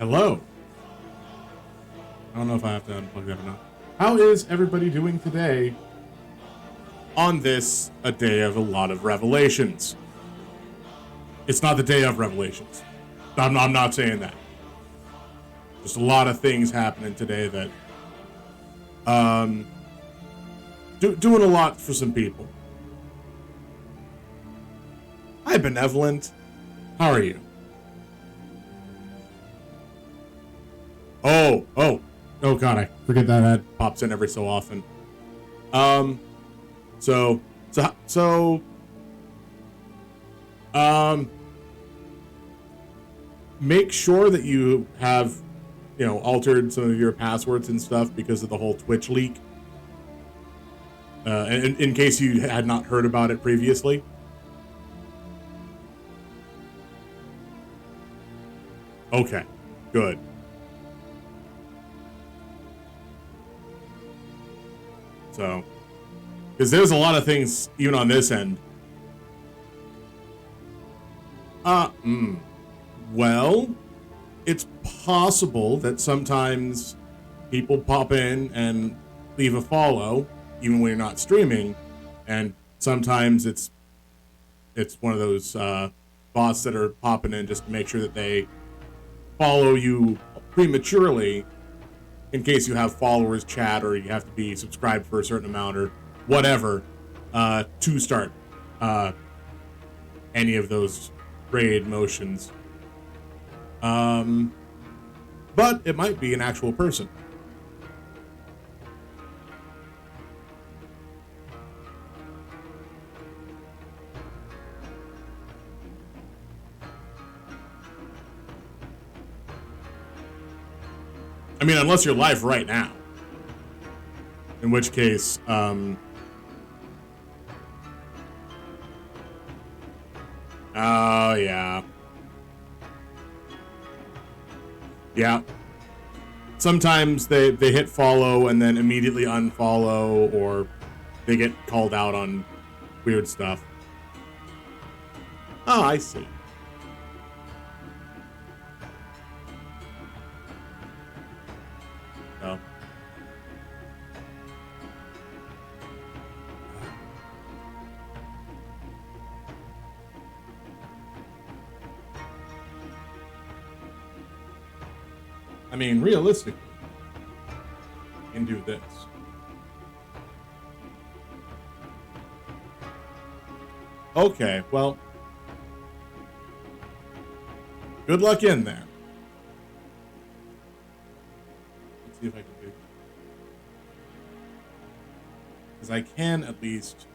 Hello. I don't know if I have to unplug that or not. How is everybody doing today on this, a day of a lot of revelations? It's not the day of revelations. I'm not saying that. Just a lot of things happening today that doing a lot for some people. Hi, Benevolent. How are you? Oh God, I forget that pops in every so often. So, make sure that you have, altered some of your passwords and stuff because of the whole Twitch leak. In case you had not heard about it previously. Okay, good. So, because there's a lot of things even on this end. Well, it's possible that sometimes people pop in and leave a follow, even when you're not streaming, and sometimes it's one of those bots that are popping in just to make sure that they follow you prematurely in case you have followers chat or you have to be subscribed for a certain amount or whatever to start any of those raid motions. But it might be an actual person. I mean, unless you're live right now. In which case, oh, yeah. Yeah. Sometimes they hit follow and then immediately unfollow, or they get called out on weird stuff. Oh, I see. Oh. I mean, realistically, you can do this. Okay, well, good luck in there. Let's see if I can do it. Because I can at least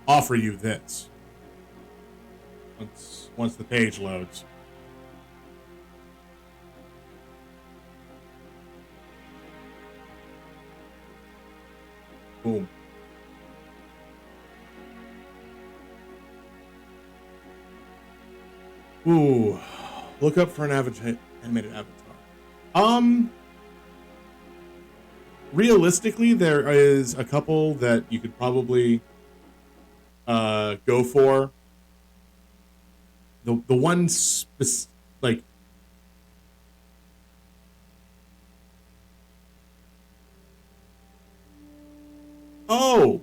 offer you this once the page loads. Boom. Ooh, look up for an animated avatar. Realistically, there is a couple that you could probably go for. The one like. Oh,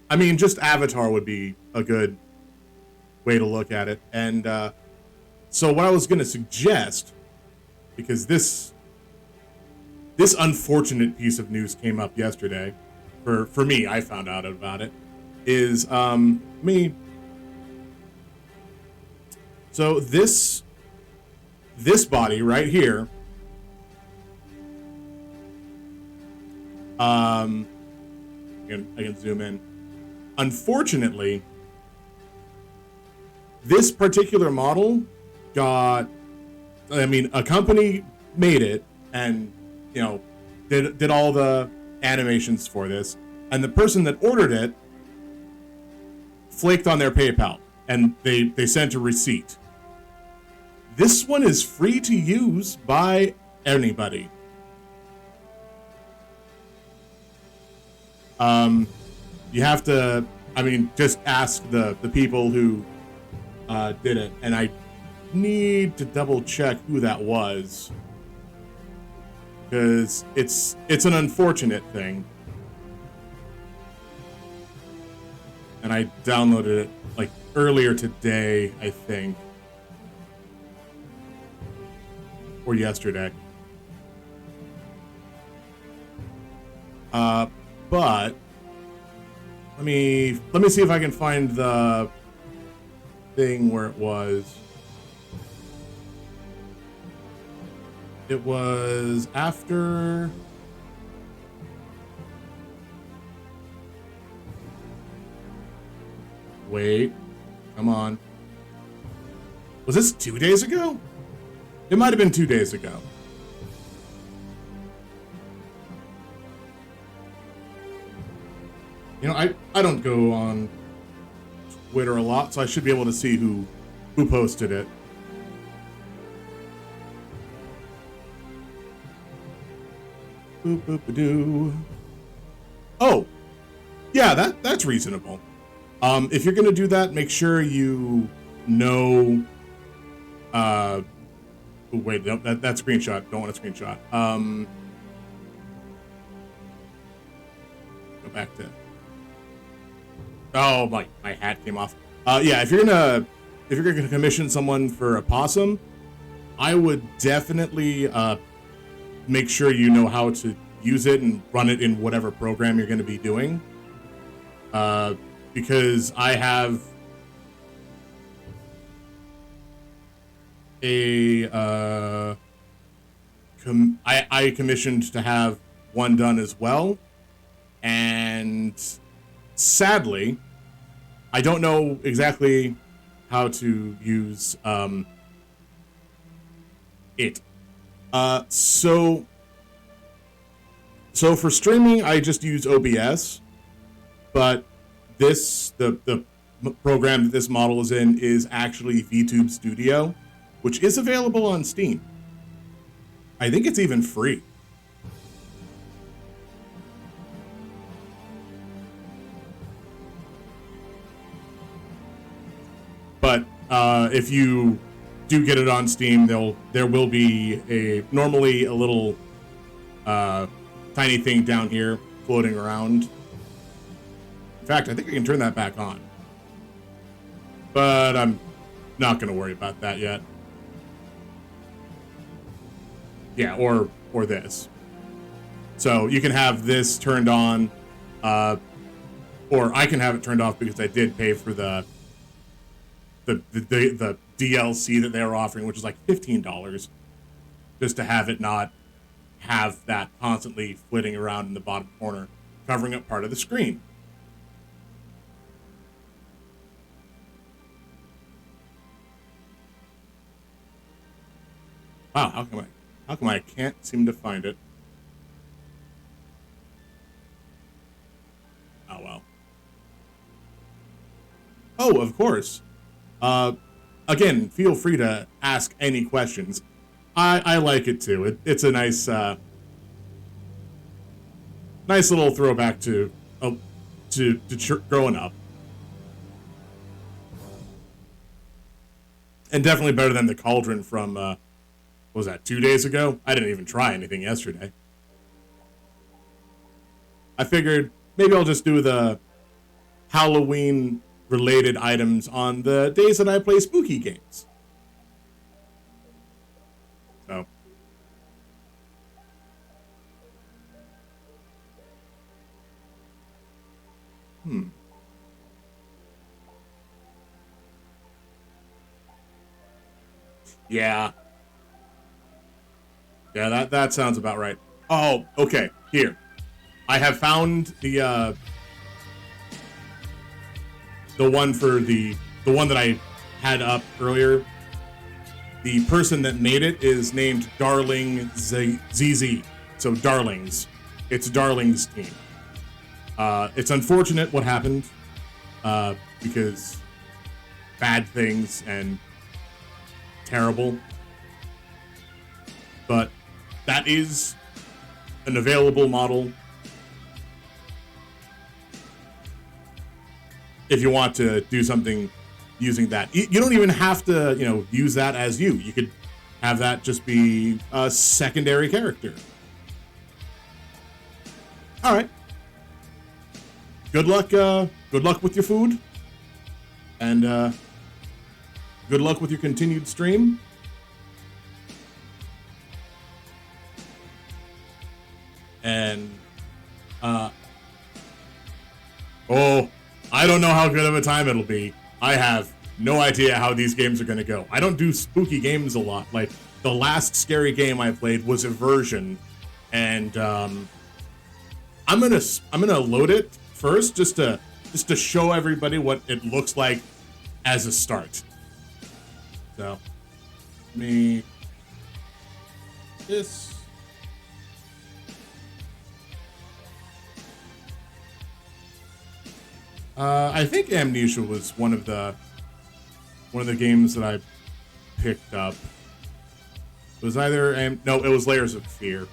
I mean, just Avatar would be a good way to look at it. And so what I was going to suggest, because this unfortunate piece of news came up yesterday, for me, I found out about it, is me. So this body right here, I can zoom in. Unfortunately, this particular model got, I mean, a company made it and, did all the animations for this, and the person that ordered it flaked on their PayPal, and they sent a receipt. This one is free to use by anybody. You have to, I mean, just ask the people who did it, and I need to double check who that was, because it's an unfortunate thing, and I downloaded it like earlier today, I think, or yesterday. But let me see if I can find the thing where it was. It was after. Wait, come on. Was this 2 days ago? It might have been 2 days ago. You know, I don't go on Twitter a lot, so I should be able to see who posted it. Boop boop a doo. Oh, yeah, that's reasonable. If you're gonna do that, make sure you know. Wait, no, that screenshot. Don't want a screenshot. Go back to. Oh, my hat came off. Yeah, if you're gonna commission someone for a possum, I would definitely make sure you know how to use it and run it in whatever program you're going to be doing. Because I have I commissioned to have one done as well, and sadly, I don't know exactly how to use it. So for streaming, I just use OBS, but the program that this model is in is actually VTube Studio, which is available on Steam. I think it's even free. But if you do get it on Steam, there will be normally a little tiny thing down here floating around. In fact, I think I can turn that back on. But I'm not going to worry about that yet. Yeah, or this. So you can have this turned on, or I can have it turned off because I did pay for the DLC that they were offering, which is like $15, just to have it not have that constantly flitting around in the bottom corner, covering up part of the screen. Wow, how come I can't seem to find it? Oh well. Oh, of course. Again, feel free to ask any questions. I like it too. It's a nice little throwback to growing up, and definitely better than the cauldron from what was that, 2 days ago? I didn't even try anything yesterday. I figured maybe I'll just do the Halloween related items on the days that I play spooky games. So. Yeah. Yeah, that sounds about right. Oh, okay. Here. I have found the one for the one that I had up earlier. The person that made it is named Darling ZZ. So Darlings. It's Darling's team. It's unfortunate what happened, because bad things and terrible. But that is an available model if you want to do something using that. You don't even have to, use that as you. You could have that just be a secondary character. All right. Good luck. Good luck with your food, and good luck with your continued stream. And I don't know how good of a time it'll be. I have no idea how these games are going to go. I don't do spooky games a lot. Like, the last scary game I played was Aversion, and I'm gonna load it first just to show everybody what it looks like as a start. So, let me this. I think Amnesia was one of the games that I picked up. It was either no, it was Layers of Fear.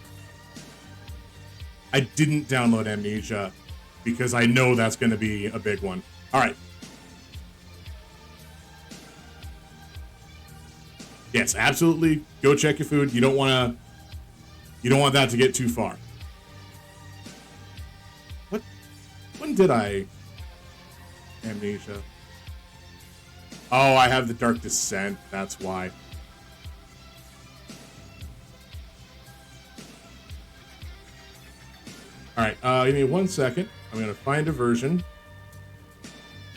I didn't download Amnesia because I know that's going to be a big one. All right. Yes, absolutely. Go check your food. You don't want that to get too far. What? When did I? Amnesia. Oh, I have the Dark Descent. That's why. Alright, give me 1 second. I'm going to find a version.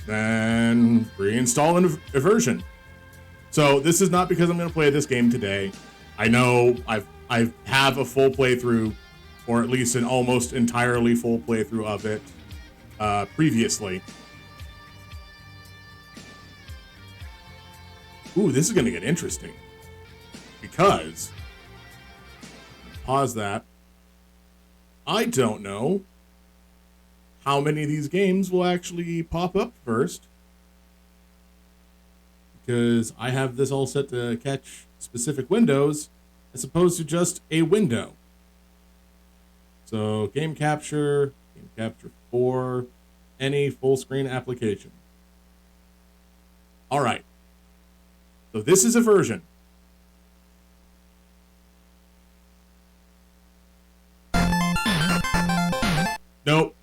Then reinstall a version. So this is not because I'm going to play this game today. I know I have a full playthrough, or at least an almost entirely full playthrough of it previously. Ooh, this is going to get interesting. Because, pause that, I don't know how many of these games will actually pop up first. Because I have this all set to catch specific windows as opposed to just a window. So, Game Capture 4, any full screen application. All right. So this is a version. Nope.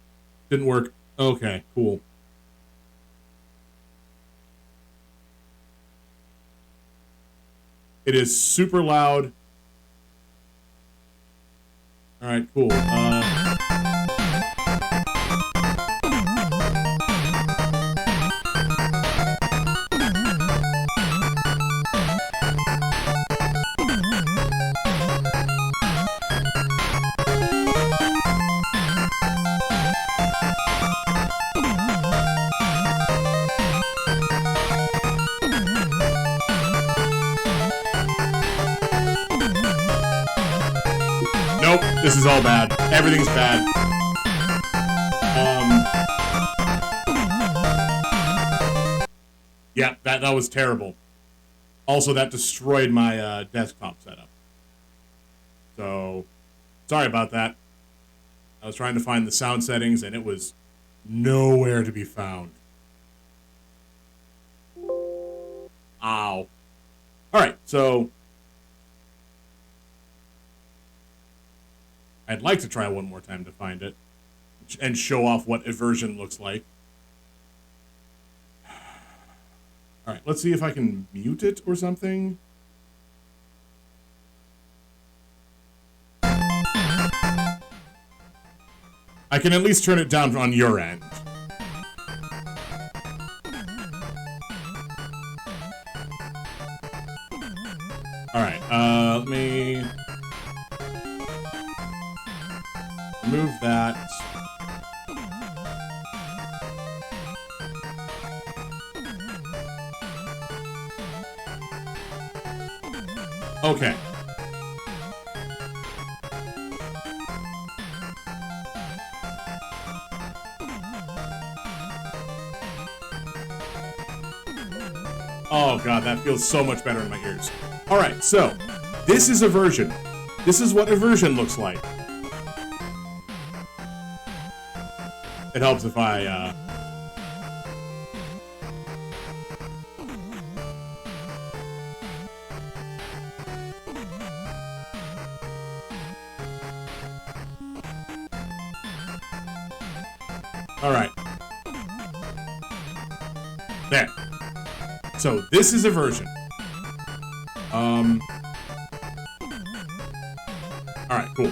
Didn't work. Okay, cool. It is super loud. All right, cool. This is all bad. Everything's bad. Yeah, that was terrible. Also, that destroyed my desktop setup. So, sorry about that. I was trying to find the sound settings, and it was nowhere to be found. Ow. Alright, so I'd like to try one more time to find it and show off what Aversion looks like. All right, let's see if I can mute it or something. I can at least turn it down on your end. All right, let me remove that. Okay. Oh god, that feels so much better in my ears. Alright, so, this is Aversion. This is what Aversion looks like. It helps if I, All right. There. So this is a version. All right, cool.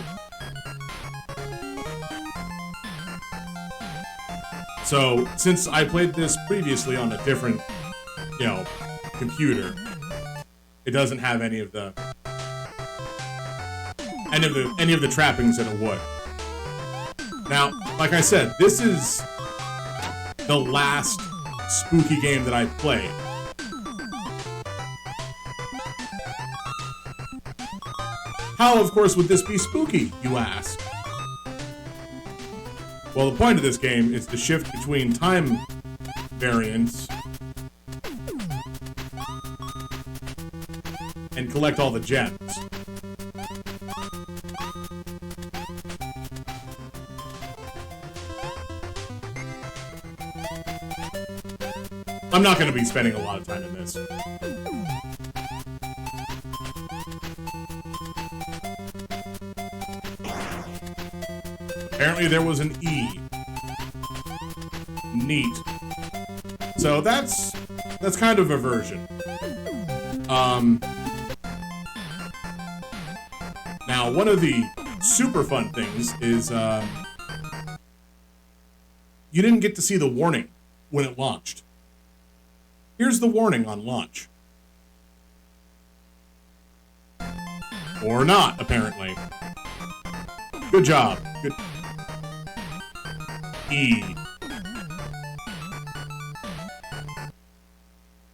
So since I played this previously on a different, computer, it doesn't have any of the trappings that it would. Now, like I said, this is the last spooky game that I've played. How, of course, would this be spooky, you ask? Well, the point of this game is to shift between time variants and collect all the gems. I'm not going to be spending a lot of time in this. Apparently there was an E. Neat. So that's kind of a version. Now one of the super fun things is you didn't get to see the warning when it launched. Here's the warning on launch. Or not, apparently. Good job. Good. E.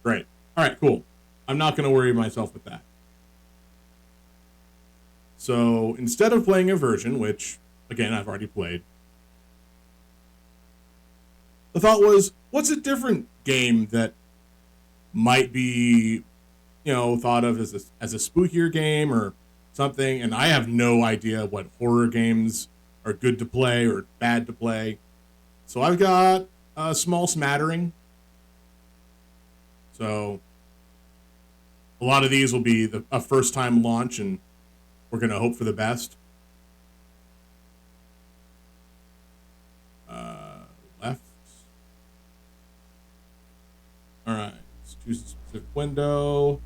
Great. Alright, cool. I'm not going to worry myself with that. So, instead of playing a version, which, again, I've already played, the thought was, what's a different game that might be, thought of as a spookier game or something? And I have no idea what horror games are good to play or bad to play. So I've got a small smattering. So a lot of these will be a first-time launch, and we're going to hope for the best. Left. All right. Let's choose a specific window.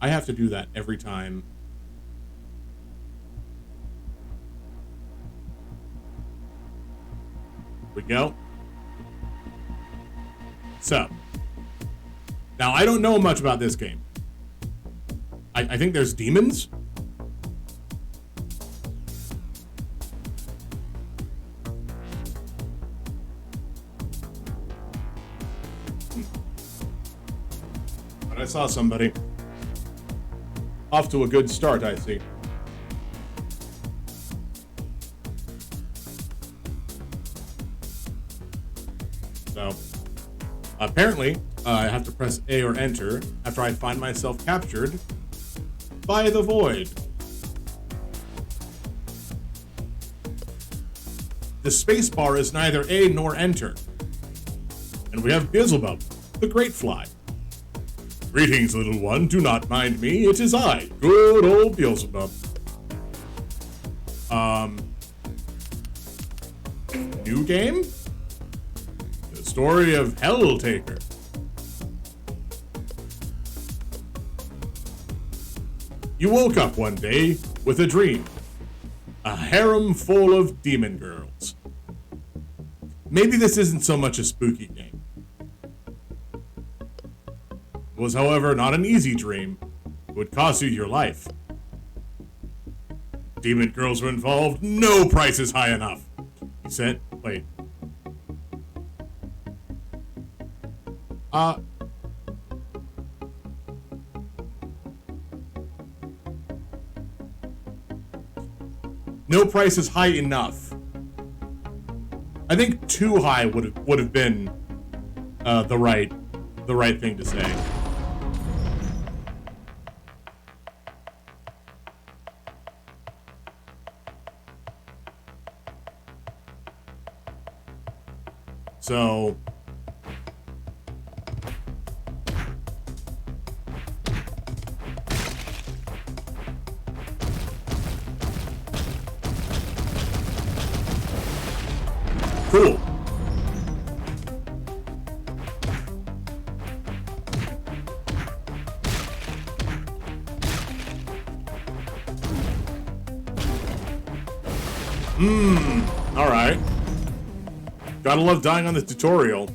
I have to do that every time. Here we go. So, now I don't know much about this game. I think there's demons. But I saw somebody. Off to a good start, I see. So, apparently, I have to press A or Enter after I find myself captured by the void. The space bar is neither A nor Enter. And we have Beelzebub, the Great Fly. Greetings, little one. Do not mind me. It is I, good old Beelzebub. New game? The story of Helltaker. You woke up one day with a dream. A harem full of demon girls. Maybe this isn't so much a spooky game. It was, however, not an easy dream. It would cost you your life. Demon girls were involved. No price is high enough. He said, wait. No price is high enough. I think too high would have been the right thing to say. So Cool. All right. Gotta love dying on the tutorial.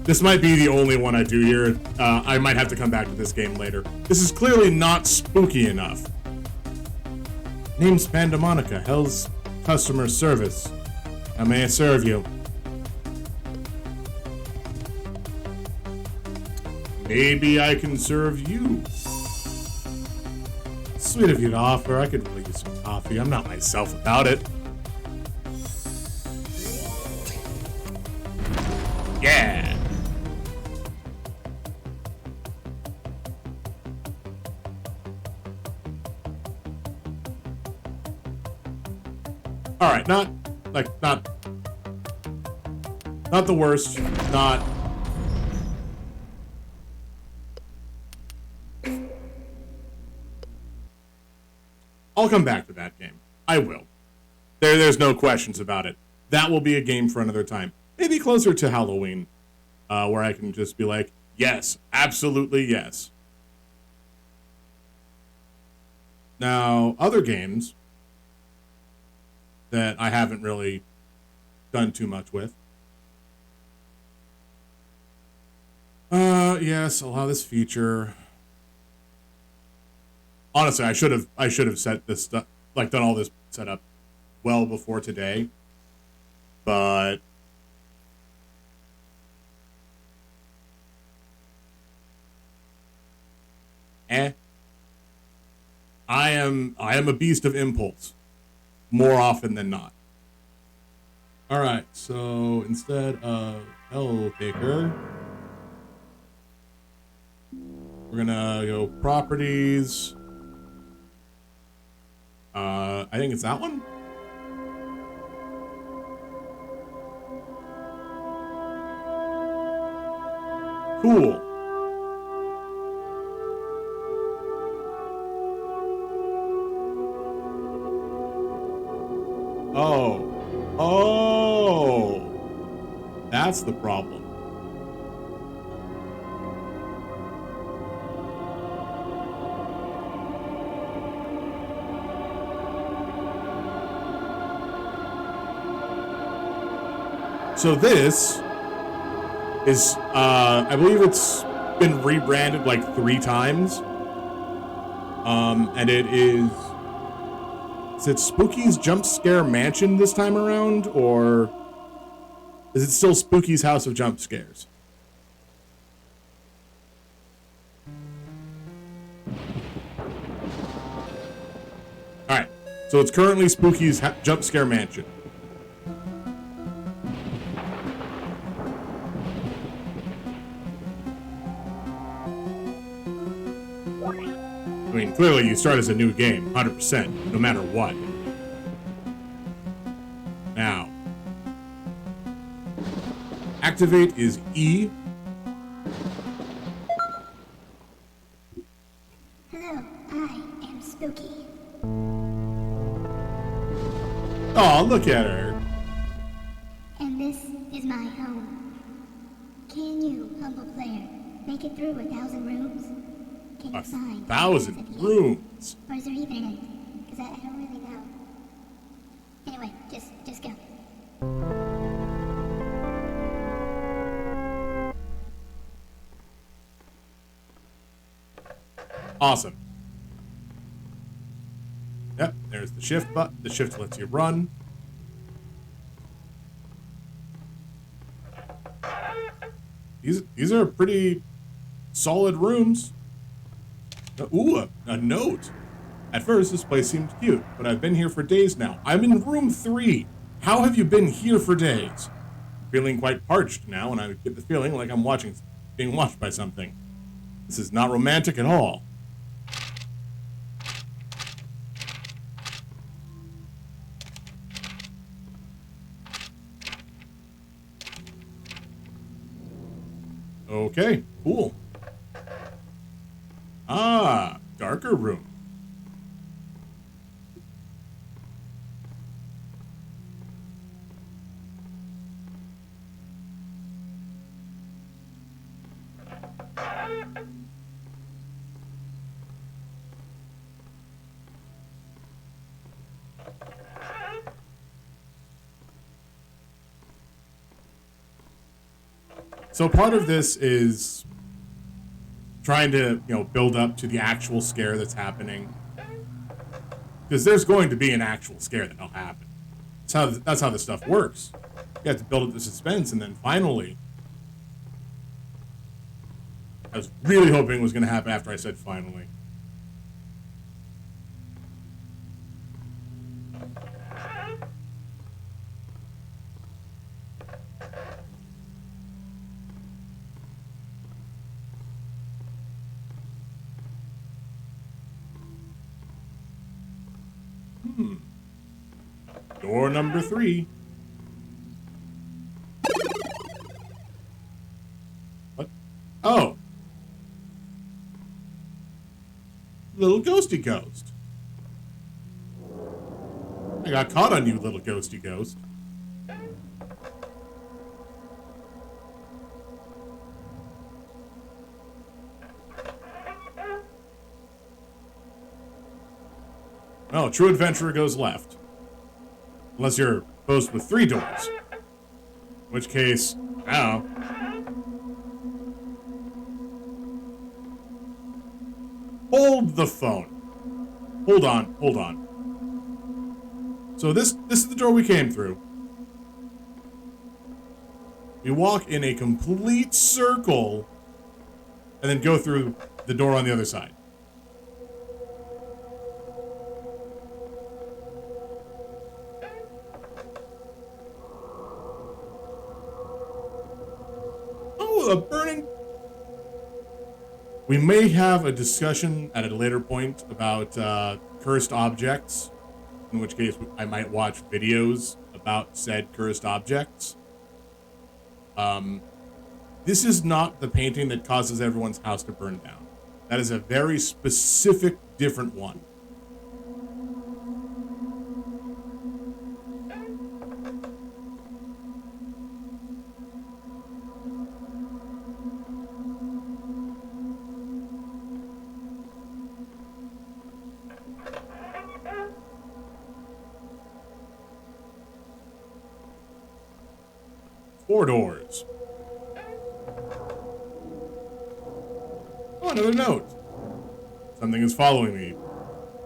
This might be the only one I do here. I might have to come back to this game later. This is clearly not spooky enough. Name's Pandemonica, Hell's customer service. How may I serve you? Maybe I can serve you. Sweet of you to offer. I could really use some coffee. I'm not myself about it. Yeah. All right, not the worst, not. I'll come back to that game. I will. There's no questions about it. That will be a game for another time. Maybe closer to Halloween, where I can just be like, yes, absolutely yes. Now, other games that I haven't really done too much with. Yes, allow this feature. Honestly, I should have set this stuff, like done all this setup well before today. But I am a beast of impulse more often than not. All right, so instead of Helltaker, we're gonna go properties. I think it's that one. Cool. Oh, that's the problem. So this is, I believe it's been rebranded like 3 times. And it is it Spooky's Jump Scare Mansion this time around, or is it still Spooky's House of Jump Scares? Alright, so it's currently Spooky's Jump Scare Mansion. I mean, clearly you start as a new game, 100%, no matter what. Now, activate is E. Hello, I am Spooky. Oh, look at her. And this is my home. Can you, humble player, make it through 1,000 rooms? Can you find 1,000 rooms? Or is there even an end? Because I don't really know. Anyway, just go. Awesome. Yep, there's the shift button. The shift lets you run. These are pretty solid rooms. Ooh, a note. At first, this place seemed cute, but I've been here for days now. I'm in room 3. How have you been here for days? I'm feeling quite parched now, and I get the feeling like I'm being watched by something. This is not romantic at all. Okay, cool. Ah, darker room. So part of this is trying to, build up to the actual scare that's happening. Because there's going to be an actual scare that'll happen. That's how this stuff works. You have to build up the suspense, and then finally, I was really hoping it was going to happen after I said finally. Door number 3. What? Oh. Little ghosty ghost. I got caught on you, little ghosty ghost. Oh, true adventurer goes left. Unless you're posed with 3 doors. In which case, I don't know. Hold the phone. Hold on. So this is the door we came through. We walk in a complete circle and then go through the door on the other side. A burning. We may have a discussion at a later point about cursed objects, in which case I might watch videos about said cursed objects. This is not the painting that causes everyone's house to burn down. That is a very specific, different one. Four doors. Oh, another note. Something is following me,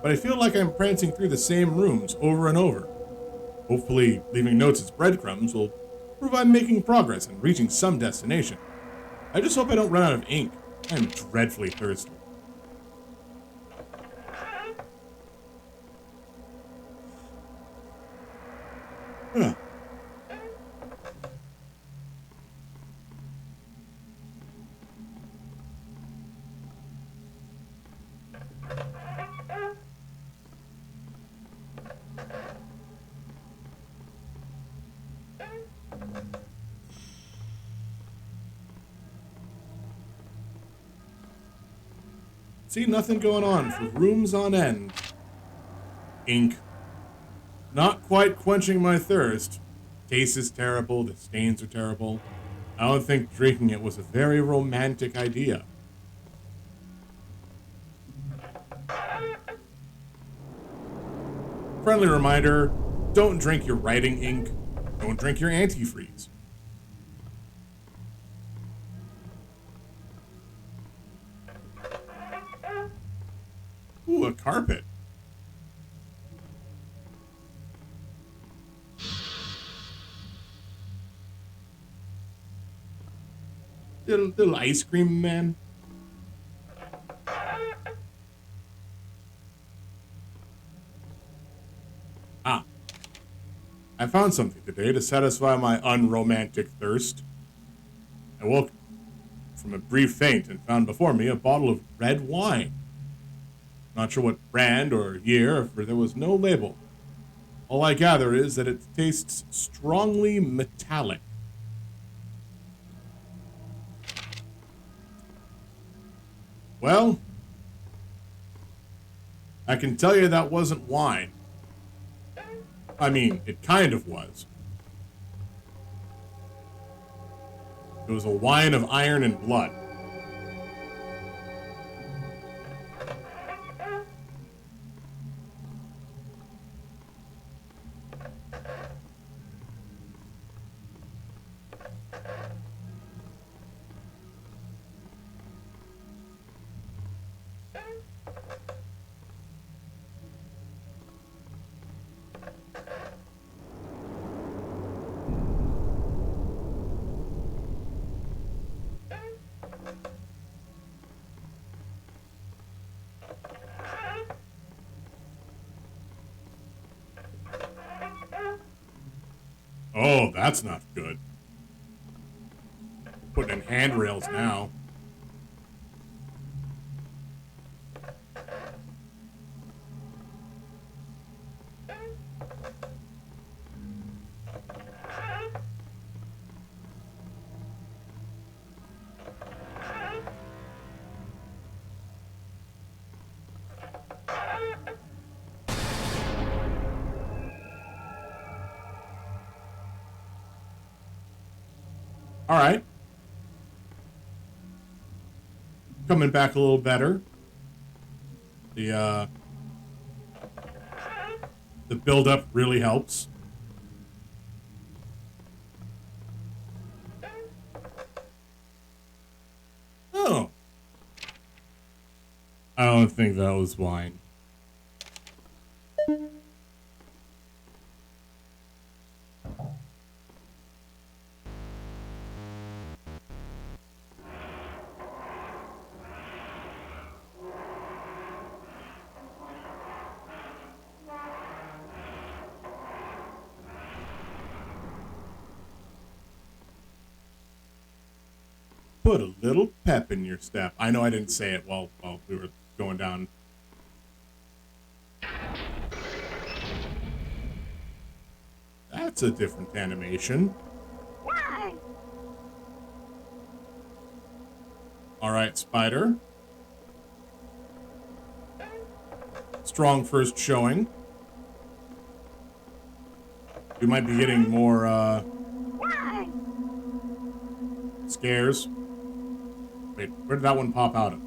but I feel like I'm prancing through the same rooms over and over. Hopefully, leaving notes as breadcrumbs will prove I'm making progress and reaching some destination. I just hope I don't run out of ink. I'm dreadfully thirsty. Huh. See, nothing going on for rooms on end. Ink. Not quite quenching my thirst. Taste is terrible, the stains are terrible. I don't think drinking it was a very romantic idea. Friendly reminder, don't drink your writing ink. Don't drink your antifreeze. Ooh, a carpet. Little ice cream man. Ah. I found something today to satisfy my unromantic thirst. I woke from a brief faint and found before me a bottle of red wine. Not sure what brand or year, for there was no label. All I gather is that it tastes strongly metallic. Well, I can tell you that wasn't wine. I mean, it kind of was. It was a wine of iron and blood. Oh, that's not good. Putting in handrails now. All right. Coming back a little better. The build-up really helps. Oh. I don't think that was wine. Put a little pep in your step. I know I didn't say it while we were going down. That's a different animation. All right, Spider. Strong first showing. We might be getting more scares. Wait, where did that one pop out of?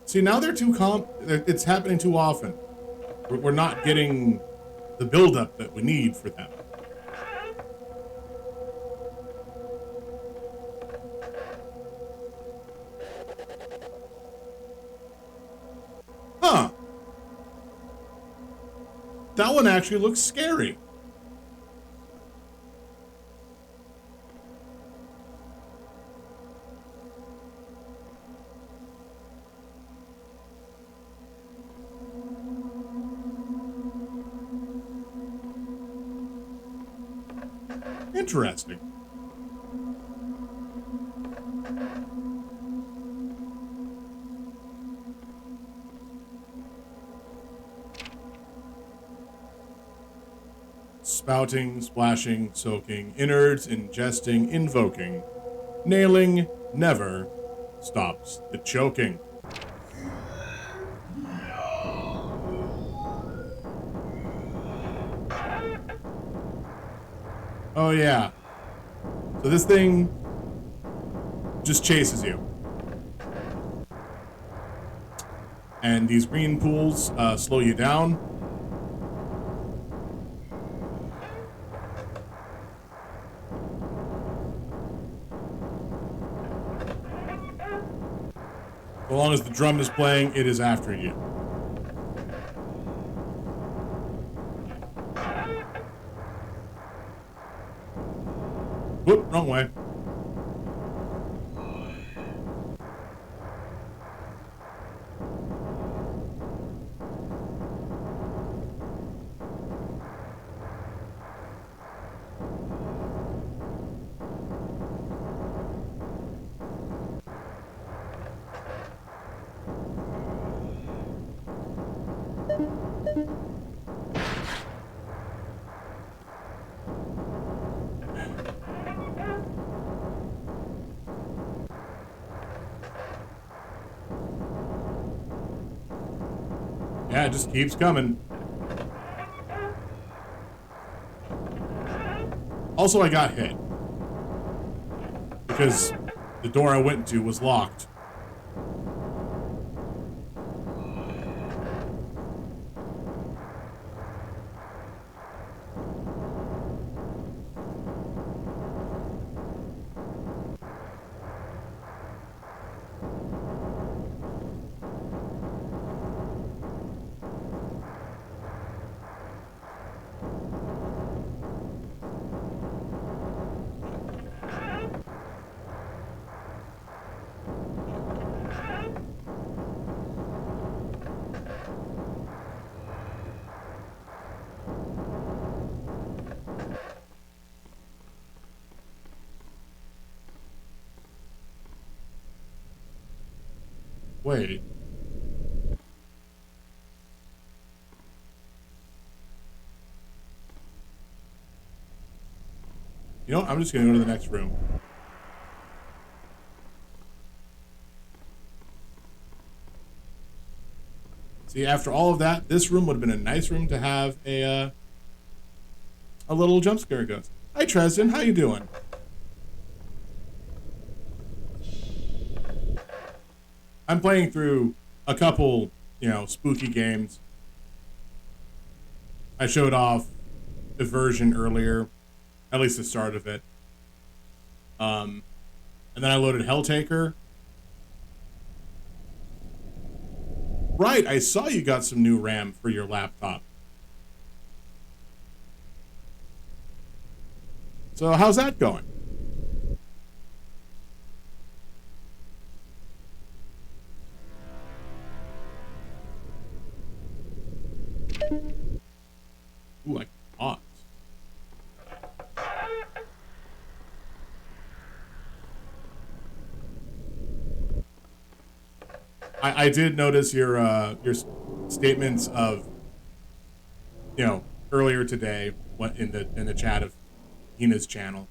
See, now they're too it's happening too often. We're not getting the build-up that we need for them. Huh. That one actually looks scary. Interesting. Spouting, splashing, soaking, innards, ingesting, invoking. Nailing never stops the choking. Oh yeah. So this thing just chases you. And these green pools slow you down. So long as the drum is playing, it is after you. Whoop, wrong way. Yeah, it just keeps coming. Also, I got hit. Because the door I went to was locked. Wait. You know what? I'm just gonna go to the next room. See, after all of that, this room would have been a nice room to have a little jump scare ghost. Hi, Tresden. How you doing? I'm playing through a couple, spooky games. I showed off the version earlier, at least the start of it. And then I loaded Helltaker. Right, I saw you got some new RAM for your laptop. So how's that going? Ooh, I can pause. I did notice your statements of, earlier today in the chat of Hina's channel.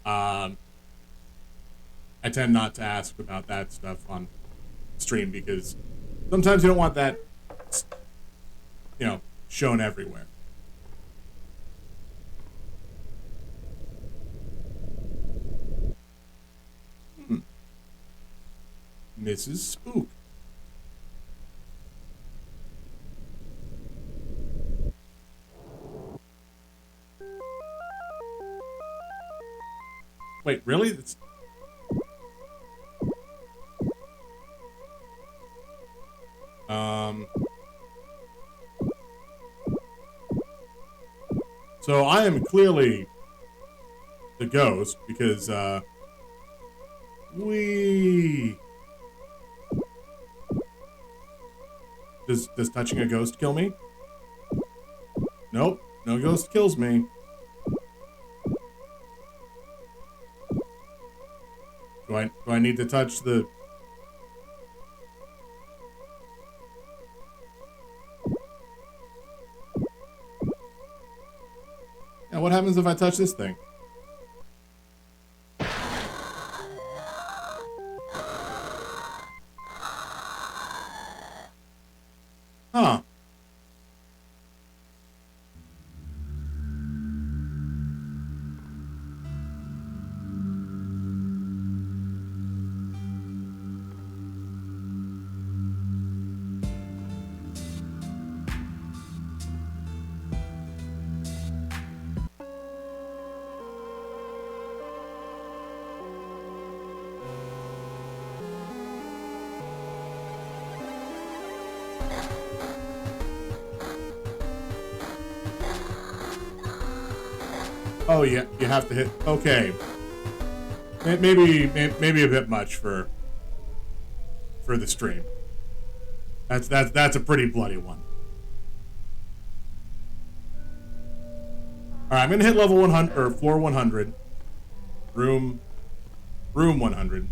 I tend not to ask about that stuff on stream because sometimes you don't want that, shown everywhere. Mrs. Spook. Wait, really? It's... So I am clearly the ghost because, Does touching a ghost kill me? Nope, no ghost kills me. Do I need to touch the... Yeah, what happens if I touch this thing? Huh. Oh, yeah, you have to hit... Okay. Maybe a bit much for the stream. That's a pretty bloody one. All right, I'm gonna hit level 100 or floor 100, room 100.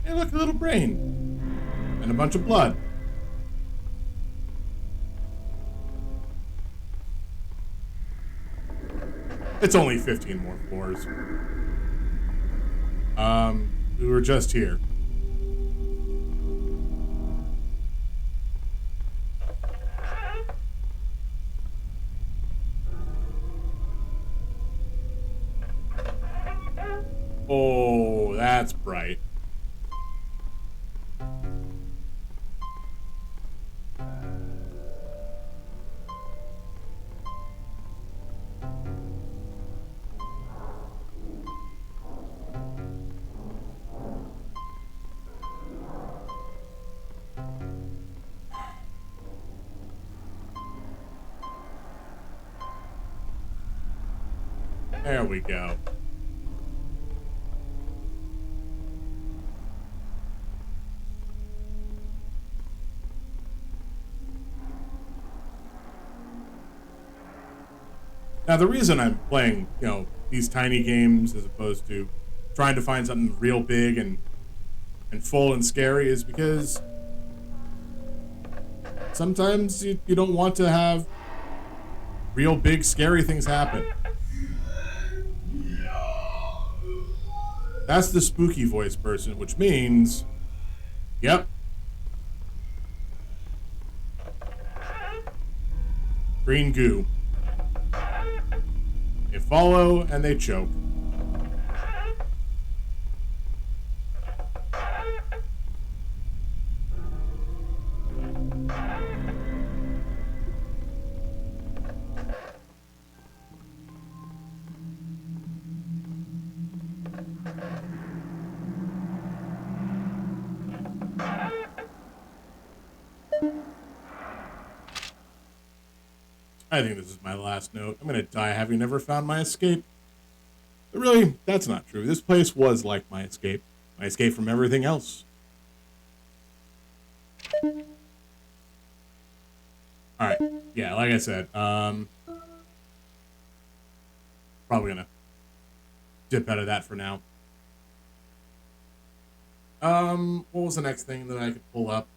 Hey, look, a little brain and a bunch of blood. It's only 15 more floors. We were just here. There we go. Now, the reason I'm playing, these tiny games as opposed to trying to find something real big and full and scary is because sometimes you don't want to have real big scary things happen. That's the spooky voice person, which means, yep. Green goo. They follow and they choke. I think this is my last note. I'm gonna die having never found my escape. But really, that's not true. This place was like my escape. My escape from everything else. Alright. Yeah, like I said, probably gonna dip out of that for now. What was the next thing that I could pull up?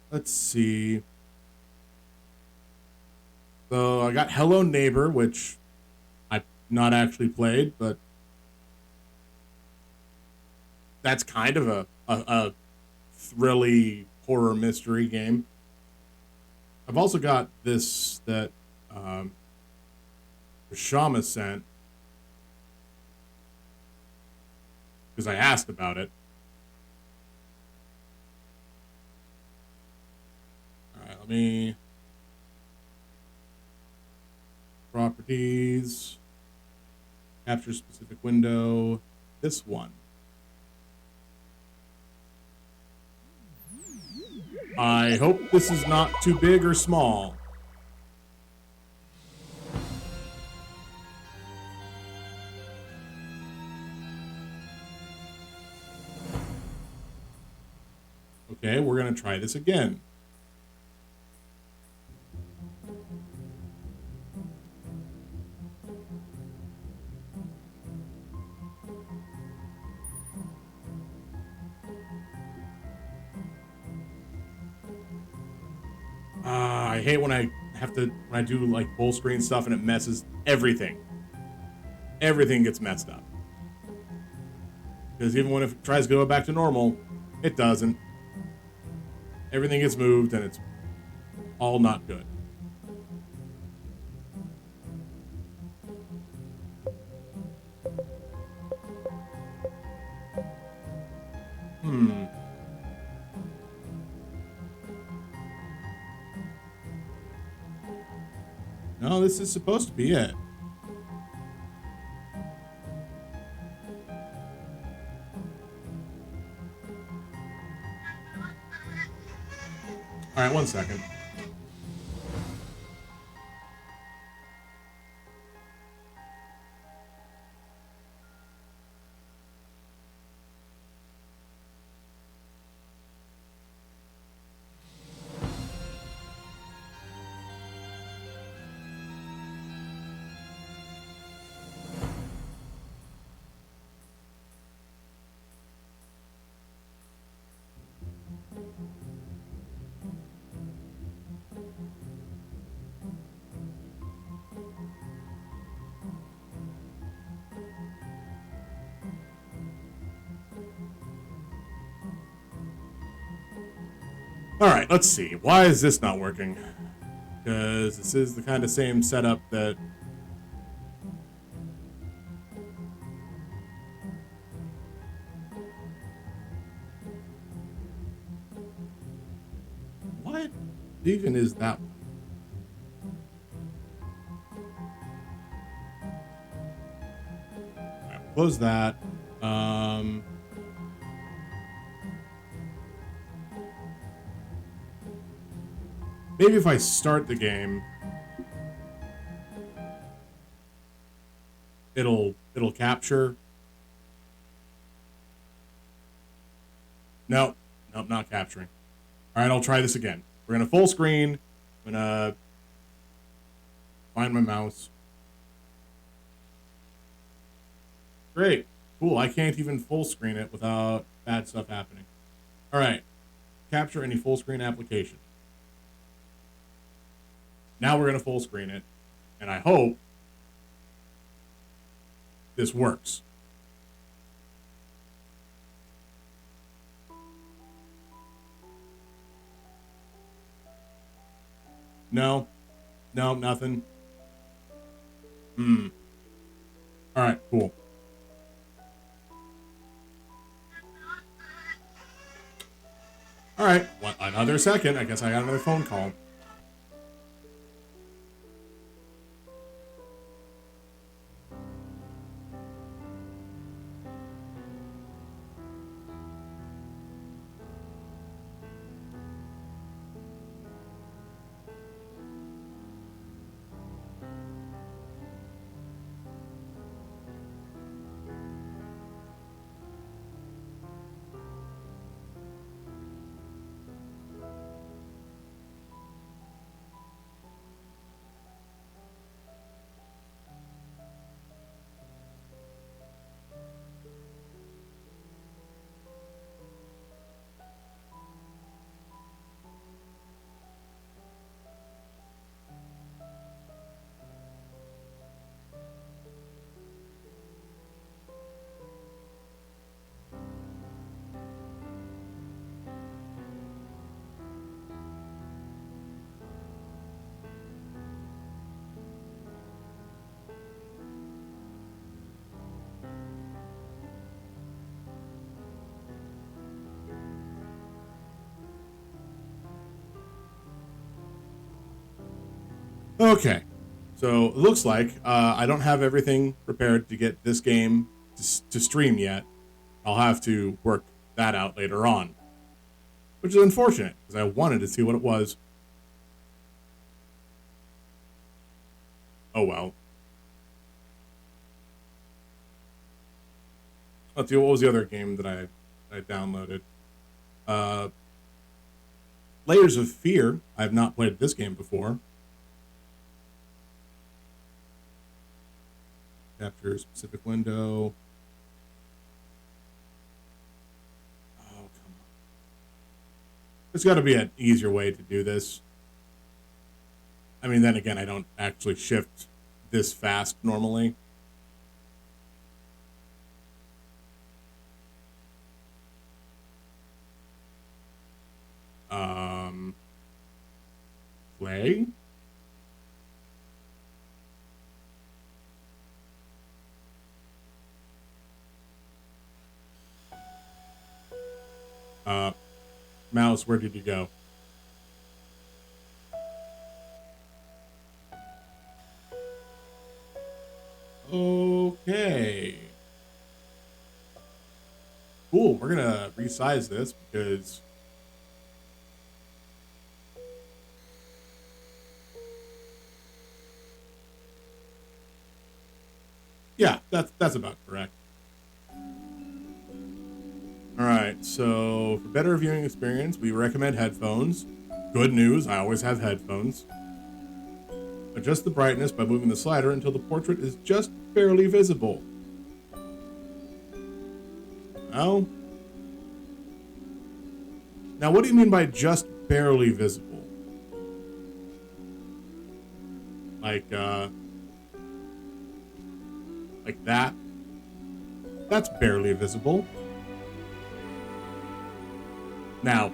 Let's see. So I got Hello Neighbor, which I've not actually played, but that's kind of a thrilly horror mystery game. I've also got this that Shama sent because I asked about it. Let me properties, capture specific window, this one. I hope this is not too big or small. Okay, we're gonna try this again. I hate when I do like full screen stuff and it messes everything. Everything gets messed up. Because even when it tries to go back to normal, it doesn't. Everything gets moved and it's all not good. No, this is supposed to be it. All right, 1 second. All right, let's see. Why is this not working? Because this is the kind of same setup that... What even is that one? All right, close that. Maybe if I start the game, it'll capture. Nope, not capturing. All right, I'll try this again. We're gonna full screen. I'm gonna find my mouse. Great, cool. I can't even full screen it without bad stuff happening. All right, capture any full screen application. Now we're gonna full screen it, and I hope this works. No, nothing. All right, cool. All right, another second. I guess I got another phone call. Okay, so it looks like I don't have everything prepared to get this game to stream yet. I'll have to work that out later on, which is unfortunate because I wanted to see what it was. Oh well. Let's see, what was the other game that I downloaded? Layers of Fear. I've not played this game before. Capture specific window. Oh, come on. There's got to be an easier way to do this. I mean, then again, I don't actually shift this fast normally. Play? Mouse, where did you go? Okay. Cool, we're gonna resize this because yeah, that's about correct. Alright, so for better viewing experience, we recommend headphones. Good news, I always have headphones. Adjust the brightness by moving the slider until the portrait is just barely visible. Oh? Now, what do you mean by just barely visible? Like that? That's barely visible. Now,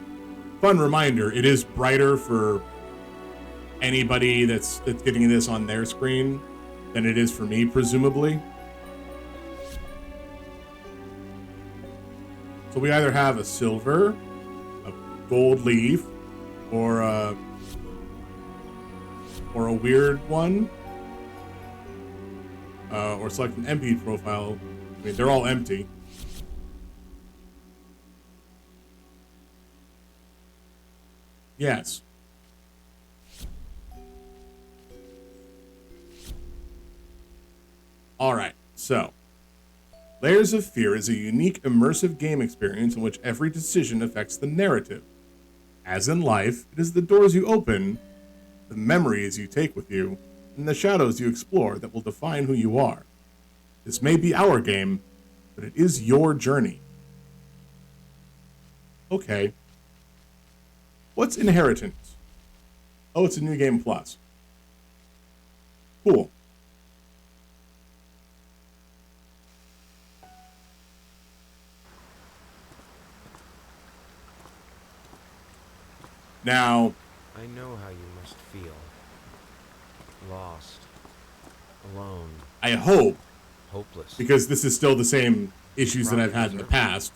fun reminder, it is brighter for anybody that's getting this on their screen than it is for me, presumably. So we either have a silver, a gold leaf, or a weird one, or select an empty profile. I mean, they're all empty. Yes. All right, so Layers of Fear is a unique, immersive game experience in which every decision affects the narrative. As in life, it is the doors you open, the memories you take with you, and the shadows you explore that will define who you are. This may be our game, but it is your journey. Okay. What's Inheritance? Oh, it's a new game plus. Cool. Now, I know how you must feel. Lost. Alone. I hope, Hopeless. because this is still the same issues that I've had in the past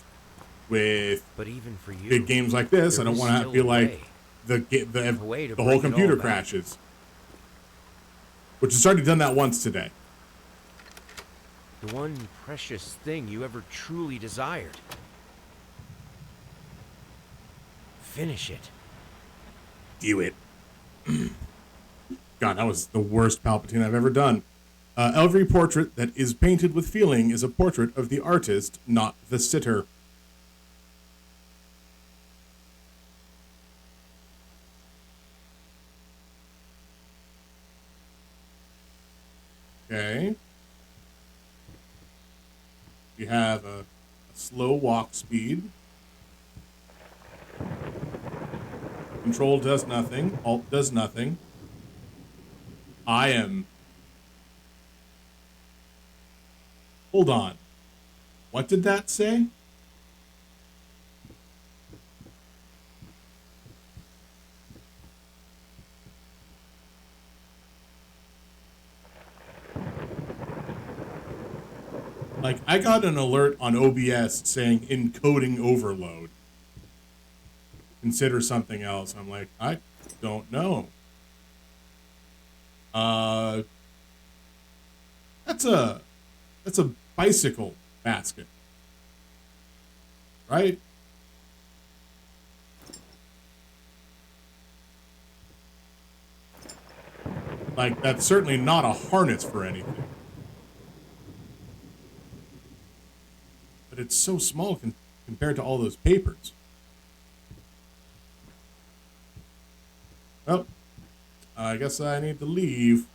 with But even for you, big games like this, I don't want to feel like the whole computer crashes. Which has already done that once today. The one precious thing you ever truly desired. Finish it. Do it. God, that was the worst Palpatine I've ever done. Every portrait that is painted with feeling is a portrait of the artist, not the sitter. Okay. You have a slow walk speed. Control does nothing. Alt does nothing. I am... Hold on. What did that say? Like, I got an alert on OBS saying encoding overload. Consider something else. I'm like, I don't know. That's a bicycle basket. Right? Like, that's certainly not a harness for anything. But it's so small compared to all those papers. Oh, I guess I need to leave.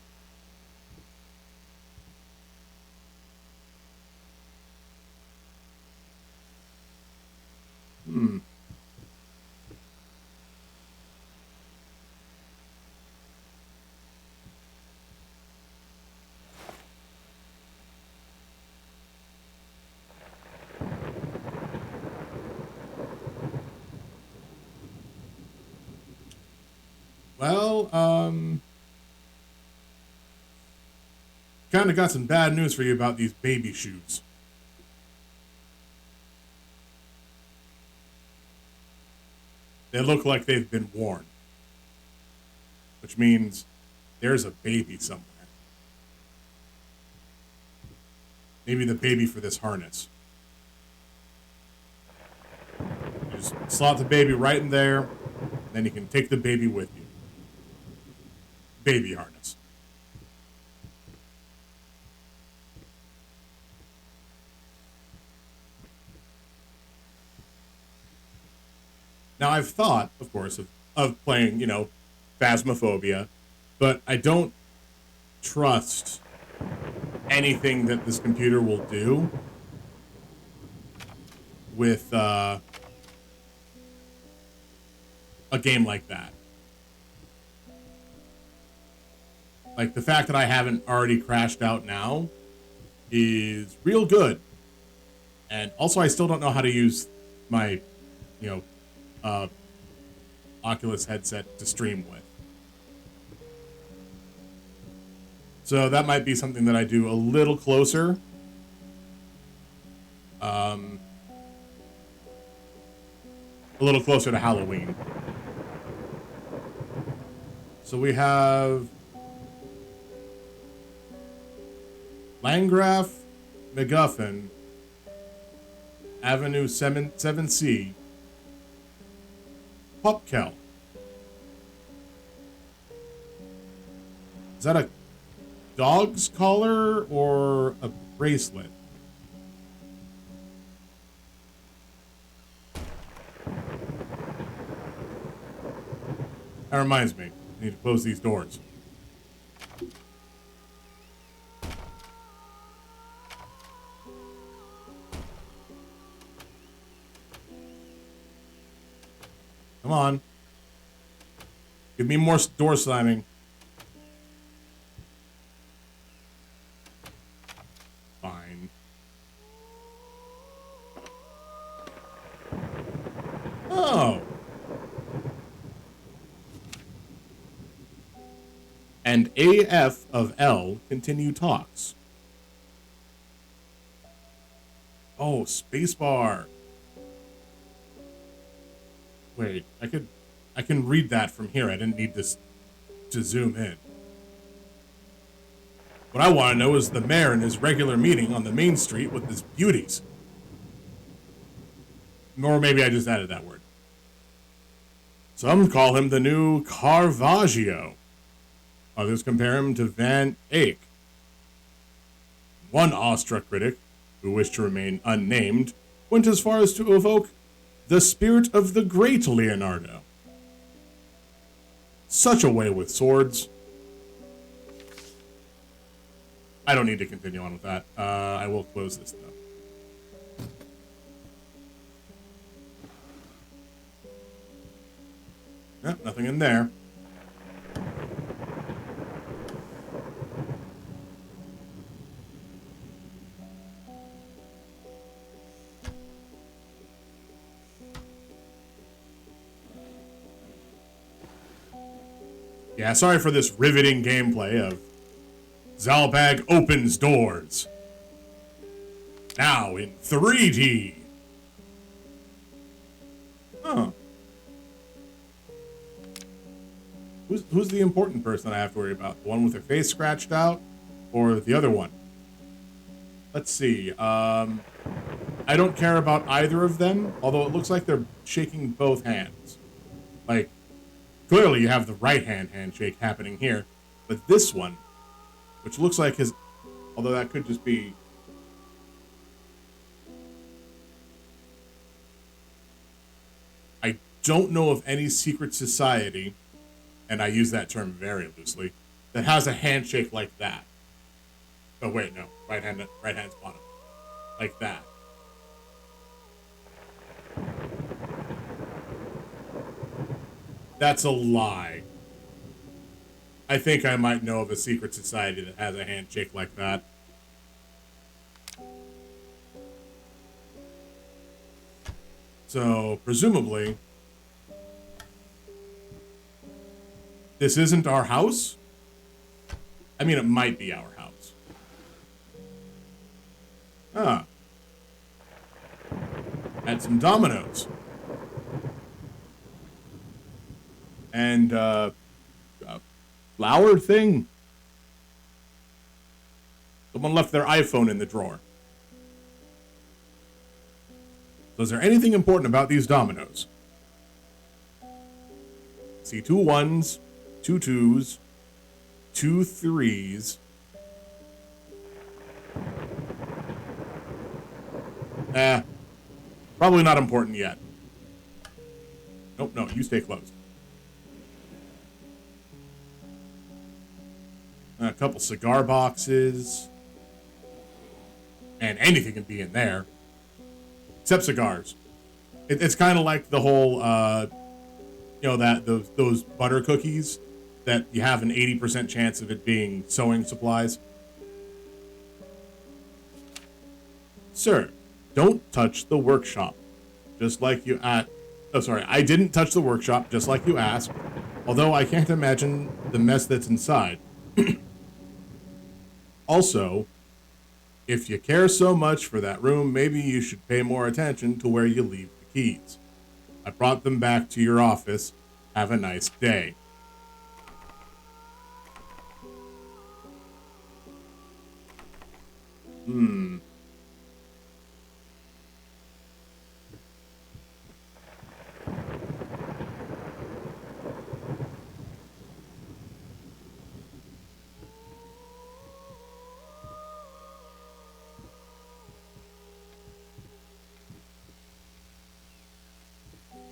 Well, kind of got some bad news for you about these baby shoes. They look like they've been worn, which means there's a baby somewhere. Maybe the baby for this harness. You just slot the baby right in there, and then you can take the baby with you. Baby harness. Now, I've thought, of course, of playing, Phasmophobia, but I don't trust anything that this computer will do with a game like that. Like, the fact that I haven't already crashed out now is real good. And also, I still don't know how to use my, Oculus headset to stream with. So that might be something that I do a little closer. A little closer to Halloween. So we have Landgraf, MacGuffin, Avenue 7C, Popkel. Is that a dog's collar or a bracelet? That reminds me. I need to close these doors. Come on. Give me more door slamming. Fine. Oh. And AF of L continue talks. Oh, spacebar. Wait, I can read that from here. I didn't need to zoom in. What I want to know is the mayor in his regular meeting on the main street with his beauties. Or maybe I just added that word. Some call him the new Caravaggio. Others compare him to Van Eyck. One awestruck critic, who wished to remain unnamed, went as far as to evoke the spirit of the great Leonardo. Such a way with swords. I don't need to continue on with that. I will close this, though. Yep, nothing in there. Yeah, sorry for this riveting gameplay of Zalbag opens doors. Now in 3D. Huh. Who's the important person I have to worry about? The one with their face scratched out? Or the other one? Let's see. I don't care about either of them, although it looks like they're shaking both hands. Like, clearly you have the right hand handshake happening here, but this one, which looks like his, although that could just be, I don't know of any secret society, and I use that term very loosely, that has a handshake like that. Oh wait, no, right hand's bottom, like that. That's a lie. I think I might know of a secret society that has a handshake like that. So, presumably, this isn't our house? I mean, it might be our house. Ah. Had some dominoes. And, a flower thing. Someone left their iPhone in the drawer. So is there anything important about these dominoes? See, 2 1s, 2 2s, 2 3s. Probably not important yet. Nope, no, you stay closed. A couple cigar boxes. And anything can be in there. Except cigars. It's kind of like the whole, those butter cookies that you have an 80% chance of it being sewing supplies. Sir, don't touch the workshop. Just like you I didn't touch the workshop, just like you asked. Although I can't imagine the mess that's inside. Also, if you care so much for that room, maybe you should pay more attention to where you leave the keys. I brought them back to your office. Have a nice day.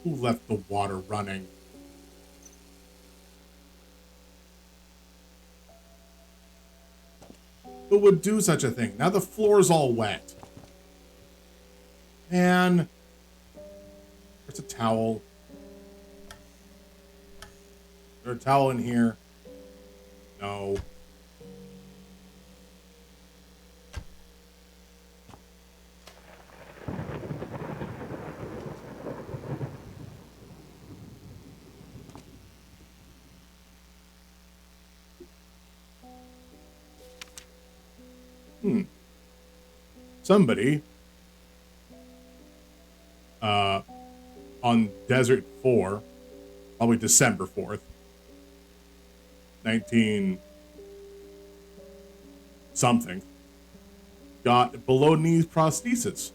Who left the water running? Who would do such a thing? Now the floor's all wet. Man. There's a towel. Is there a towel in here? No. Somebody on Desert 4, probably December 4th, 19 something, got below knee prosthesis.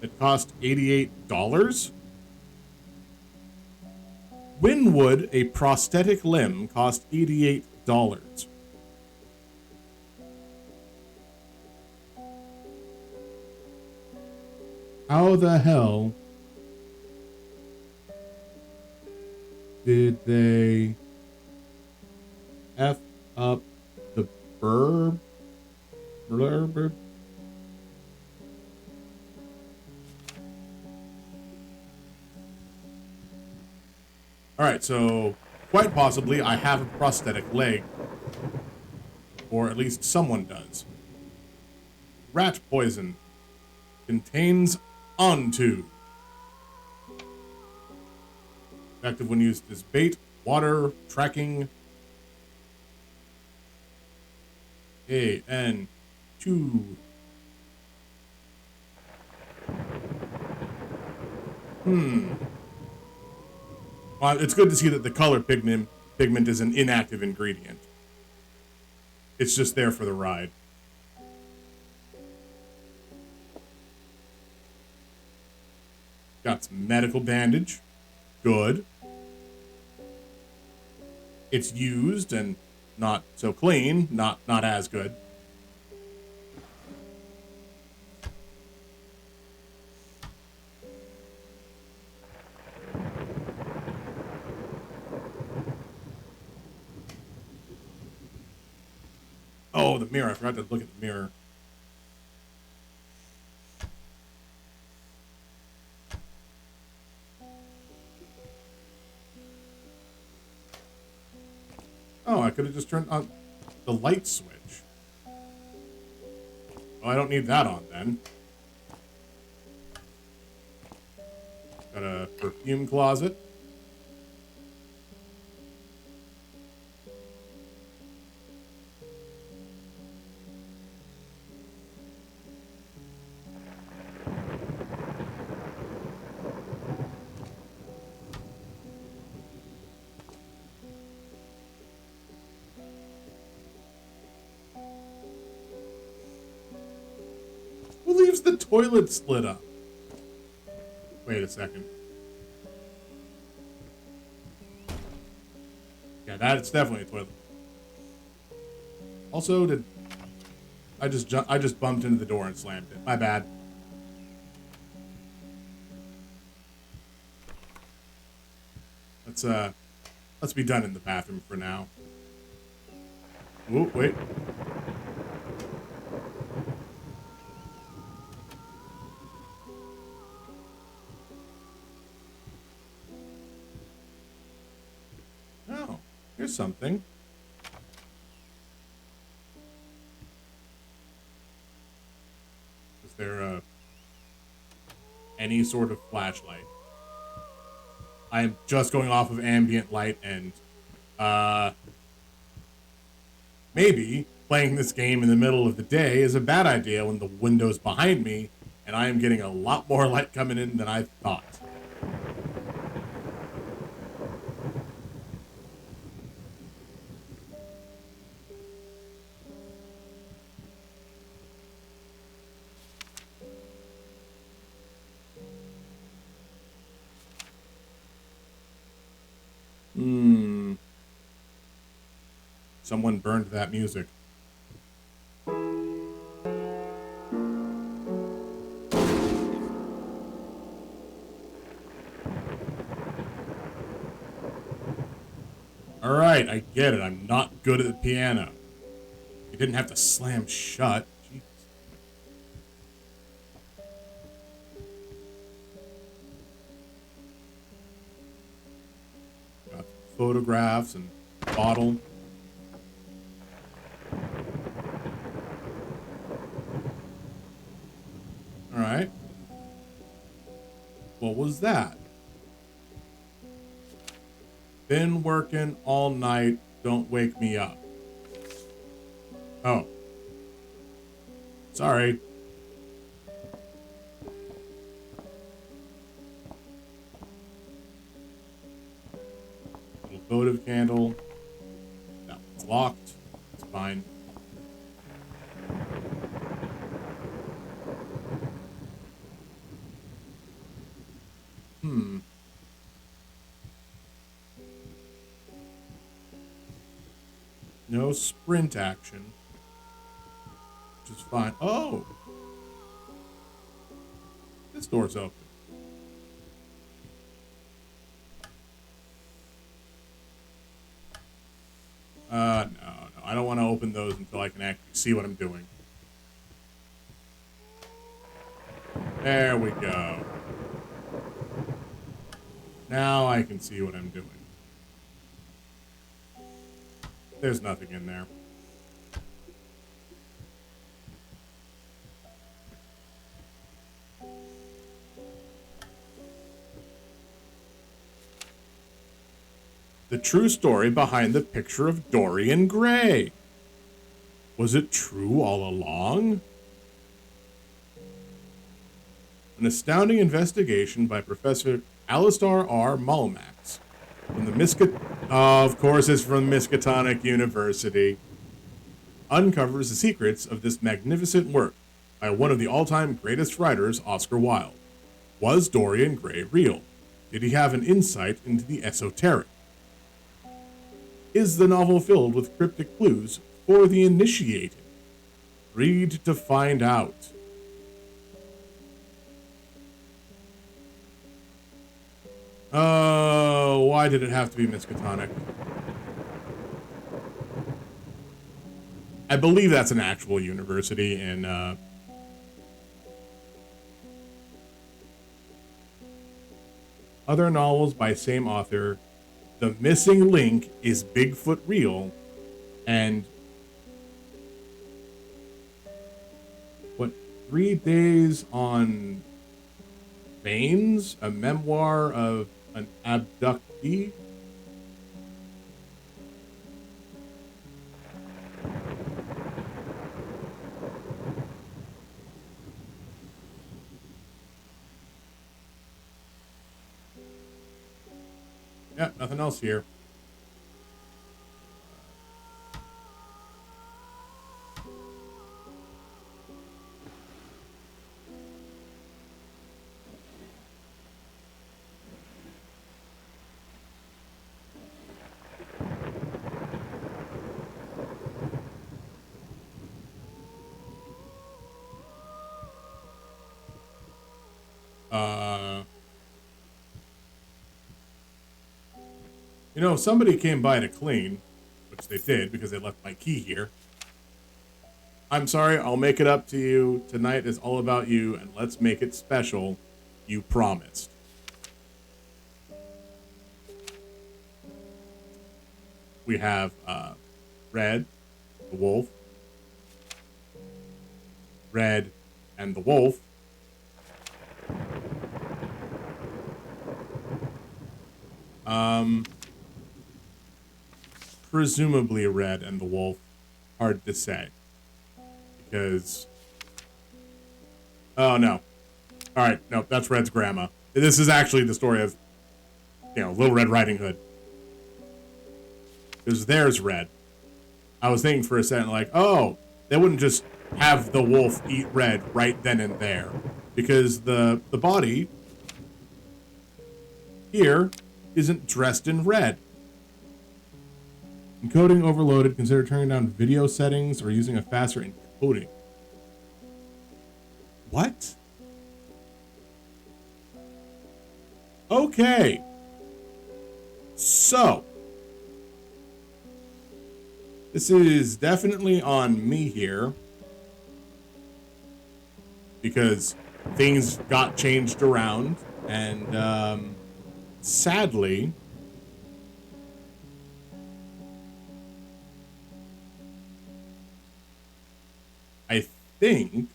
It cost $88. When would a prosthetic limb cost $88? How the hell did they F up the blurb? Alright, so quite possibly I have a prosthetic leg. Or at least someone does. Rat poison contains onto. Effective when used as bait, water, tracking. AN2. Well, it's good to see that the color pigment is an inactive ingredient. It's just there for the ride. Got some medical bandage. Good. It's used and not so clean. Not as good. Oh, the mirror. I forgot to look at the mirror. Oh, I could have just turned on the light switch. Oh, I don't need that on then. Got a perfume closet. Who leaves the toilet split up? Wait a second. Yeah, that's definitely a toilet. Also, did I just bumped into the door and slammed it. My bad. Let's be done in the bathroom for now. Oh, wait. Oh, here's something. Is there any sort of flashlight? I am just going off of ambient light, and maybe playing this game in the middle of the day is a bad idea when the window's behind me and I am getting a lot more light coming in than I thought. Someone burned that music. I get it. I'm not good at the piano. It didn't have to slam shut. Jeez. Got photographs and bottle. All right. What was that? Been working all night. Don't wake me up. Oh. Sorry. Little votive candle. That one's locked. It's fine. No sprint action. Which is fine. Oh! This door's open. No. I don't want to open those until I can actually see what I'm doing. There we go. Now I can see what I'm doing. There's nothing in there. The true story behind the picture of Dorian Gray. Was it true all along? An astounding investigation by Professor Alistair R. Mullamax from the of course it's from Miskatonic University, uncovers the secrets of this magnificent work by one of the all-time greatest writers, Oscar Wilde. Was Dorian Gray real? Did he have an insight into the esoteric? Is the novel filled with cryptic clues for the initiated? Read to find out. Oh, why did it have to be Miskatonic? I believe that's an actual university in, other novels by same author. The Missing Link is Bigfoot Real, and 3 Days on Veins, a memoir of an abductee. Yeah, nothing else here. You know, if somebody came by to clean, which they did because they left my key here. I'm sorry, I'll make it up to you. Tonight is all about you, and let's make it special. You promised. We have Red, the wolf. Red and the wolf. Presumably Red and the wolf. Hard to say. Because... Oh, no. Alright, no, that's Red's grandma. This is actually the story of, you know, Little Red Riding Hood. Because there's Red. I was thinking for a second, like, oh, they wouldn't just have the wolf eat Red right then and there. Because the body here isn't dressed in red. Encoding overloaded. Consider turning down video settings or using a faster encoding. What? Okay. So, This is definitely on me here. Because things got changed around. And sadly, I think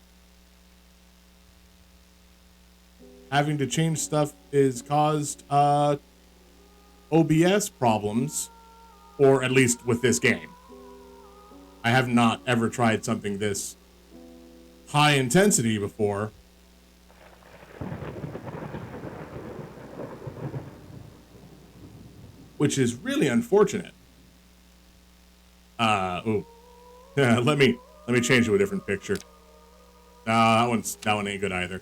having to change stuff is caused OBS problems, or at least with this game. I have not ever tried something this high intensity before. Which is really unfortunate. Oh. let me change to a different picture. That one ain't good either.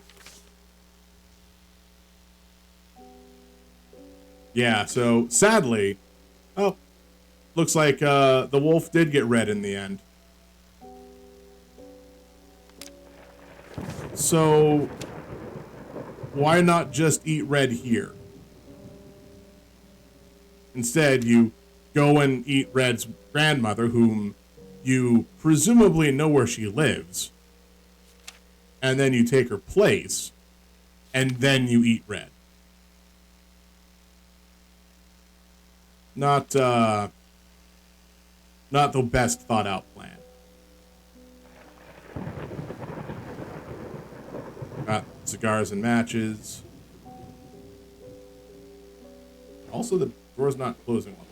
Yeah, so sadly, oh, looks like the wolf did get red in the end. So why not just eat red here? Instead, you go and eat Red's grandmother, whom you presumably know where she lives, and then you take her place, and then you eat Red. Not the best thought out plan. Got cigars and matches. Also, the door's not closing all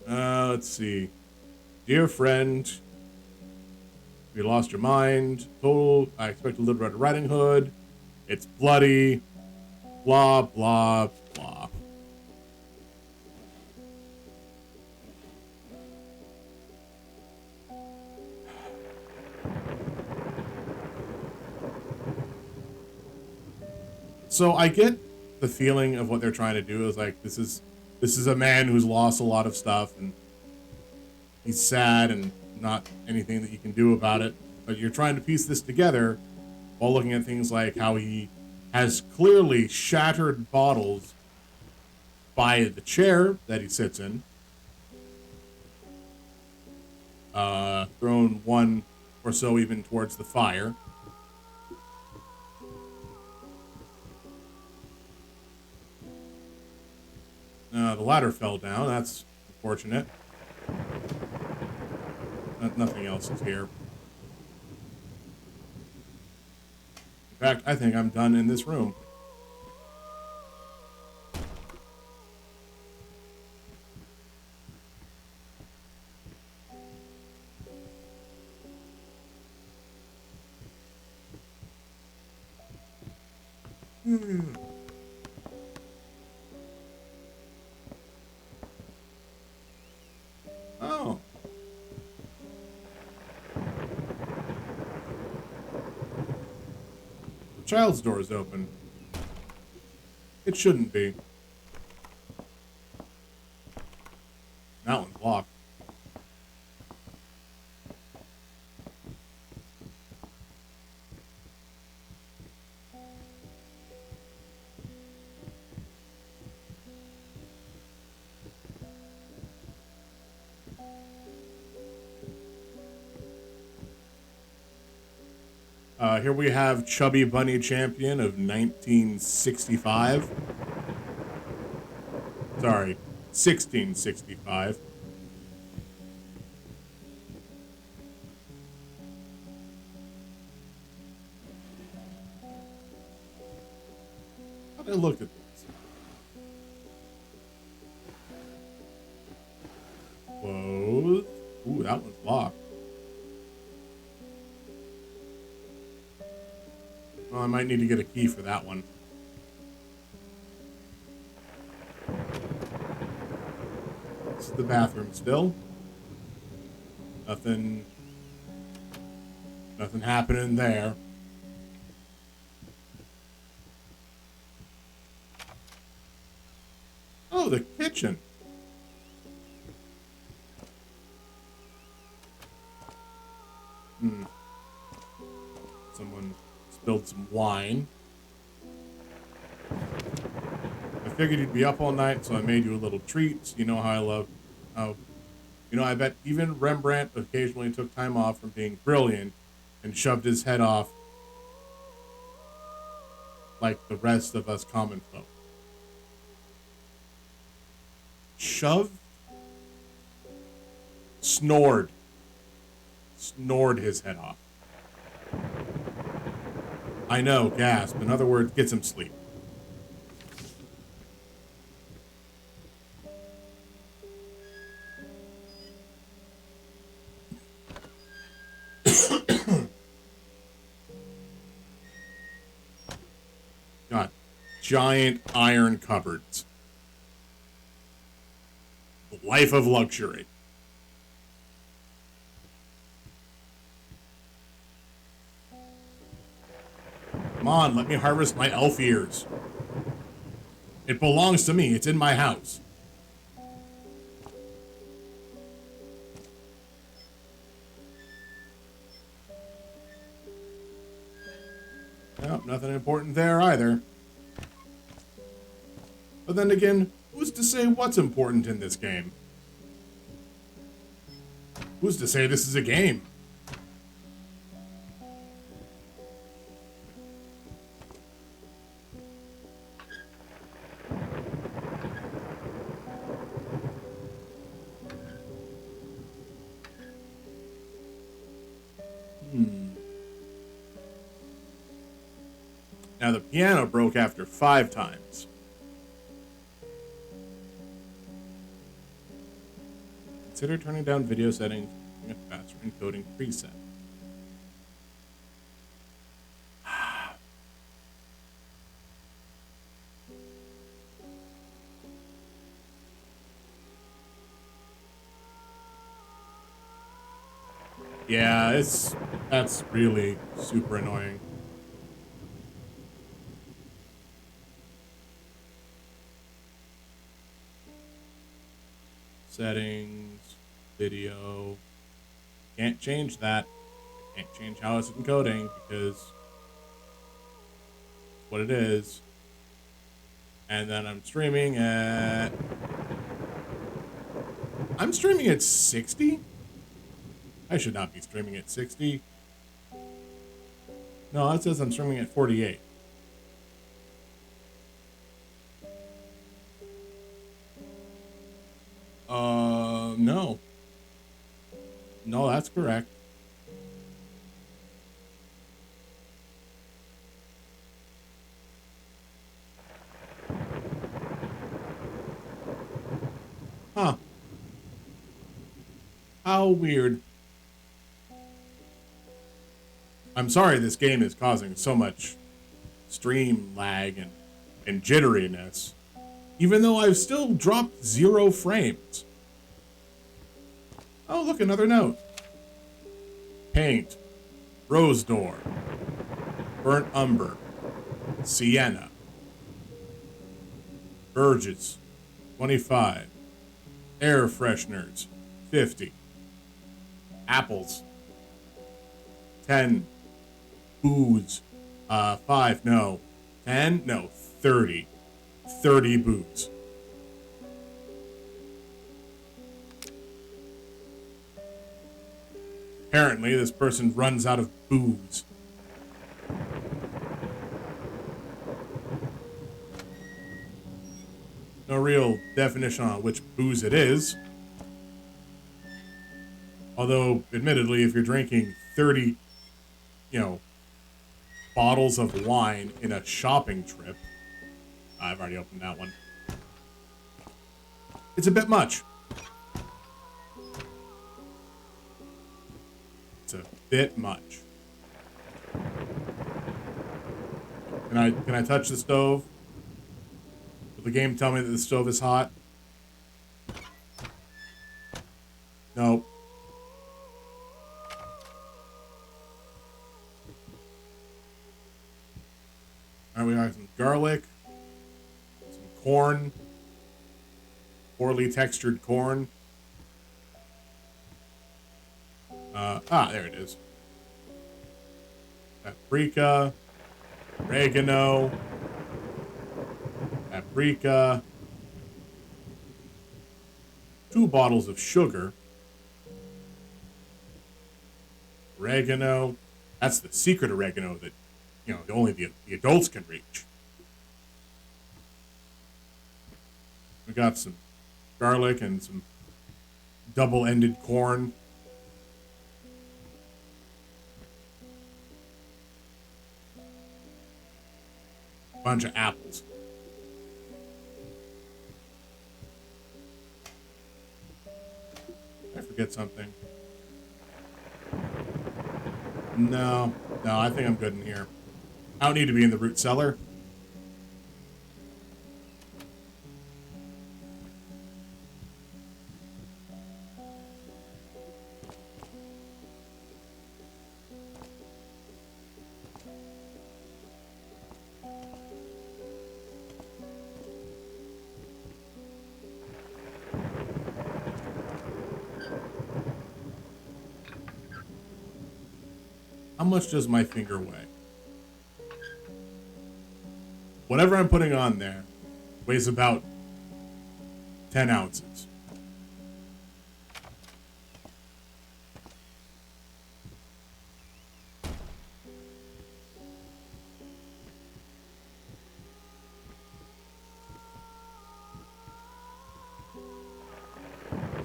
the way. Let's see. Dear friend, you lost your mind. Total, I expect a Little Red Riding Hood. It's bloody. Blah, blah, blah. So I get the feeling of what they're trying to do is like this is a man who's lost a lot of stuff and he's sad and not anything that you can do about it. But you're trying to piece this together while looking at things like how he has clearly shattered bottles by the chair that he sits in. Thrown one or so even towards the fire. The ladder fell down. That's unfortunate. Nothing else is here. In fact, I think I'm done in this room. Oh. The child's door is open. It shouldn't be. That one's locked. Here we have Chubby Bunny Champion of 1965. Sorry, 1665. How did I look at this? Closed. Ooh, that one's locked. Well, I might need to get a key for that one. This is the bathroom still. Nothing happening there. Oh, the kitchen. Someone spilled some wine. figured you'd be up all night, so I made you a little treat. So you know how I love. I bet even Rembrandt occasionally took time off from being brilliant and shoved his head off like the rest of us common folk. Shoved? Snored his head off. I know, gasp. In other words, get some sleep. Got giant iron cupboards. The life of luxury. Come on, let me harvest my elf ears. It belongs to me. It's in my house. Nope, nothing important there either. But then again, who's to say what's important in this game? Who's to say this is a game? Now the piano broke after 5 times. Consider turning down video settings and a faster encoding preset. Yeah, that's really super annoying. Settings, video. Can't change that. Can't change how it's encoding because it's what it is. And then I'm streaming at 60? I should not be streaming at 60. No, it says I'm streaming at 48. No. No, that's correct. Huh. How weird. I'm sorry this game is causing so much stream lag and jitteriness, even though I've still dropped 0 frames. Oh, look, another note. Paint, rose door, burnt umber, sienna, urges, 25, air fresheners, 50, apples, 10, booze, 5, no, 10, no, 30 booze. Apparently, this person runs out of booze. No real definition on which booze it is. Although, admittedly, if you're drinking 30, bottles of wine in a shopping trip, I've already opened that one. It's a bit much. It's a bit much. Can I touch the stove? Will the game tell me that the stove is hot? Nope. Alright, we got some garlic, some corn, poorly textured corn. There it is. Paprika, oregano, paprika, 2 bottles of sugar, oregano. That's the secret oregano that, only the adults can reach. We got some garlic and some double-ended corn. Bunch of apples. Did I forget something? No, I think I'm good in here. I don't need to be in the root cellar. How much does my finger weigh? Whatever I'm putting on there weighs about 10 ounces.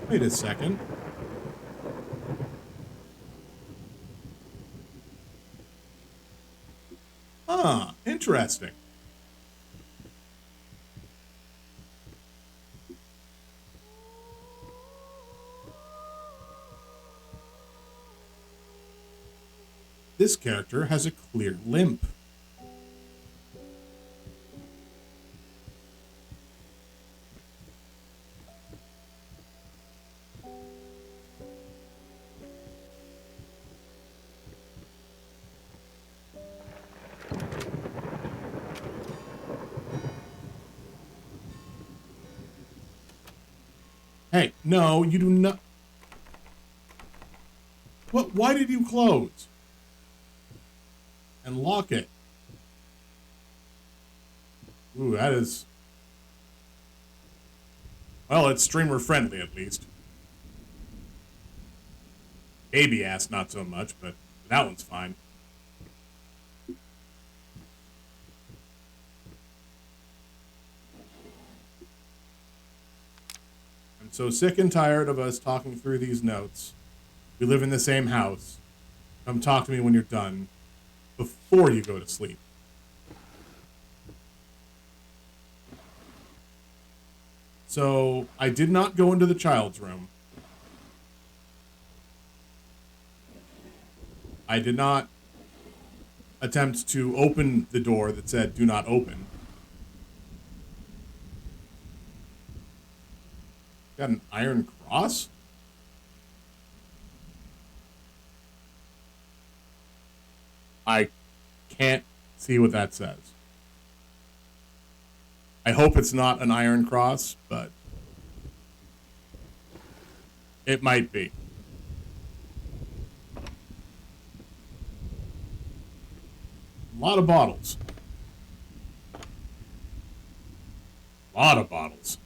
Wait a second. Interesting. This character has a clear limp. Hey, no, you do not. What? Why did you close? And lock it. Ooh, that is. Well, it's streamer friendly at least. Baby ass, not so much, but that one's fine. I'm so sick and tired of us talking through these notes. We live in the same house. Come talk to me when you're done. Before you go to sleep. So, I did not go into the child's room. I did not attempt to open the door that said, "Do not open." Got an iron cross? I can't see what that says. I hope it's not an iron cross, but it might be. A lot of bottles. A lot of bottles.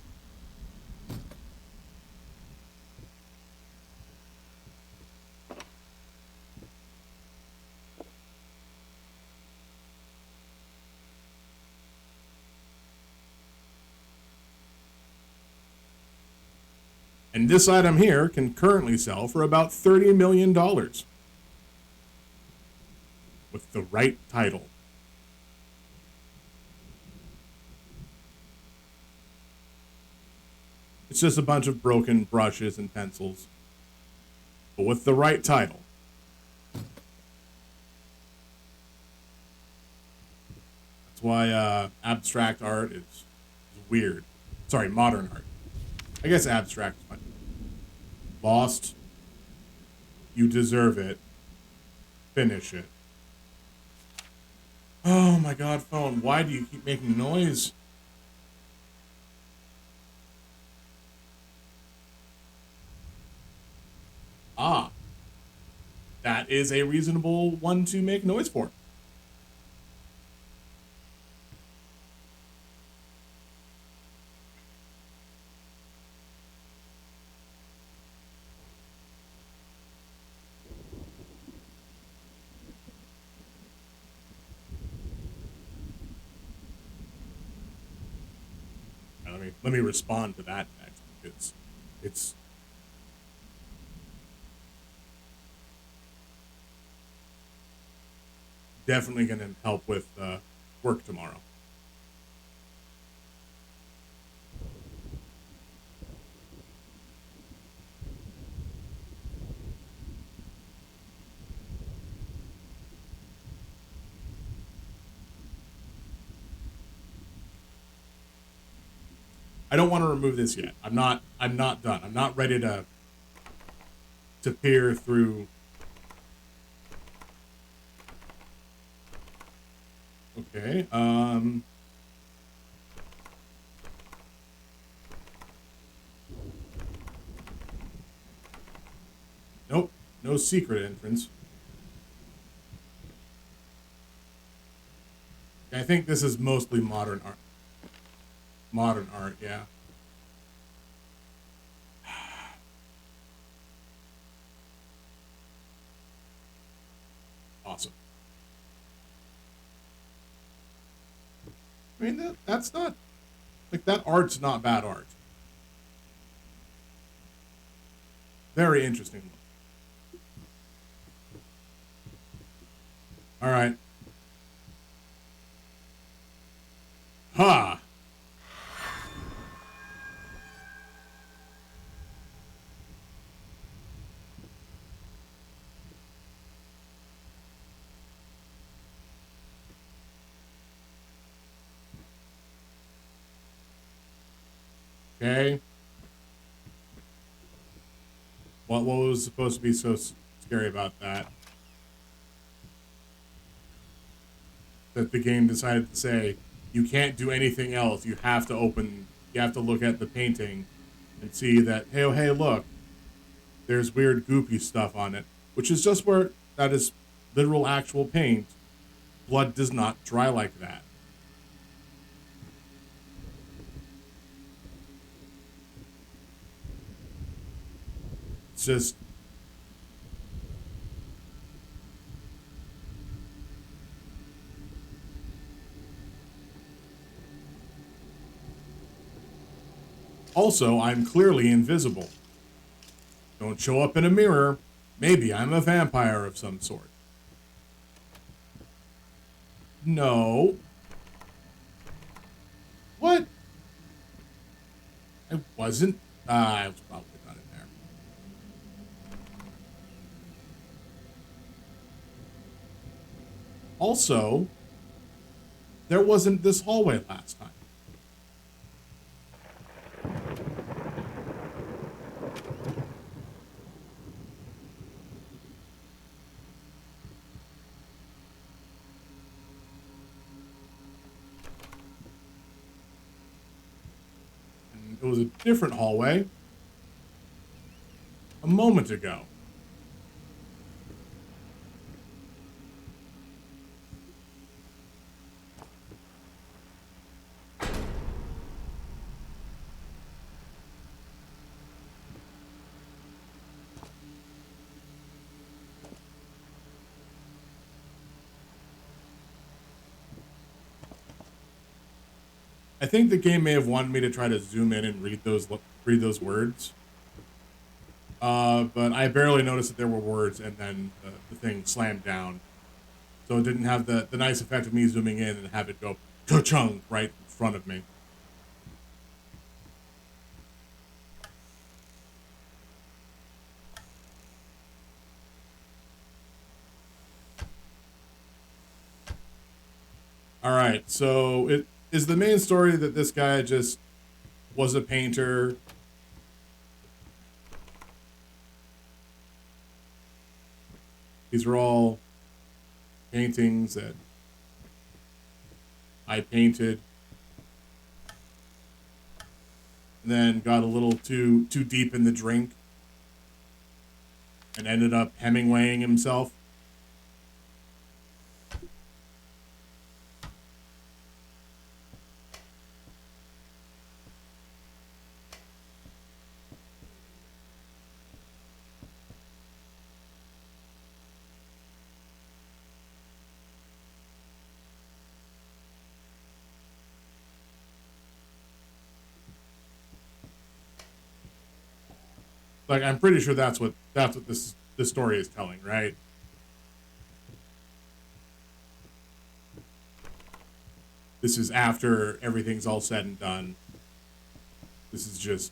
And this item here can currently sell for about $30 million. With the right title. It's just a bunch of broken brushes and pencils. But with the right title. That's why abstract art is weird. Sorry, modern art. I guess abstract is fine. Lost. You deserve it. Finish it. Oh my god, phone. Why do you keep making noise? Ah. That is a reasonable one to make noise for. let me respond to that next, because it's definitely going to help with work tomorrow. I don't want to remove this yet. I'm not done. I'm not ready to peer through. Okay. Nope. No secret entrance. I think this is mostly modern art. Modern art, yeah. Awesome. I mean, that's not, like, that art's not bad art. Very interesting. All right. Ha! Okay. What was supposed to be so scary about that? That the game decided to say, you can't do anything else. You have to look at the painting and see that, hey, oh, hey, look, there's weird goopy stuff on it, which is just where that is literal actual paint. Blood does not dry like that. It's just, also, I'm clearly invisible. Don't show up in a mirror. Maybe I'm a vampire of some sort. No. What? I wasn't. I was probably not in there. Also, there wasn't this hallway last time. And it was a different hallway a moment ago. I think the game may have wanted me to try to zoom in and read those words. But I barely noticed that there were words, and then the thing slammed down. So it didn't have the nice effect of me zooming in and have it go ka-chung right in front of me. All right, so it is the main story that this guy just was a painter. These are all paintings that I painted, and then got a little too deep in the drink and ended up Hemingwaying himself. Like, I'm pretty sure that's what this story is telling, right? This is after everything's all said and done. This is just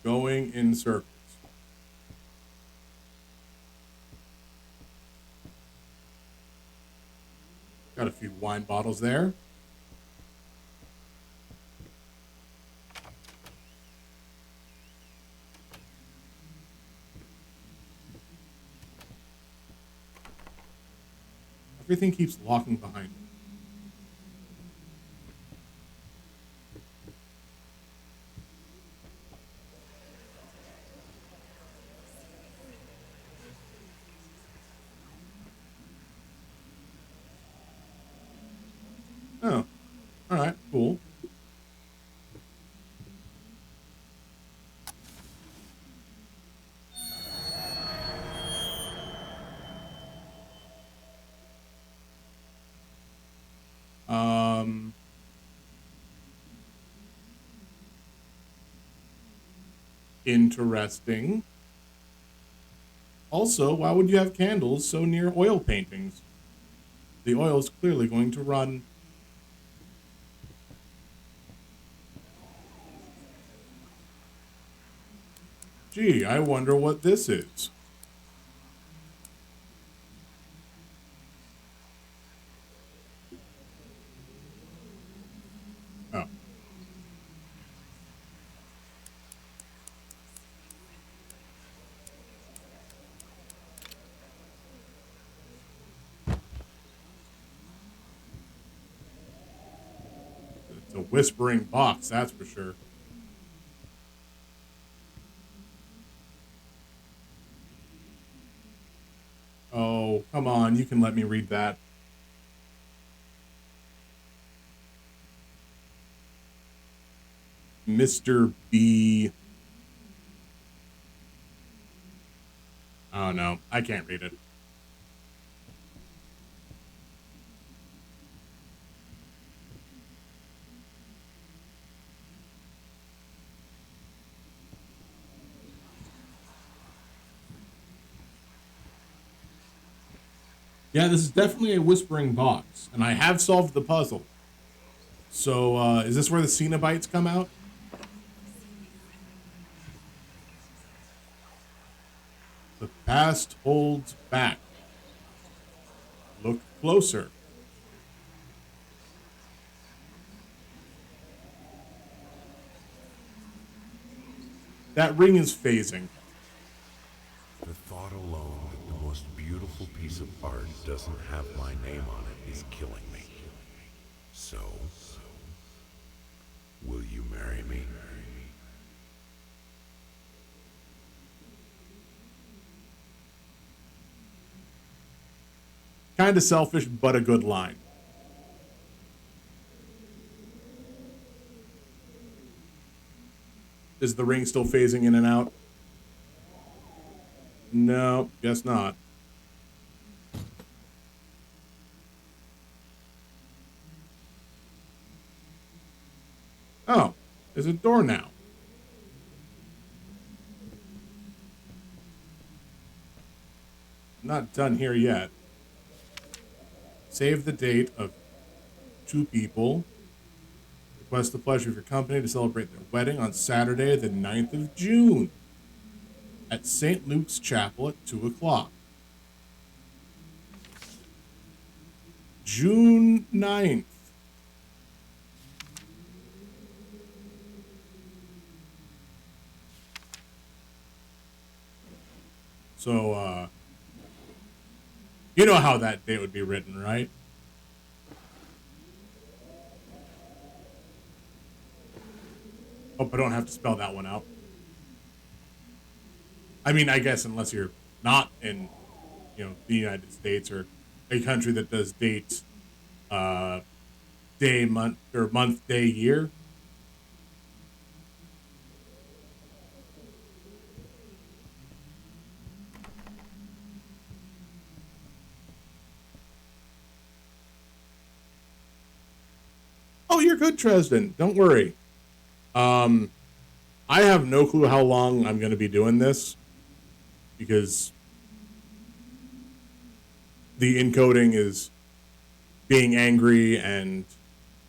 going in circles. Got a few wine bottles there. Everything keeps locking behind me. Oh, all right, cool. Um, Interesting. Also, why would you have candles so near oil paintings? The oil's clearly going to run. Gee, I wonder what this is. Oh. It's a whispering box, that's for sure. Oh, come on, you can let me read that. Mr. B. Oh no, I can't read it. Yeah, this is definitely a whispering box, and I have solved the puzzle. So, is this where the Cenobites come out? The past holds back. Look closer. That ring is phasing. The thought alone that the most beautiful piece of art doesn't have my name on it is killing me. So, will you marry me? Kind of selfish, but a good line. Is the ring still phasing in and out? No, guess not. Oh, there's a door now. I'm not done here yet. Save the date of two people. Request the pleasure of your company to celebrate their wedding on Saturday, the 9th of June at St. Luke's Chapel at 2 o'clock. June 9th. So, you know how that date would be written, right? Hope I don't have to spell that one out. I mean, I guess unless you're not in, the United States or a country that does date, day, month, or month, day, year. Oh, you're good, Tresden. Don't worry. I have no clue how long I'm going to be doing this because the encoding is being angry and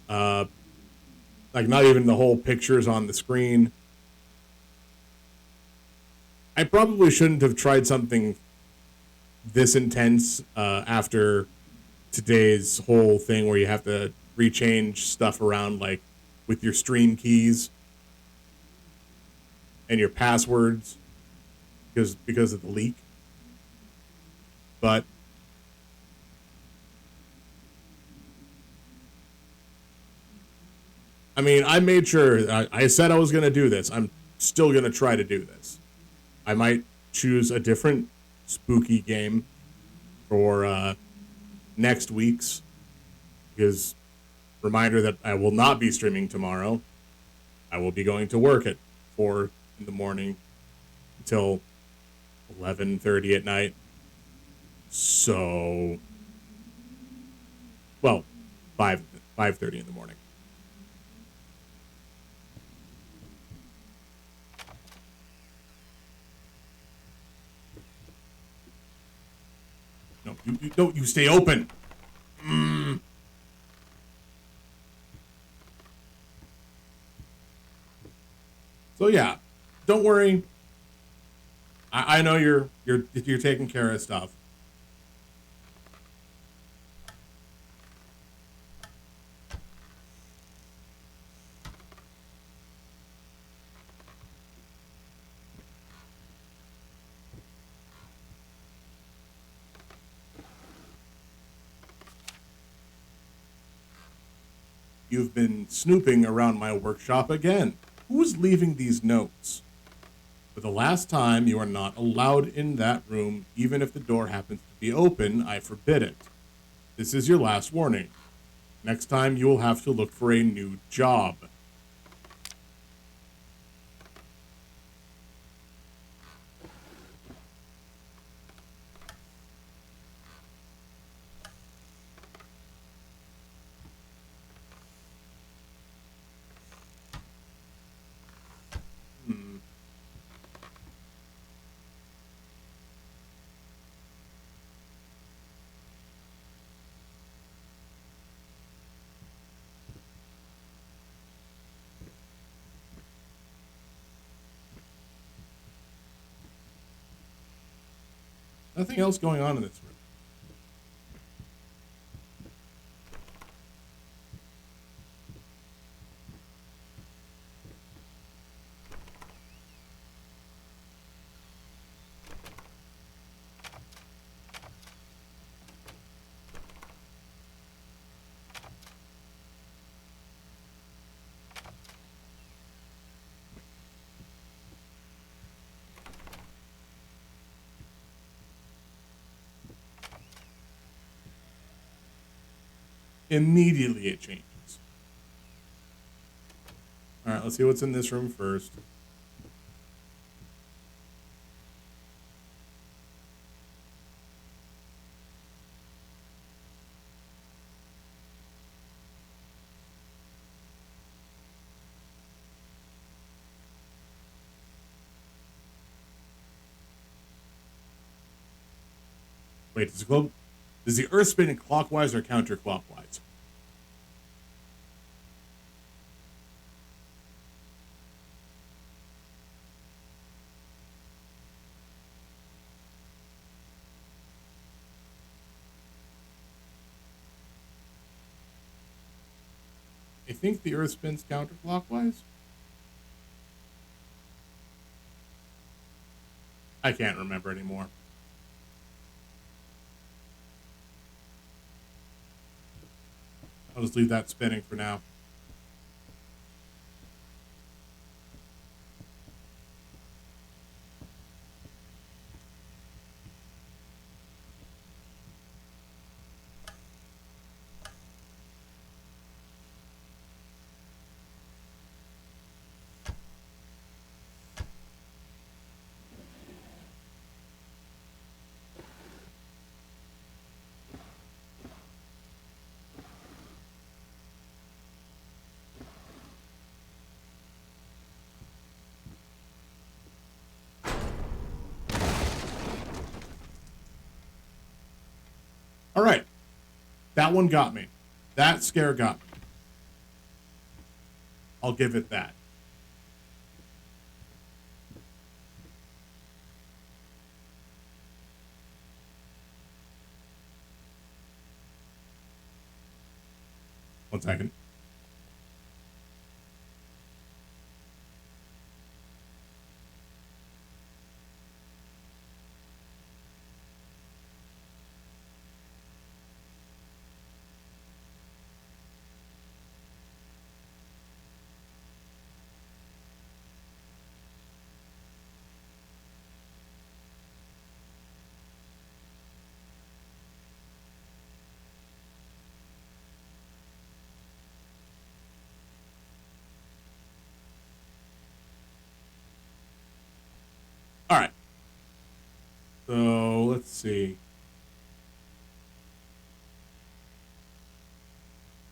like not even the whole pictures on the screen. I probably shouldn't have tried something this intense after today's whole thing where you have to rechange stuff around like with your stream keys and your passwords because of the leak. But I mean, I made sure. I said I was going to do this. I'm still going to try to do this. I might choose a different spooky game for next week's, because reminder that I will not be streaming tomorrow. I will be going to work at 4 in the morning until 11:30 at night. So, well, 5:30 in the morning. No, you don't. You stay open. So yeah, don't worry. I know you're taking care of stuff. You've been snooping around my workshop again. Who's leaving these notes? For the last time, you are not allowed in that room, even if the door happens to be open. I forbid it. This is your last warning. Next time, you will have to look for a new job. Nothing else going on in this room. Immediately it changes. All right, let's see what's in this room first. Wait, does the Earth spin clockwise or counterclockwise? I think the Earth spins counterclockwise. I can't remember anymore. I'll just leave that spinning for now. All right. That one got me. That scare got me. I'll give it that. One second. All right. So let's see.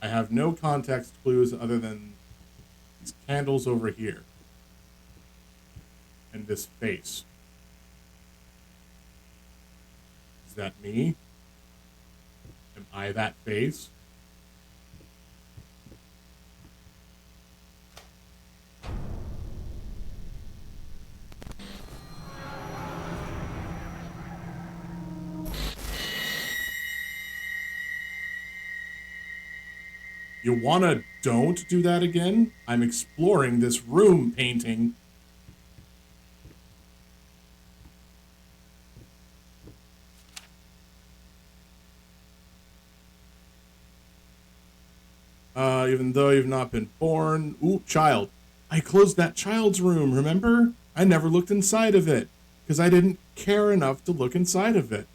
I have no context clues other than these candles over here and this face. Is that me? Am I that face? You wanna don't do that again? I'm exploring this room painting. Even though you've not been born. Ooh, child. I closed that child's room, remember? I never looked inside of it, because I didn't care enough to look inside of it.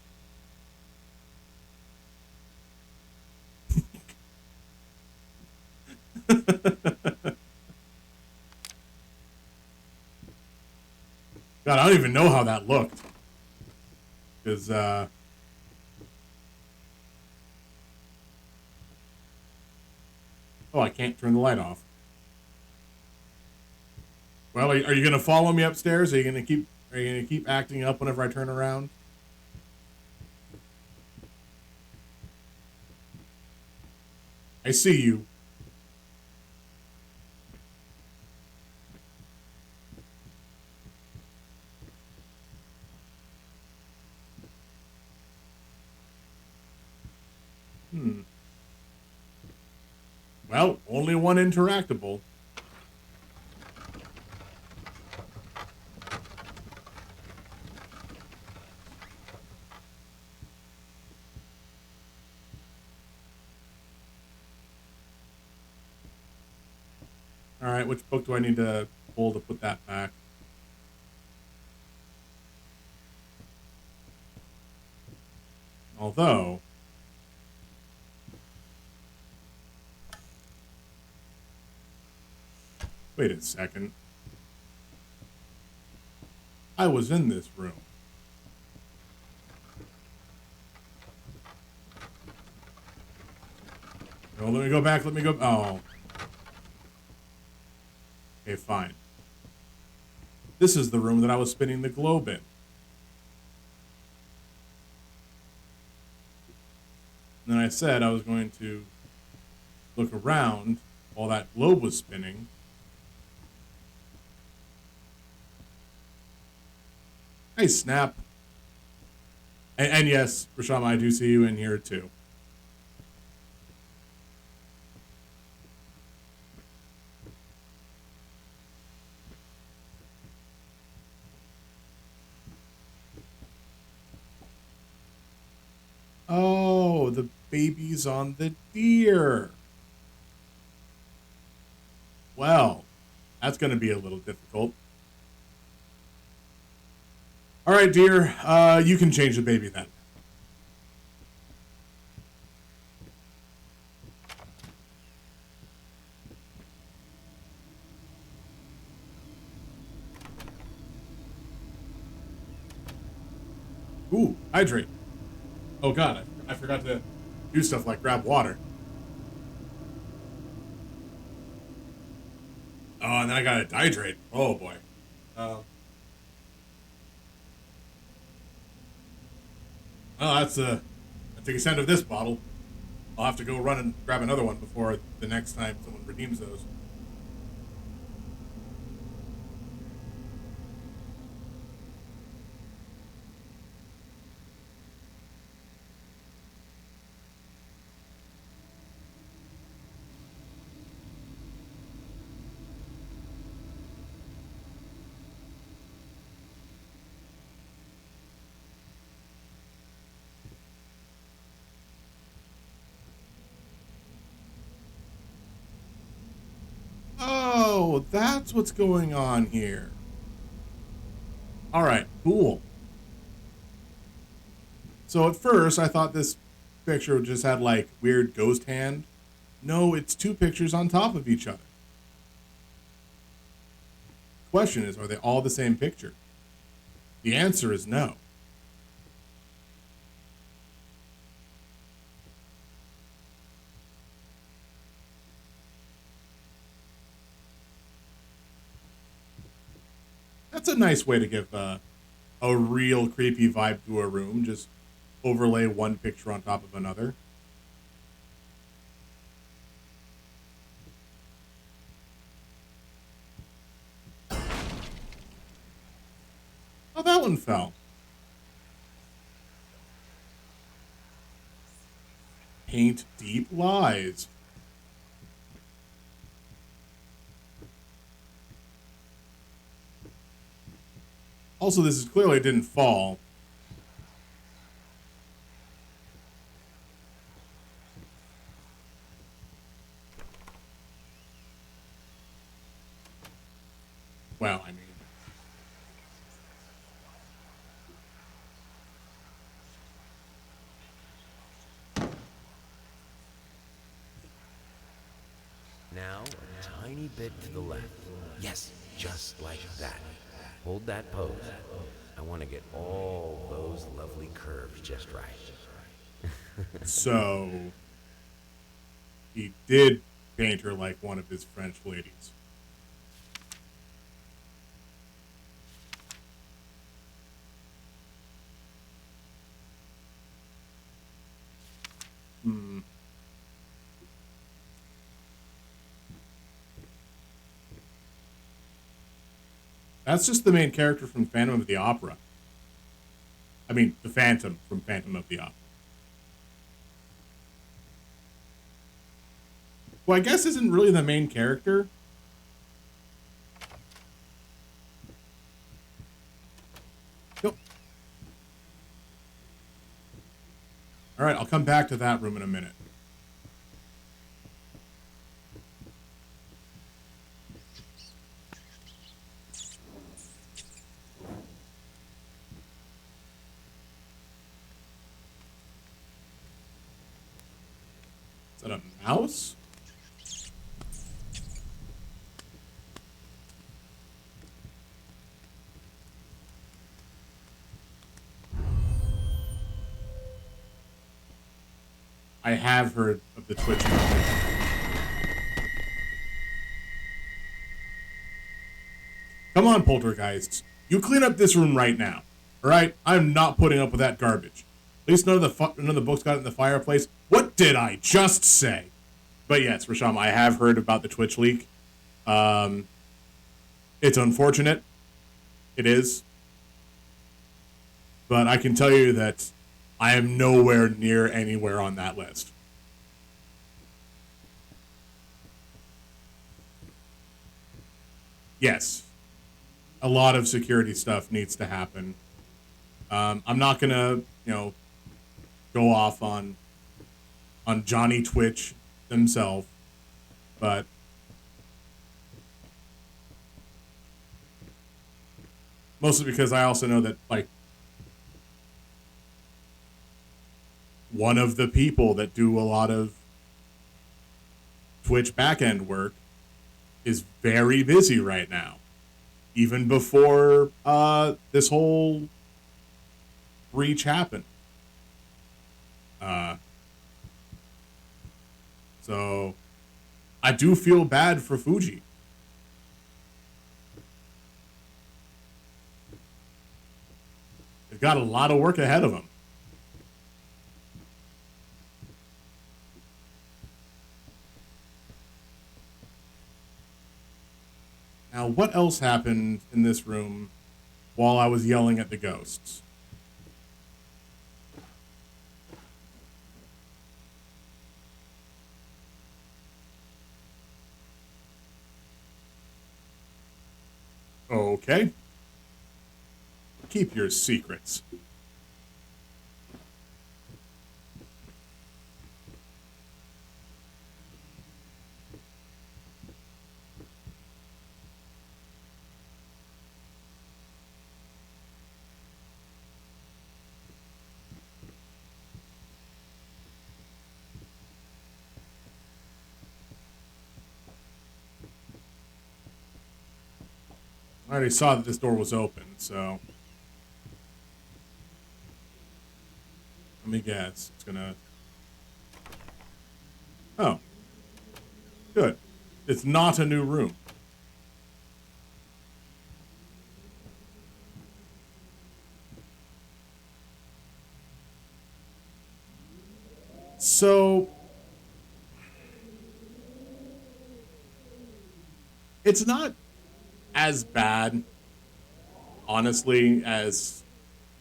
God, I don't even know how that looked. Because, oh, I can't turn the light off. Well, are you gonna follow me upstairs? Are you gonna keep acting up whenever I turn around? I see you. Well, only one interactable. Alright, which book do I need to pull to put that back? Although... Wait a second. I was in this room. No, let me go back, let me go... Oh. Okay, fine. This is the room that I was spinning the globe in. And then I said I was going to look around while that globe was spinning. Hey, Snap. And yes, Rashama, I do see you in here too. Oh, the baby's on the deer. Well, that's going to be a little difficult. All right, dear, you can change the baby then. Ooh, hydrate. Oh god, I forgot to do stuff like grab water. Oh, and then I gotta hydrate. Oh boy. Oh, that's take a scent of this bottle. I'll have to go run and grab another one before the next time someone redeems those. Oh, that's what's going on here. All right, cool. So at first, I thought this picture just had like weird ghost hand. No, it's two pictures on top of each other. Question is, are they all the same picture? The answer is no. That's a nice way to give a real creepy vibe to a room. Just overlay one picture on top of another. Oh, that one fell. Paint deep lies. Also, this is clearly didn't fall. Well, I mean. Now, a tiny bit to the left. Yes, just like that. Hold that pose. I want to get all those lovely curves just right. So, he did paint her like one of his French ladies. Hmm. That's just the main character from Phantom of the Opera. I mean, the Phantom from Phantom of the Opera. Who I guess isn't really the main character. Nope. Alright, I'll come back to that room in a minute. Is that a mouse? I have heard of the Twitch movement. Come on, poltergeists. You clean up this room right now. Alright? I'm not putting up with that garbage. At least none of the books got in the fireplace. What did I just say? But yes, Rasham, I have heard about the Twitch leak. It's unfortunate. It is. But I can tell you that I am nowhere near anywhere on that list. Yes. A lot of security stuff needs to happen. I'm not gonna, go off on Johnny Twitch themselves, but mostly because I also know that, like, one of the people that do a lot of Twitch backend work is very busy right now, even before this whole breach happened. So I do feel bad for Fuji. They've got a lot of work ahead of them. Now, what else happened in this room while I was yelling at the ghosts? Okay. Keep your secrets. I already saw that this door was open, so let me guess. It's gonna... Oh. Good. It's not a new room. So... It's not as bad, honestly, as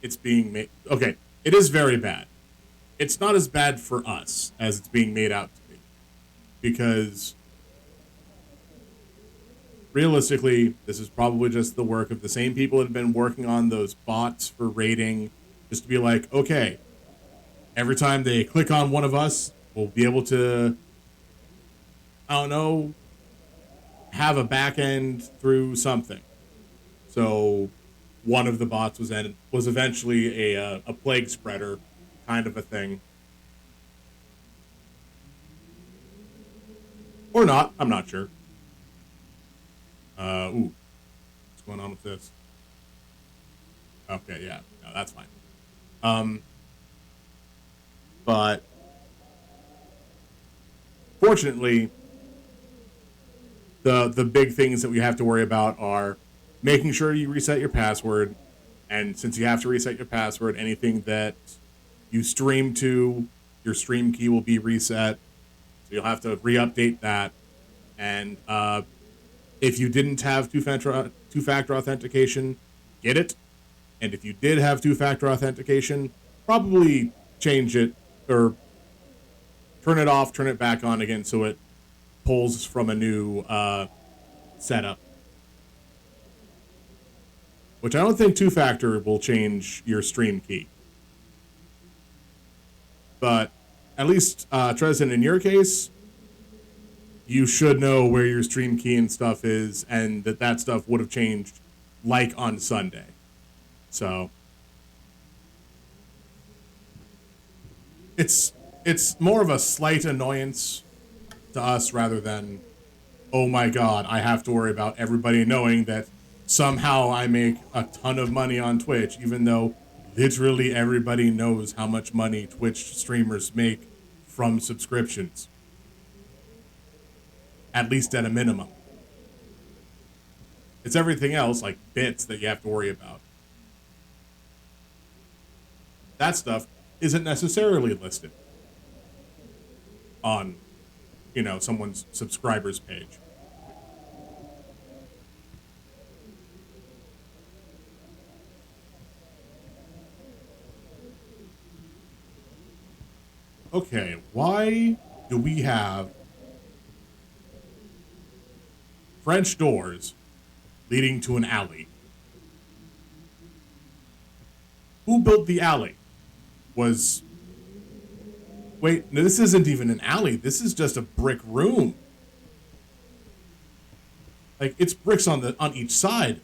it's being made. Okay, it is very bad. It's not as bad for us as it's being made out to be. Because realistically, this is probably just the work of the same people that have been working on those bots for rating, just to be like, okay, every time they click on one of us, we'll be able to, I don't know, have a back end through something. So one of the bots was eventually a plague spreader kind of a thing. Or not, I'm not sure. What's going on with this? Okay, yeah, no, that's fine. But fortunately, the big things that we have to worry about are making sure you reset your password, and since you have to reset your password, anything that you stream to, your stream key will be reset, so you'll have to re-update that. And if you didn't have two-factor authentication, get it. And if you did have two-factor authentication, probably change it or turn it off, turn it back on again so it pulls from a new setup. Which I don't think two-factor will change your stream key. But at least, Tristan, in your case, you should know where your stream key and stuff is, and that stuff would have changed, like, on Sunday. So it's more of a slight annoyance to us rather than, oh my god, I have to worry about everybody knowing that somehow I make a ton of money on Twitch, even though literally everybody knows how much money Twitch streamers make from subscriptions. At least at a minimum. It's everything else, like bits, that you have to worry about. That stuff isn't necessarily listed on, someone's subscribers page. Okay, why do we have French doors leading to an alley? Who built the alley? Wait, no, this isn't even an alley. This is just a brick room. Like, it's bricks on each side.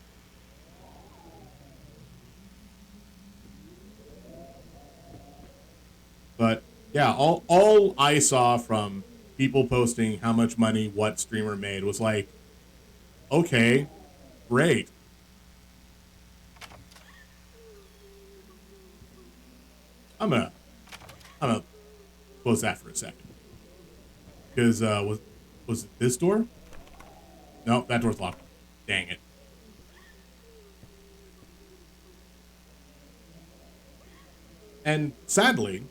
But yeah, all I saw from people posting how much money what streamer made was like, okay, great. I'm gonna close that for a second. Because was it this door? No, that door's locked. Dang it. And sadly,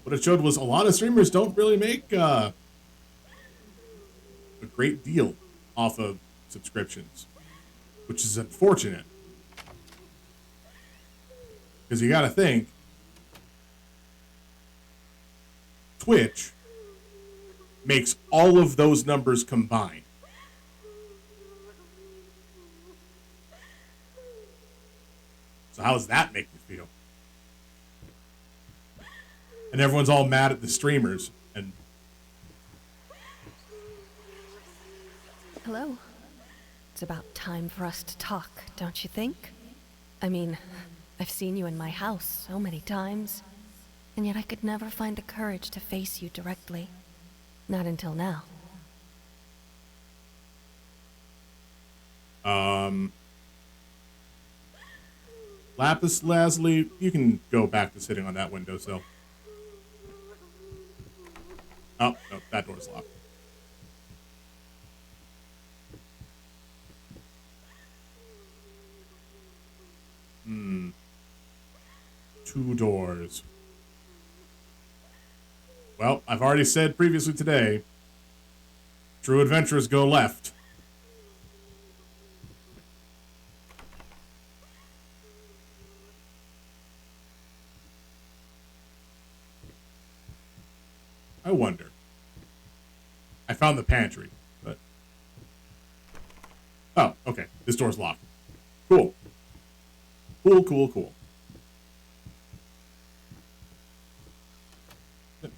what it showed was a lot of streamers don't really make a great deal off of subscriptions, which is unfortunate. Because you got to think, Twitch makes all of those numbers combined. So how does that make you feel? And everyone's all mad at the streamers. And Hello. It's about time for us to talk, don't you think? I mean, I've seen you in my house so many times, and yet I could never find the courage to face you directly. Not until now. Lapis Lazuli, you can go back to sitting on that windowsill. Oh, no, that door's locked. Two doors. Well, I've already said previously today, true adventurers go left. I wonder. I found the pantry, but... Oh, okay. This door's locked. Cool. Cool.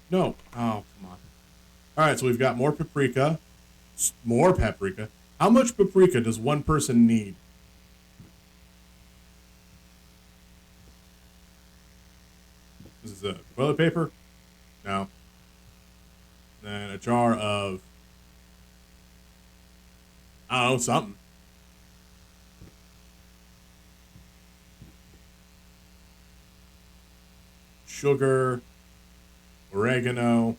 No. Oh, come on. Alright, so we've got more paprika. More paprika. How much paprika does one person need? This is a toilet paper? No. Then a jar of... I don't know, something. Sugar, oregano.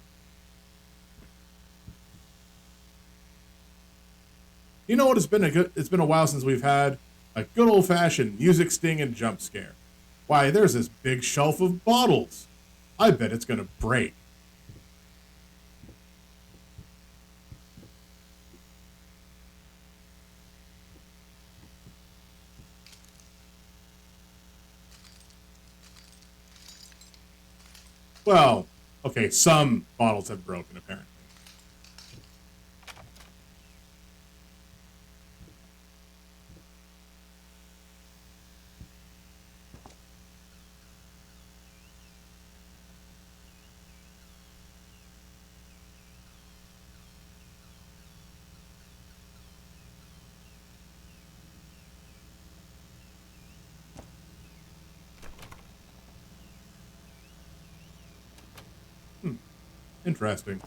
You know what? It's been a while since we've had a good old-fashioned music sting and jump scare. Why, there's this big shelf of bottles. I bet it's gonna break. Well, okay, some bottles have broken, apparently. Interesting.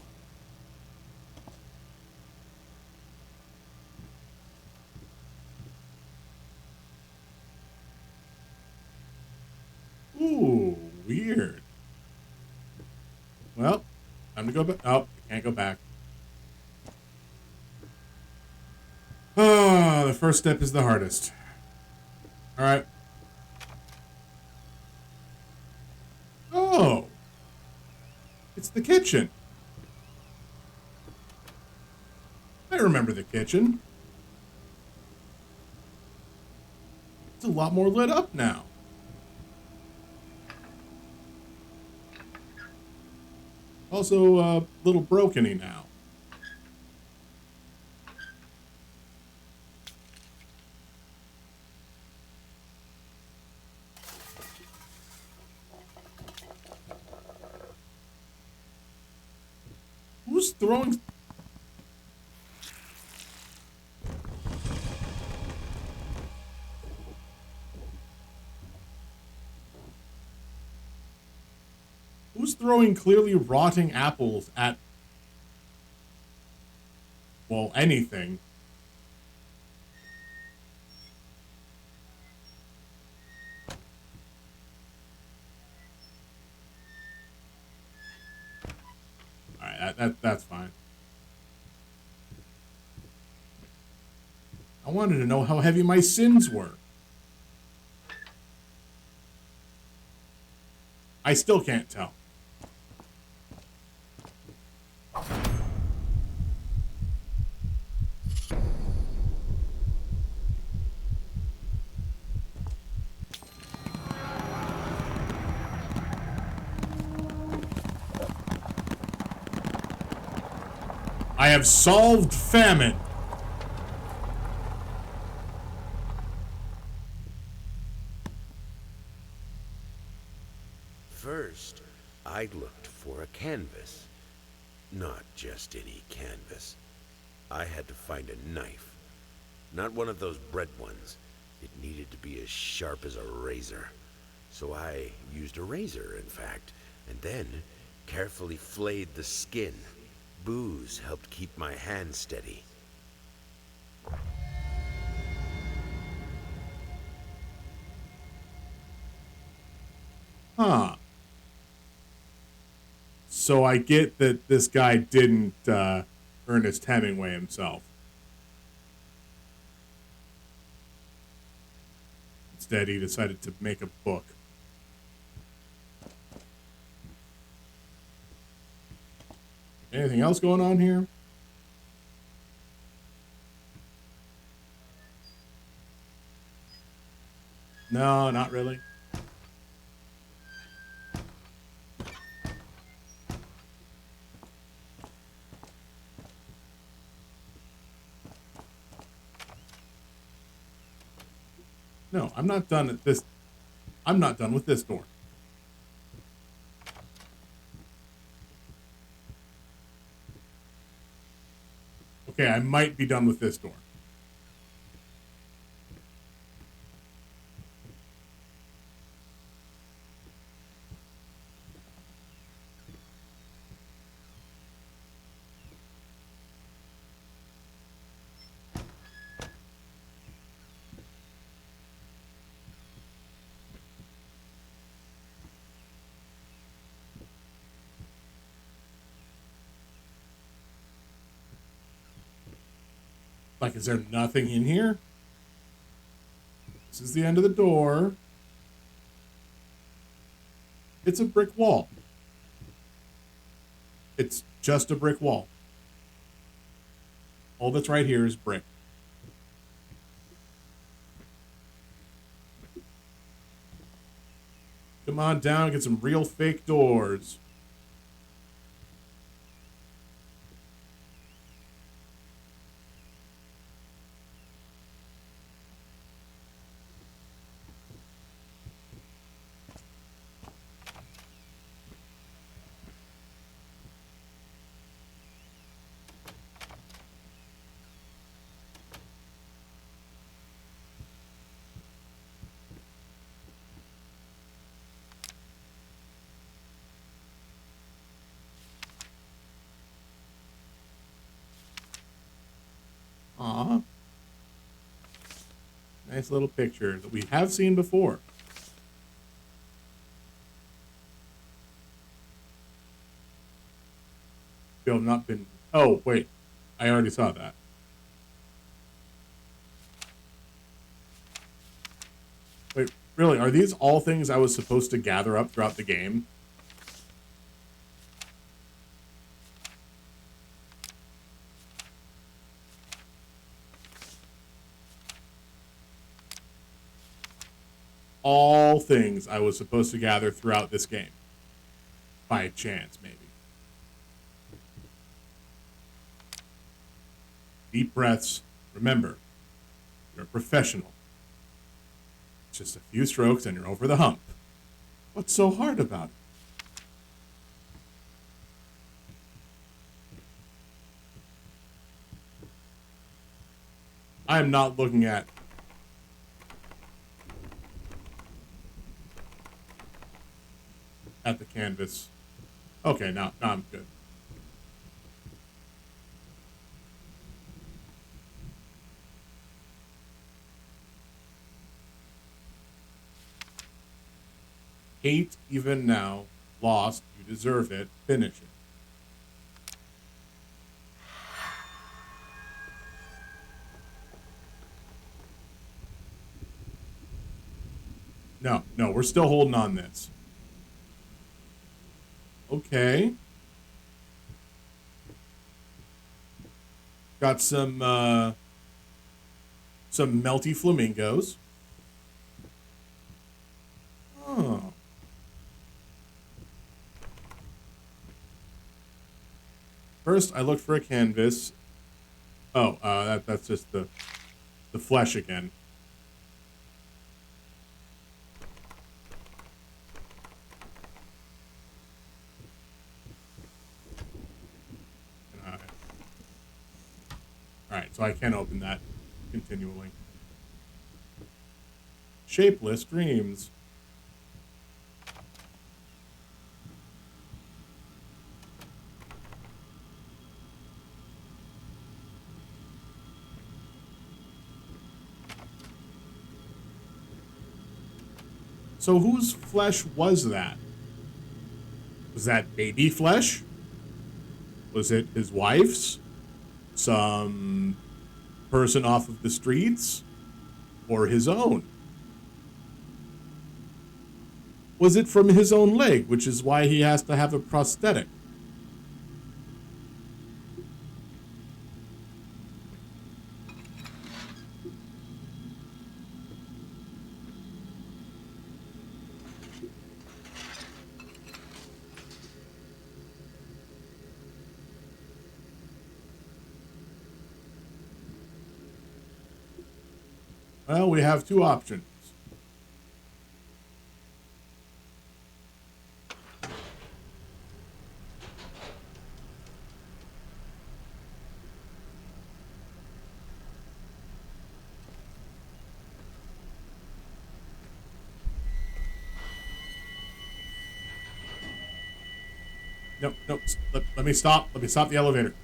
Ooh, weird. Well, time to go back. Oh, I can't go back. Oh, the first step is the hardest. All right. Oh. It's the kitchen. I remember the kitchen. It's a lot more lit up now. Also, a little broken-y now. Who's throwing... Who's throwing clearly rotting apples at... well, anything? Alright, that's fine. I wanted to know how heavy my sins were. I still can't tell. I have solved famine. First, I looked for a canvas. Not just any canvas. I had to find a knife. Not one of those bread ones. It needed to be as sharp as a razor. So I used a razor, in fact, and then carefully flayed the skin. Booze helped keep my hand steady. Huh. So I get that this guy didn't Ernest Hemingway himself. Instead, he decided to make a book. Anything else going on here? No, not really. No, I'm not done at this. I'm not done with this door. Okay, I might be done with this door. Like, is there nothing in here? This is the end of the door. It's a brick wall. It's just a brick wall. All that's right here is brick. Come on down, get some real fake doors. Aw. Nice little picture that we have seen before. You have not been... Oh, wait. I already saw that. Wait, really? Are these all things I was supposed to gather up throughout the game? All things I was supposed to gather throughout this game. By chance, maybe. Deep breaths. Remember, you're a professional. Just a few strokes and you're over the hump. What's so hard about it? I am not looking at the canvas. Okay, now I'm good. Hate even now. Lost. You deserve it. Finish it. No, we're still holding on this. Okay. Got some melty flamingos. Oh. First, I looked for a canvas. Oh, that's just the flesh again. Alright, so I can open that continually. Shapeless dreams. So whose flesh was that? Was that baby flesh? Was it his wife's? Some person off of the streets? Or his own? Was it from his own leg, which is why he has to have a prosthetic? Well, we have two options. Nope, nope. Let me stop. Let me stop the elevator.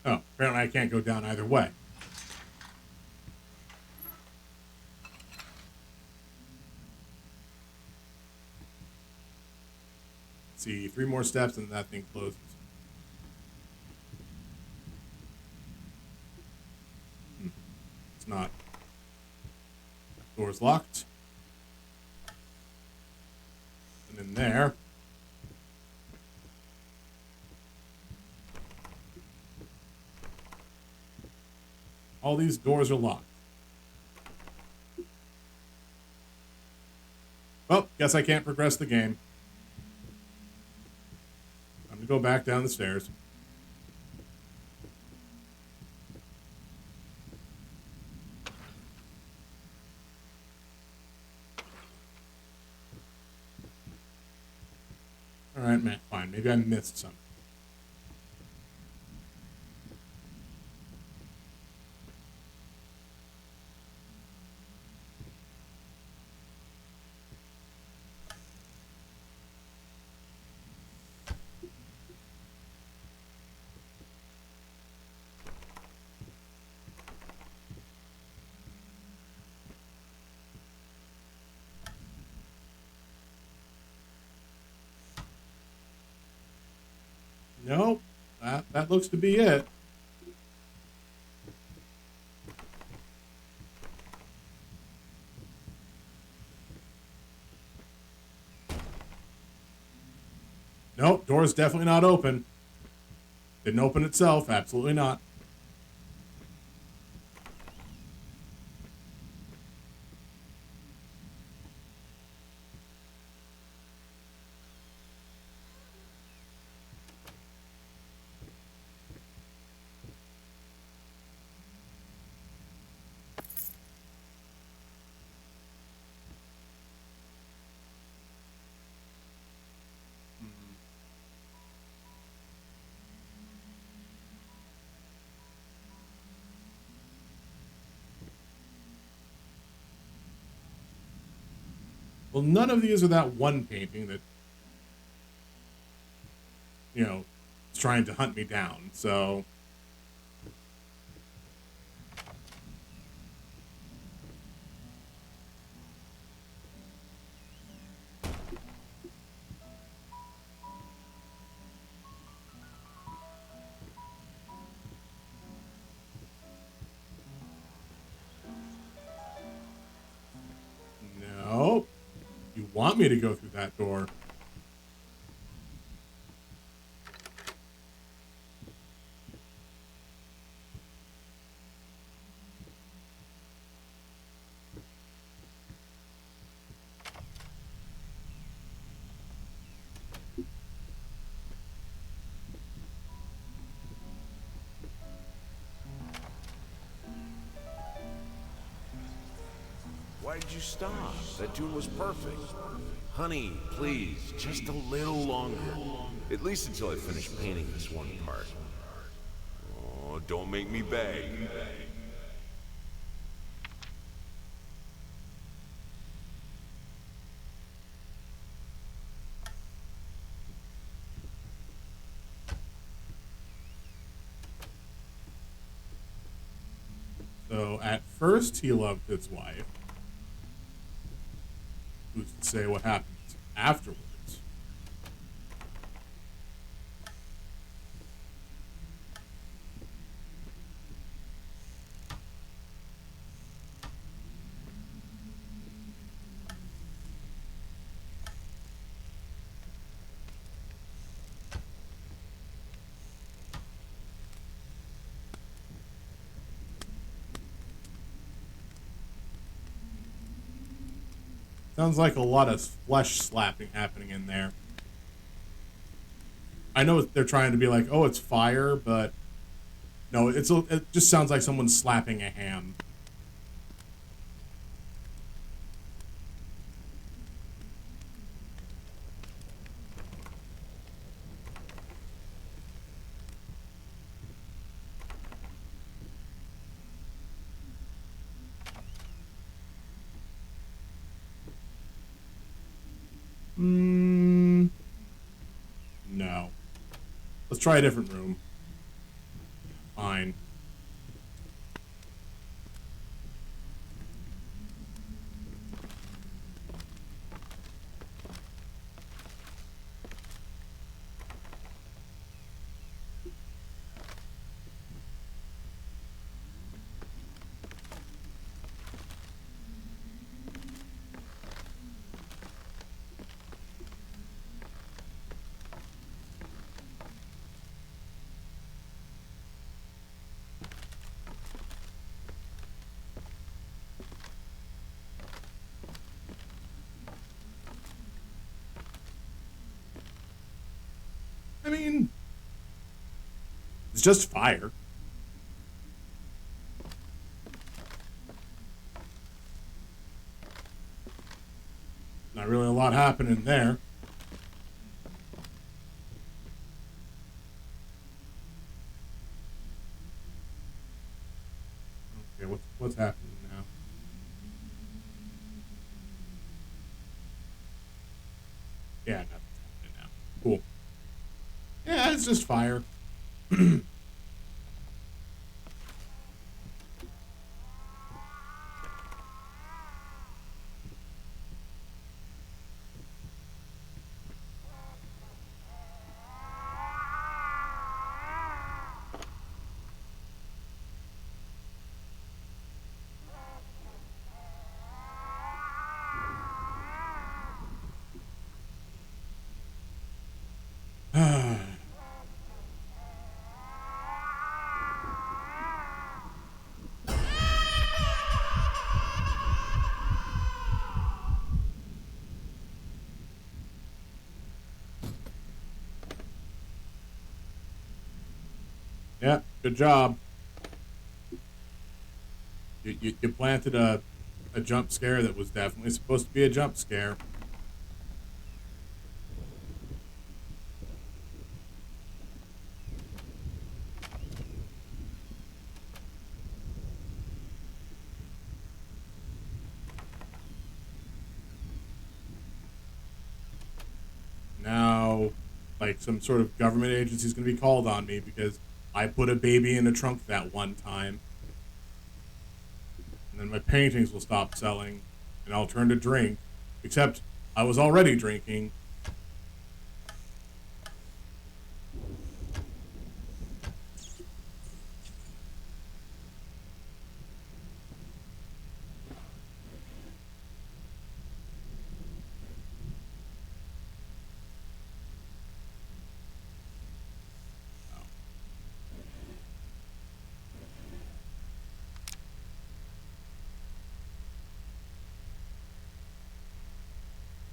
Oh, apparently I can't go down either way. Let's see, 3 more steps and that thing closes. It's not. Door's locked. And in there. All these doors are locked. Well, guess I can't progress the game. I'm gonna go back down the stairs. Alright, man, fine. Maybe I missed something. Nope. That looks to be it. Nope, door's definitely not open. Didn't open itself, absolutely not. Well, none of these are that one painting that, you know, is trying to hunt me down, so... No. want me to go through that door. Why did you stop? That tune was perfect. Honey, please, just a little longer. At least until I finish painting this one part. Oh, don't make me beg. So at first he loved his wife. Who's to say what happens afterwards? Sounds like a lot of flesh slapping happening in there. I know they're trying to be like, oh, it's fire, but no, it just sounds like someone slapping a ham. No. Let's try a different room. Fine. I mean, it's just fire. Not really a lot happening there. Okay, what's happening now? Yeah, nothing's happening now. Cool. Yeah, it's just fire. Yeah, good job. You planted a jump scare that was definitely supposed to be a jump scare. Now, like, some sort of government agency is going to be called on me because I put a baby in a trunk that one time. And then my paintings will stop selling, and I'll turn to drink. Except, I was already drinking.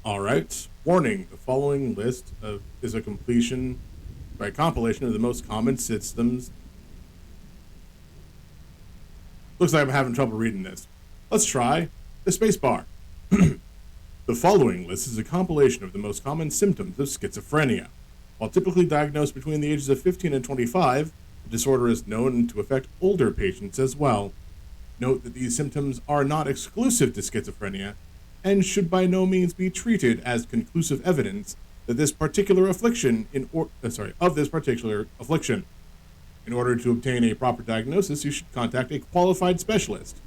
All right. Warning: the following is a compilation of the most common systems. Looks like I'm having trouble reading this. Let's try the space bar. The following list is a compilation of the most common symptoms of schizophrenia. While typically diagnosed between the ages of 15 and 25, the disorder is known to affect older patients as well. Note that these symptoms are not exclusive to schizophrenia and should by no means be treated as conclusive evidence that this particular affliction of this particular affliction. In order to obtain a proper diagnosis, you should contact a qualified specialist,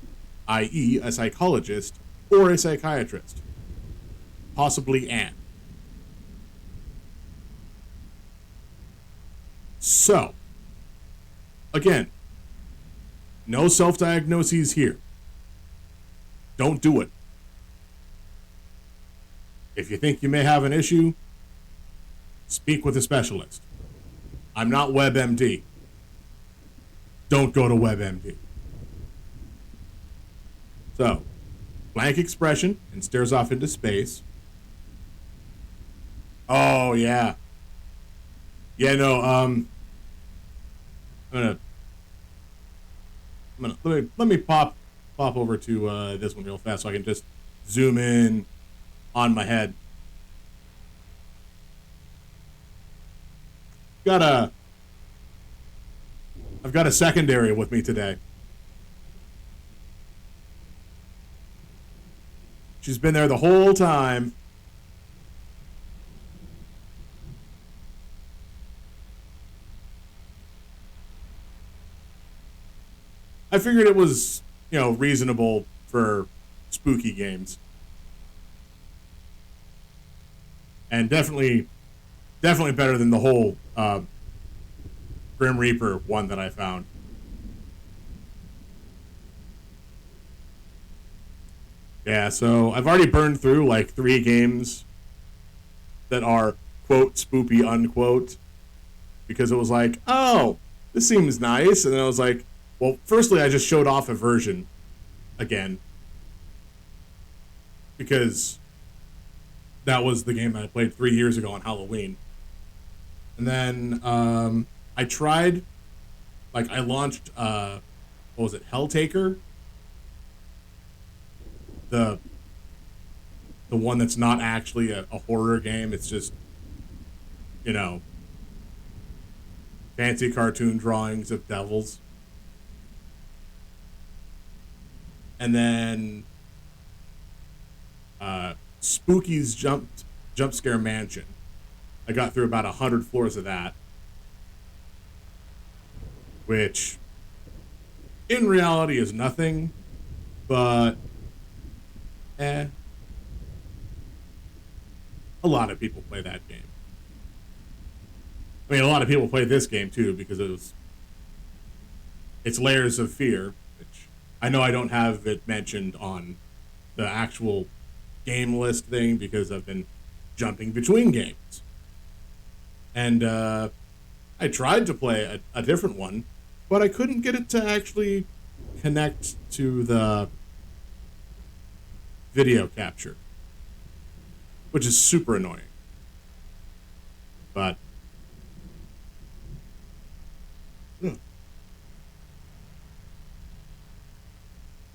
i.e., a psychologist or a psychiatrist. Possibly Anne. So, again, no self-diagnoses here. Don't do it. If you think you may have an issue, speak with a specialist. I'm not WebMD. Don't go to WebMD. So, blank expression and stares off into space. Oh, yeah. Yeah, no, let me pop over to this one real fast so I can just zoom in on my head. I've got a secondary with me today. She's been there the whole time. I figured it was, reasonable for spooky games. And definitely better than the whole Grim Reaper one that I found. Yeah, so I've already burned through like 3 games that are, quote, spoopy, unquote, because it was like, oh, this seems nice. And then I was like, well, firstly, I just showed off a version again because that was the game that I played 3 years ago on Halloween. And then I tried, I launched, what was it, Helltaker? The one that's not actually a horror game. It's just, fancy cartoon drawings of devils. And then Spooky's Jump Scare Mansion. I got through about 100 floors of that, which in reality is nothing, but a lot of people play that game. I mean, a lot of people play this game too because it's Layers of Fear, which I know I don't have it mentioned on the actual game list thing because I've been jumping between games. And I tried to play a different one, but I couldn't get it to actually connect to the video capture, which is super annoying. But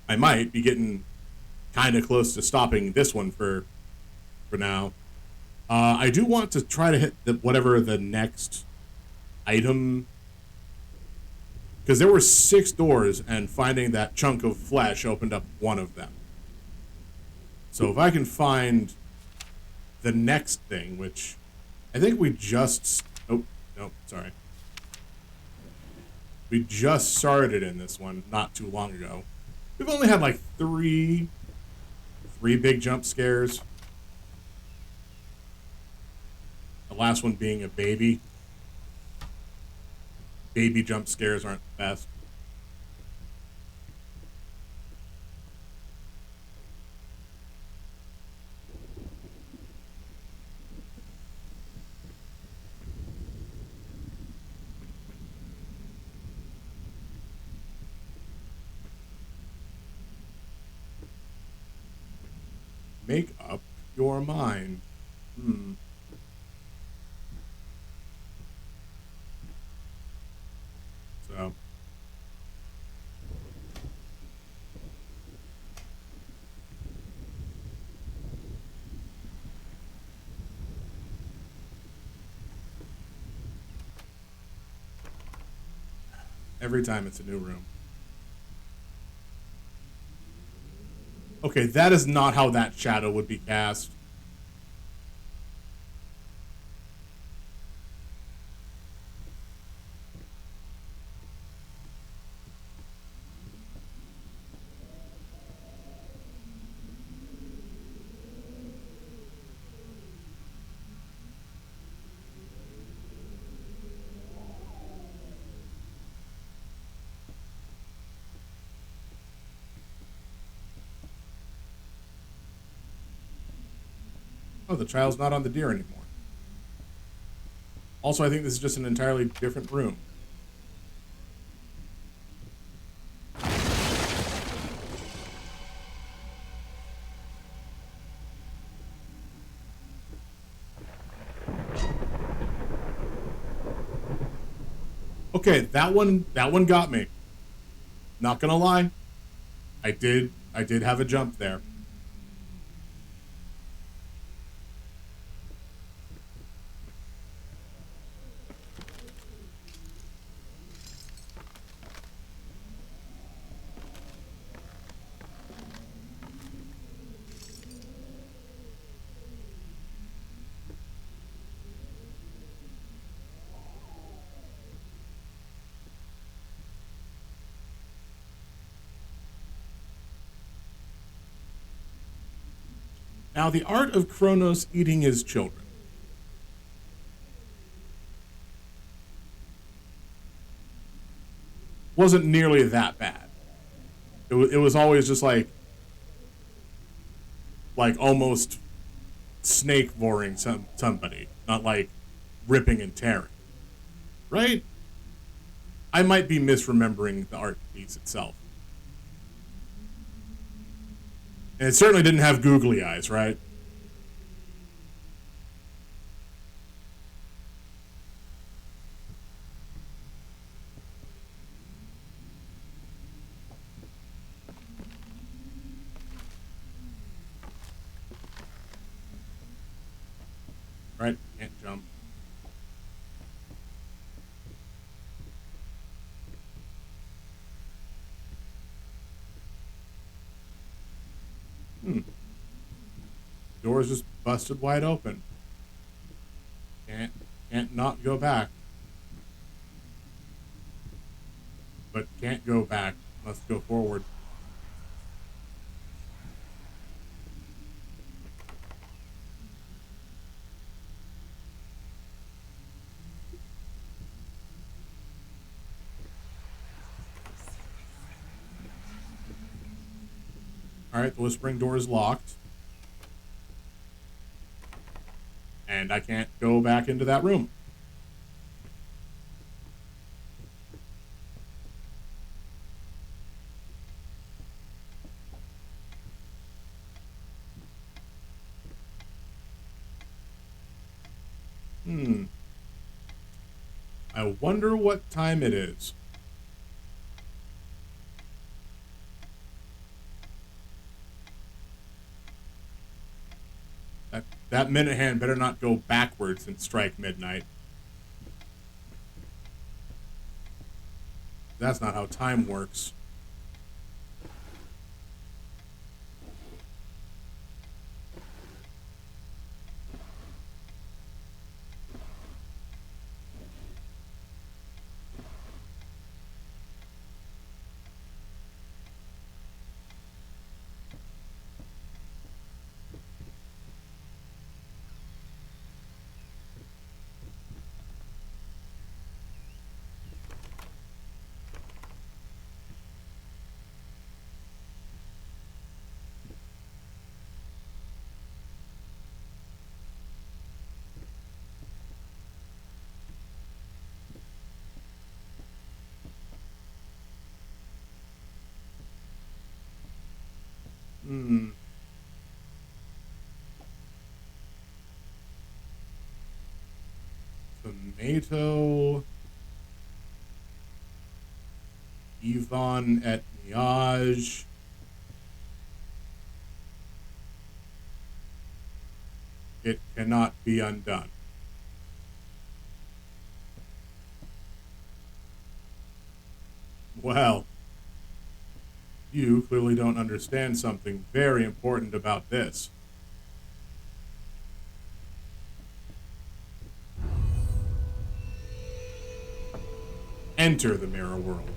I might be getting kind of close to stopping this one for now. I do want to try to hit whatever the next item, because there were 6 doors and finding that chunk of flesh opened up one of them. So if I can find the next thing, which I think we just... Oh, no, sorry. We just started in this one not too long ago. We've only had like 3 big jump scares. The last one being a baby. Baby jump scares aren't the best. Makeup. your mind. So. Every time it's a new room. Okay, that is not how that shadow would be cast. Oh, the child's not on the deer anymore. Also, I think this is just an entirely different room. Okay, that one got me. Not gonna lie. I did have a jump there. Now, the art of Kronos eating his children. Wasn't nearly that bad. It was always just like almost snake voring somebody, not like ripping and tearing. Right? I might be misremembering the art piece itself. And it certainly didn't have googly eyes, right? Right? Can't jump. Door's just busted wide open. Can't not go back. But can't go back. Let's go forward. Alright, the whispering door is locked. And I can't go back into that room. I wonder what time it is. That minute hand better not go backwards and strike midnight. That's not how time works. Tomato. Yvonne et Niage. It cannot be undone. Well, you clearly don't understand something very important about this. Enter the mirror world.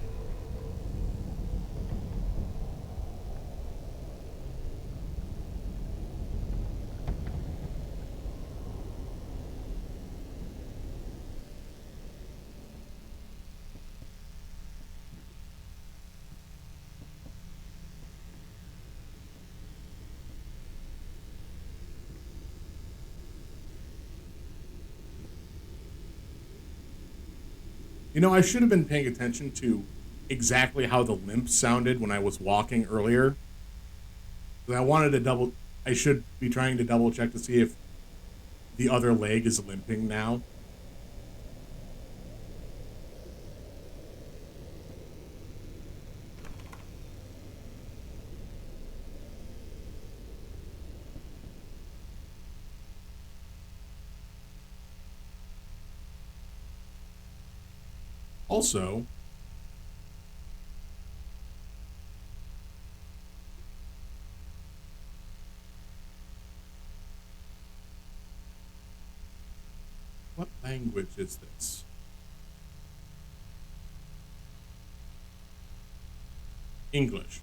You know, I should have been paying attention to exactly how the limp sounded when I was walking earlier. I should be trying to double check to see if the other leg is limping now. Also, what language is this? English.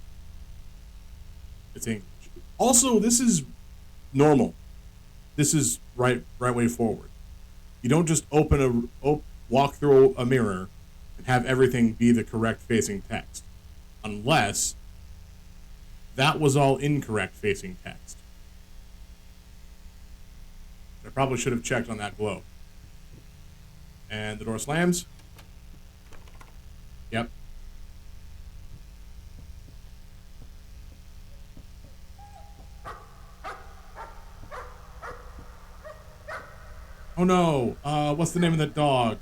It's English. Also, this is normal. This is right way forward. You don't just walk through a mirror and have everything be the correct facing text, unless that was all incorrect facing text. I probably should have checked on that globe. And the door slams. Yep. Oh no, what's the name of the dog?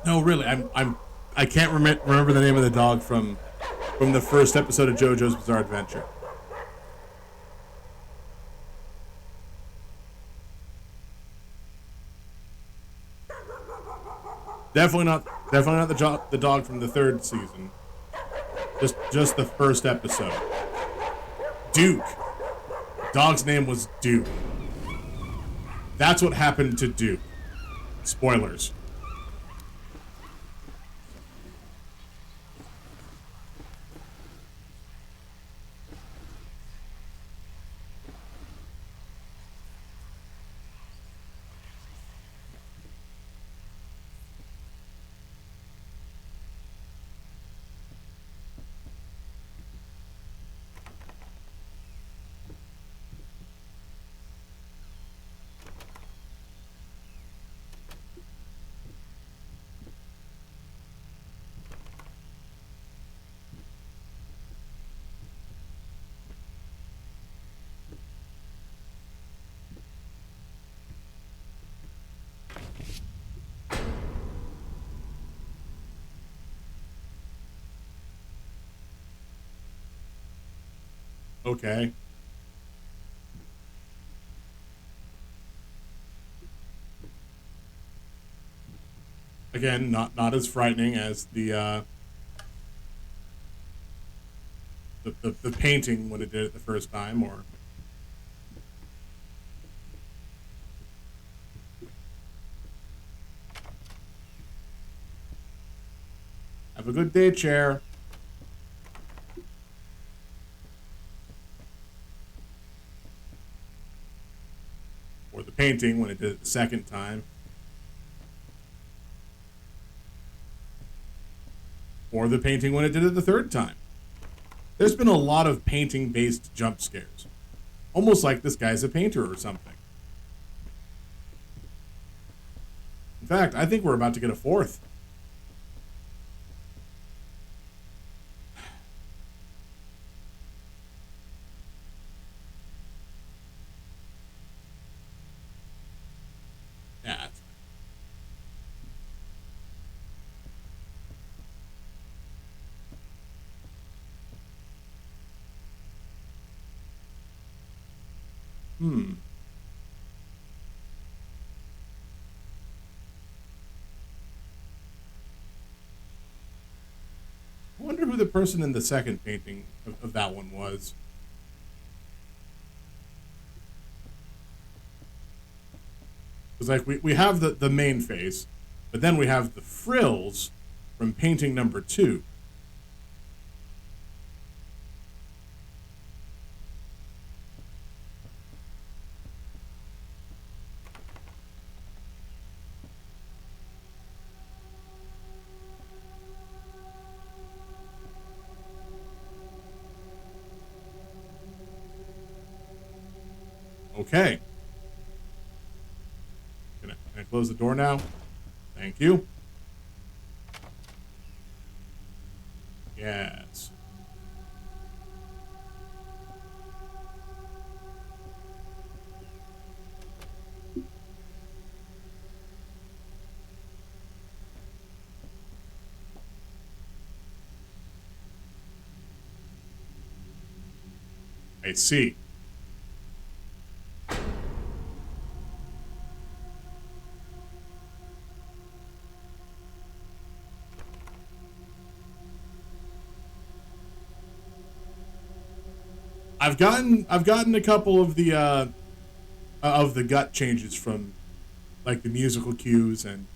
No, really, I can't remember the name of the dog from the first episode of JoJo's Bizarre Adventure. Definitely not the dog from the third season. Just the first episode. Duke. Dog's name was Duke. That's what happened to Duke. Spoilers. Okay. Again, not as frightening as the painting when it did it the first time, or have a good day, chair. Or the painting when it did it the second time. Or the painting when it did it the third time. There's been a lot of painting-based jump scares. Almost like this guy's a painter or something. In fact, I think we're about to get a fourth. Hmm. I wonder who the person in the second painting of that one was. Because, like, we have the main face, but then we have the frills from painting number 2. Okay. Can I close the door now? Thank you. Yes. I see. I've gotten a couple of the gut changes from, like, the musical cues, and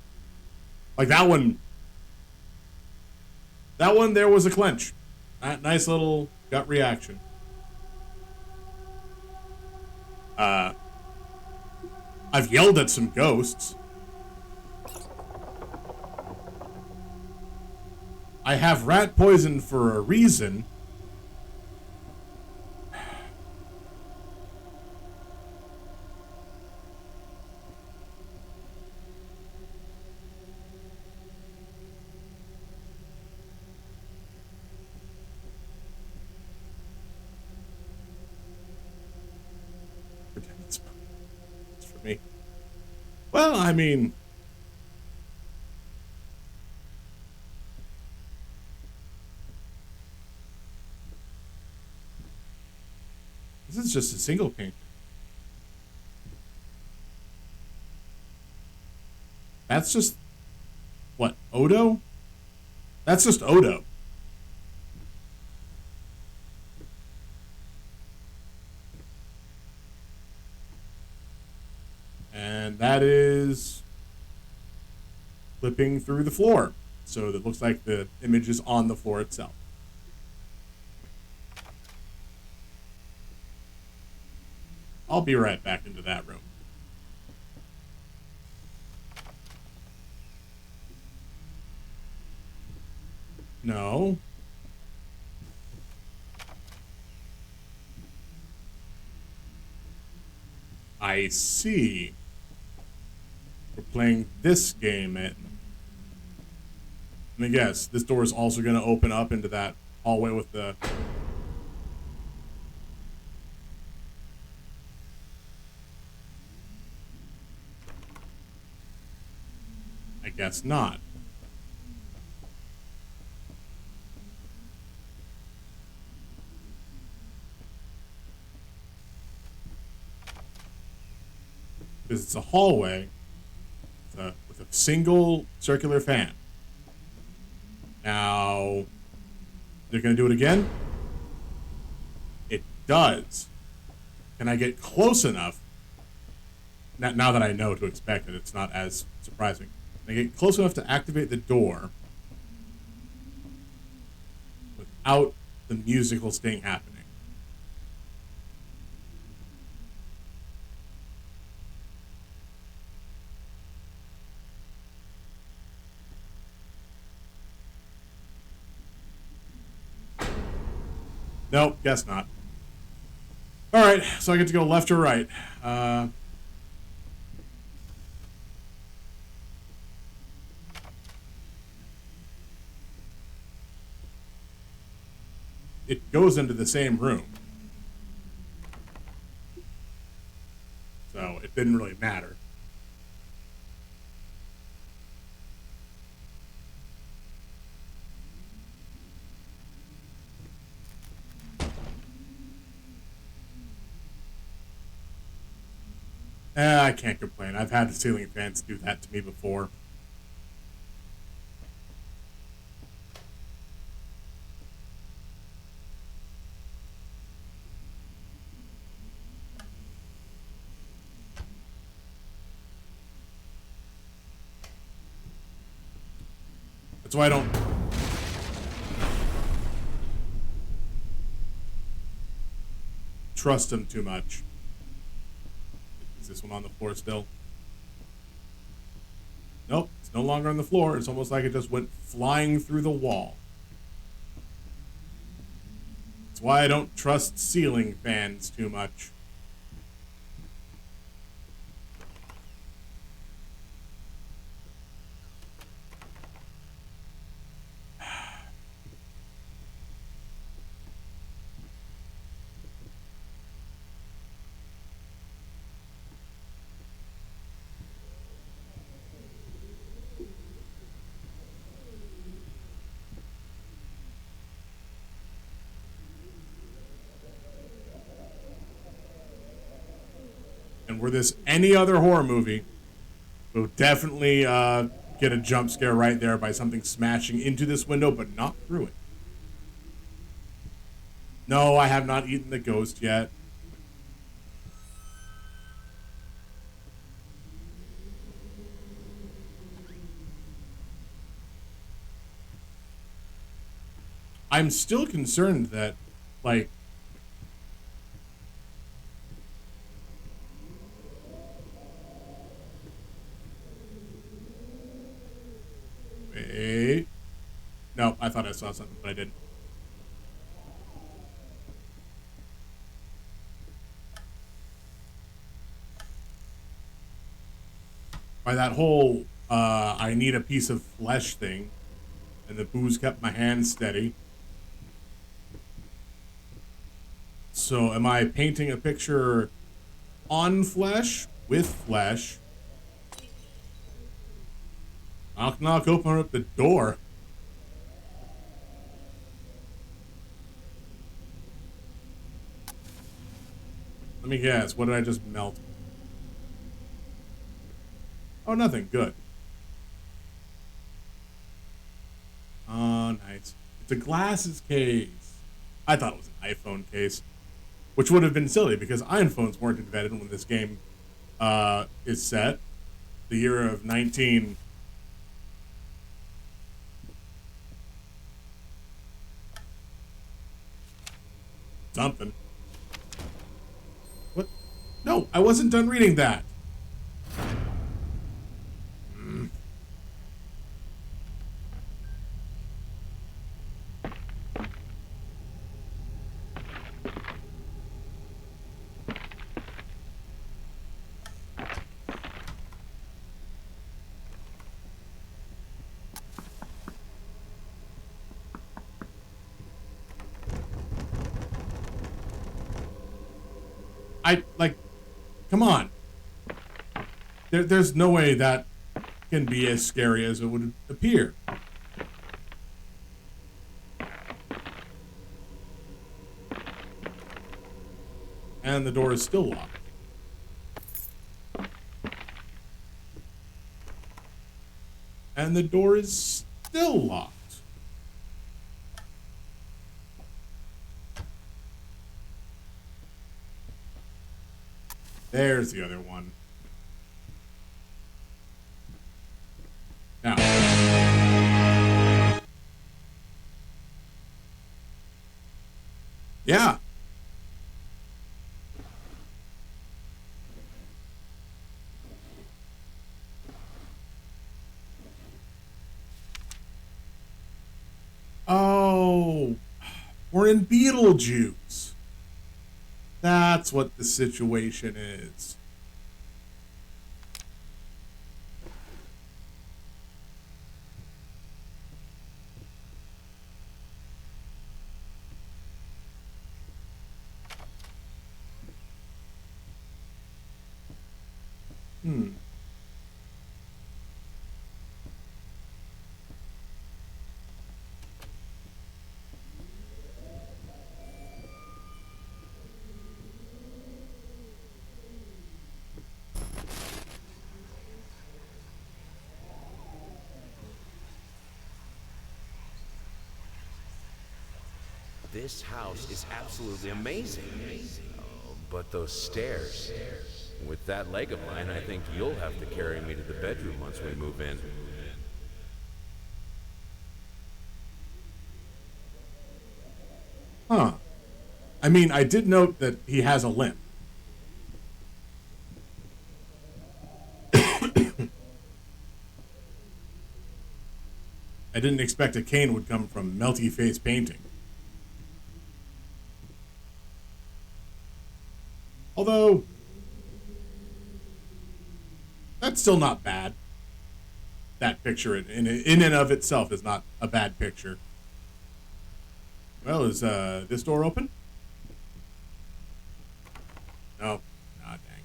like that one there was a clench. That nice little gut reaction. I've yelled at some ghosts. I have rat poison for a reason. It's for me. Well, I mean, this is just a single painting. That's just what, Odo? That's just Odo. And that is flipping through the floor. So it looks like the image is on the floor itself. I'll be right back into that room. No. I see. We're playing this game at... Let me guess, this door is also going to open up into that hallway with the... I guess not. Because it's a hallway with a single circular fan. Now, they're going to do it again? It does. Can I get close enough? Now that I know to expect it, it's not as surprising. Can I get close enough to activate the door without the musical sting happening? Nope, guess not. Alright, so I get to go left or right. It goes into the same room. So it didn't really matter. I can't complain. I've had the ceiling fans do that to me before. That's why I don't trust them too much. Is this one on the floor still? Nope, it's no longer on the floor. It's almost like it just went flying through the wall. That's why I don't trust ceiling fans too much. And were this any other horror movie, we'll definitely get a jump scare right there by something smashing into this window, but not through it. No, I have not eaten the ghost yet. I'm still concerned that, like, wait. No, I thought I saw something, but I didn't. By that whole, I need a piece of flesh thing, and the booze kept my hand steady. So am I painting a picture on flesh, with flesh? Knock, knock, open up the door. Let me guess, what did I just melt? Oh, nothing, good. Oh, nice. It's a glasses case. I thought it was an iPhone case, which would have been silly because iPhones weren't invented when this game is set. The year of 19... something. What? No, I wasn't done reading that. Come on. There's no way that can be as scary as it would appear. And the door is still locked. And the door is still locked. There's the other one. Now. Yeah. Oh, we're in Beetlejuice. That's what the situation is. This house is absolutely amazing. Oh, but those stairs. With that leg of mine, I think you'll have to carry me to the bedroom once we move in. Huh. I mean, I did note that he has a limp. I didn't expect a cane would come from melty face painting. Although, that's still not bad. That picture in and of itself is not a bad picture. Well, is this door open? No. Ah, dang.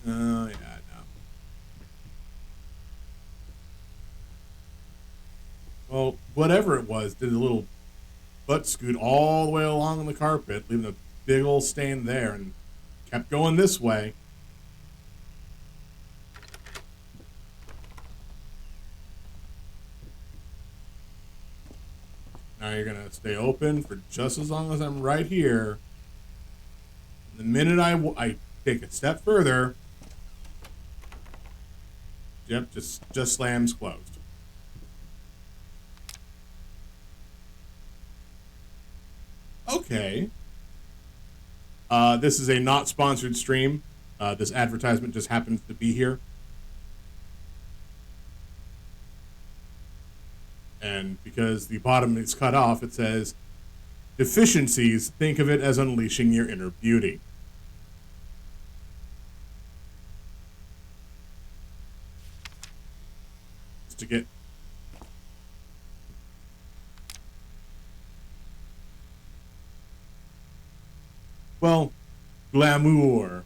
Oh, yeah, no. Well, whatever it was, did a little butt scoot all the way along the carpet, leaving a big old stain there, and kept going this way. Now you're gonna stay open for just as long as I'm right here. The minute I take a step further, yep, just slams closed. Okay. This is a not sponsored stream. This advertisement just happens to be here. And because the bottom is cut off, it says, deficiencies, think of it as unleashing your inner beauty. Just to get... Well, glamour.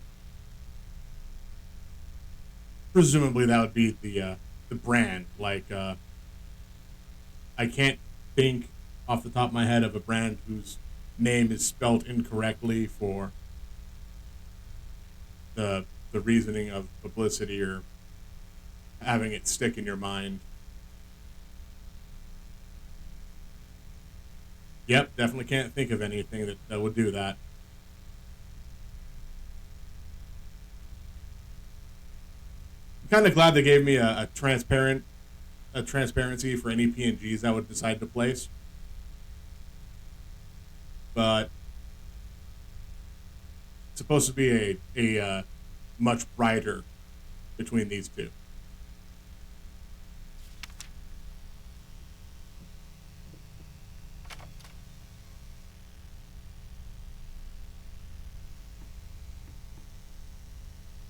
Presumably that would be the brand, like, I can't think off the top of my head of a brand whose name is spelled incorrectly for the reasoning of publicity or having it stick in your mind. Yep, definitely can't think of anything that would do that. I'm kind of glad they gave me a transparency for any PNGs I would decide to place. But it's supposed to be a much brighter between these two.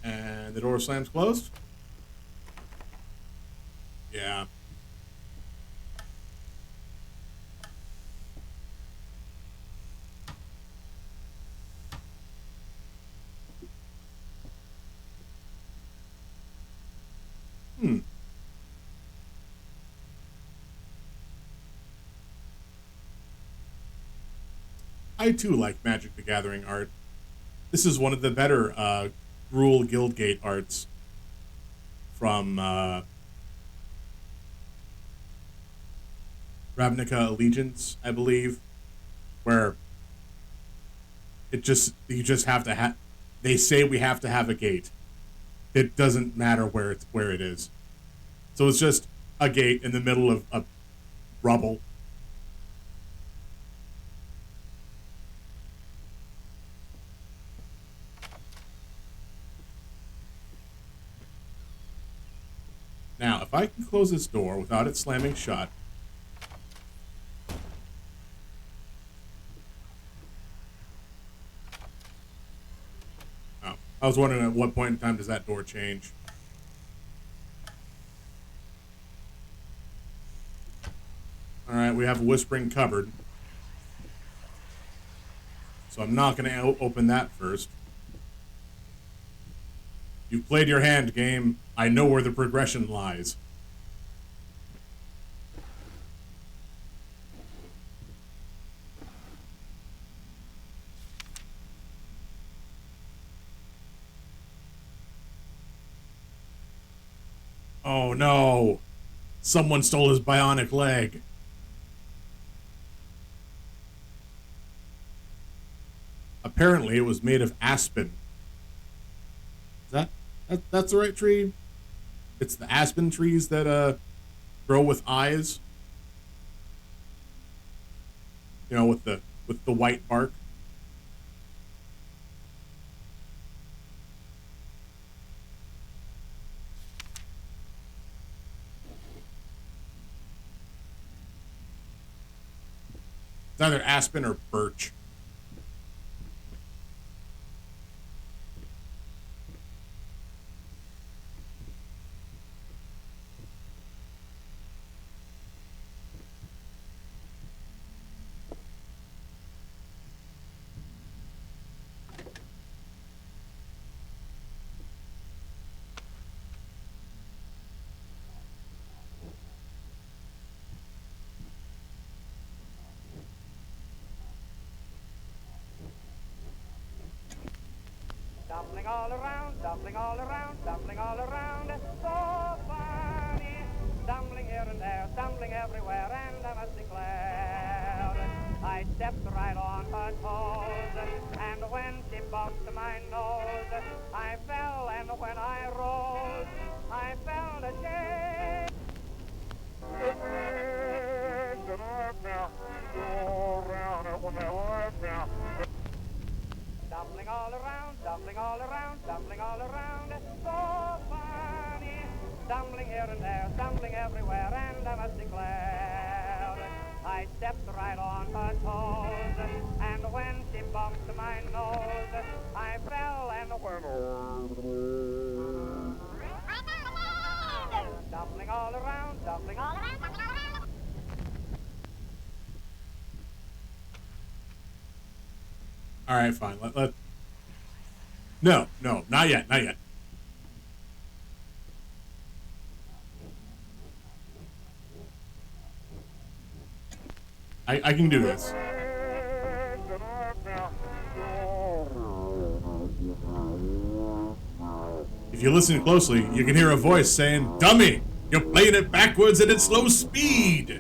And the door slams closed. Yeah. I too like Magic the Gathering art. This is one of the better Gruul Guildgate arts from Ravnica Allegiance, I believe, where you just have to have. They say we have to have a gate. It doesn't matter where it is. So it's just a gate in the middle of rubble. Now, if I can close this door without it slamming shut, I was wondering at what point in time does that door change? Alright, we have a whispering cupboard. So I'm not going to open that first. You've played your hand, game. I know where the progression lies. Oh no! Someone stole his bionic leg. Apparently, it was made of aspen. Is that's the right tree? It's the aspen trees that grow with eyes. You know, with the white bark. It's either aspen or birch. Dumpling all around, dumpling all around, dumpling all around, so funny. Stumbling here and there, stumbling everywhere, and I must declare, I stepped right on her toes, and when she bumped my nose, I fell, and when I rose, I felt ashamed. Dumpling all around, dumpling all around, dumpling all around, so funny. Stumbling here and there, stumbling everywhere, and I must declare, I stepped right on her toes, and when she bumped my nose, I fell and went. Dumpling all around, dumpling all around, dumpling all around. All right, fine. No, not yet, not yet. I can do this. If you listen closely, you can hear a voice saying, "Dummy, you're playing it backwards and at slow speed."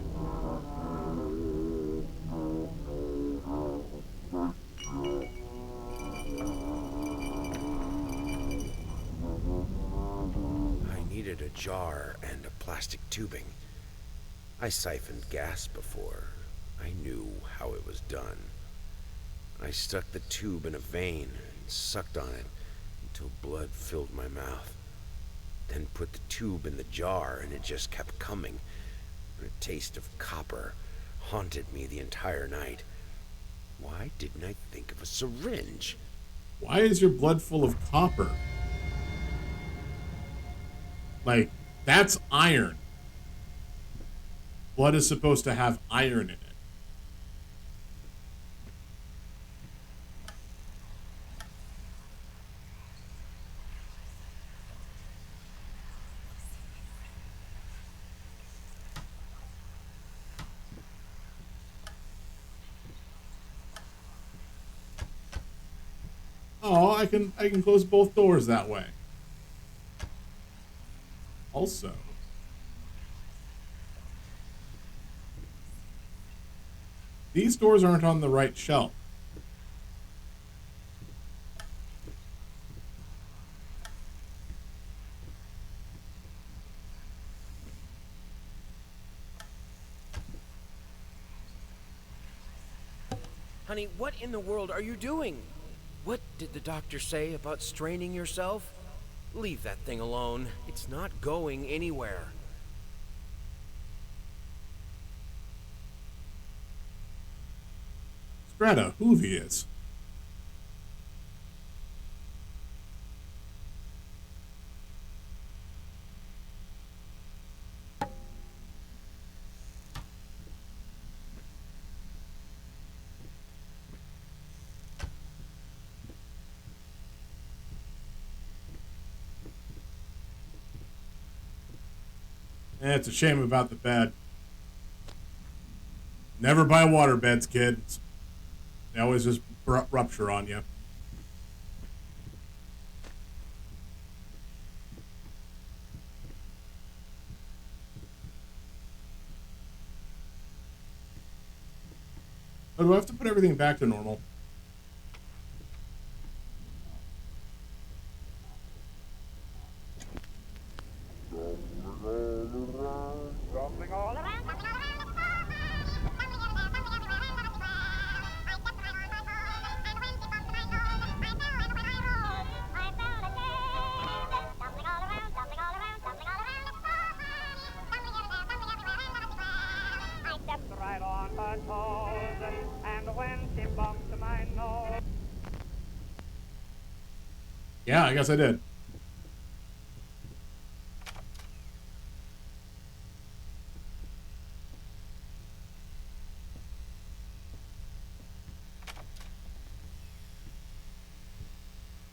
A jar and a plastic tubing. I siphoned gas before. I knew how it was done. I stuck the tube in a vein and sucked on it until blood filled my mouth. Then put the tube in the jar and it just kept coming. A taste of copper haunted me the entire night. Why didn't I think of a syringe? Why is your blood full of copper? Like, that's iron. Blood is supposed to have iron in it. Oh, I can close both doors that way. Also, these doors aren't on the right shelf. Honey, what in the world are you doing? What did the doctor say about straining yourself? Leave that thing alone. It's not going anywhere. Strata, Hoovius. It's a shame about the bed. Never buy water beds, kids. They always just rupture on you. Oh, do I have to put everything back to normal? Stumbling all around. I stepped right on her toes, and when she bumped my nose. Yeah, I guess I did.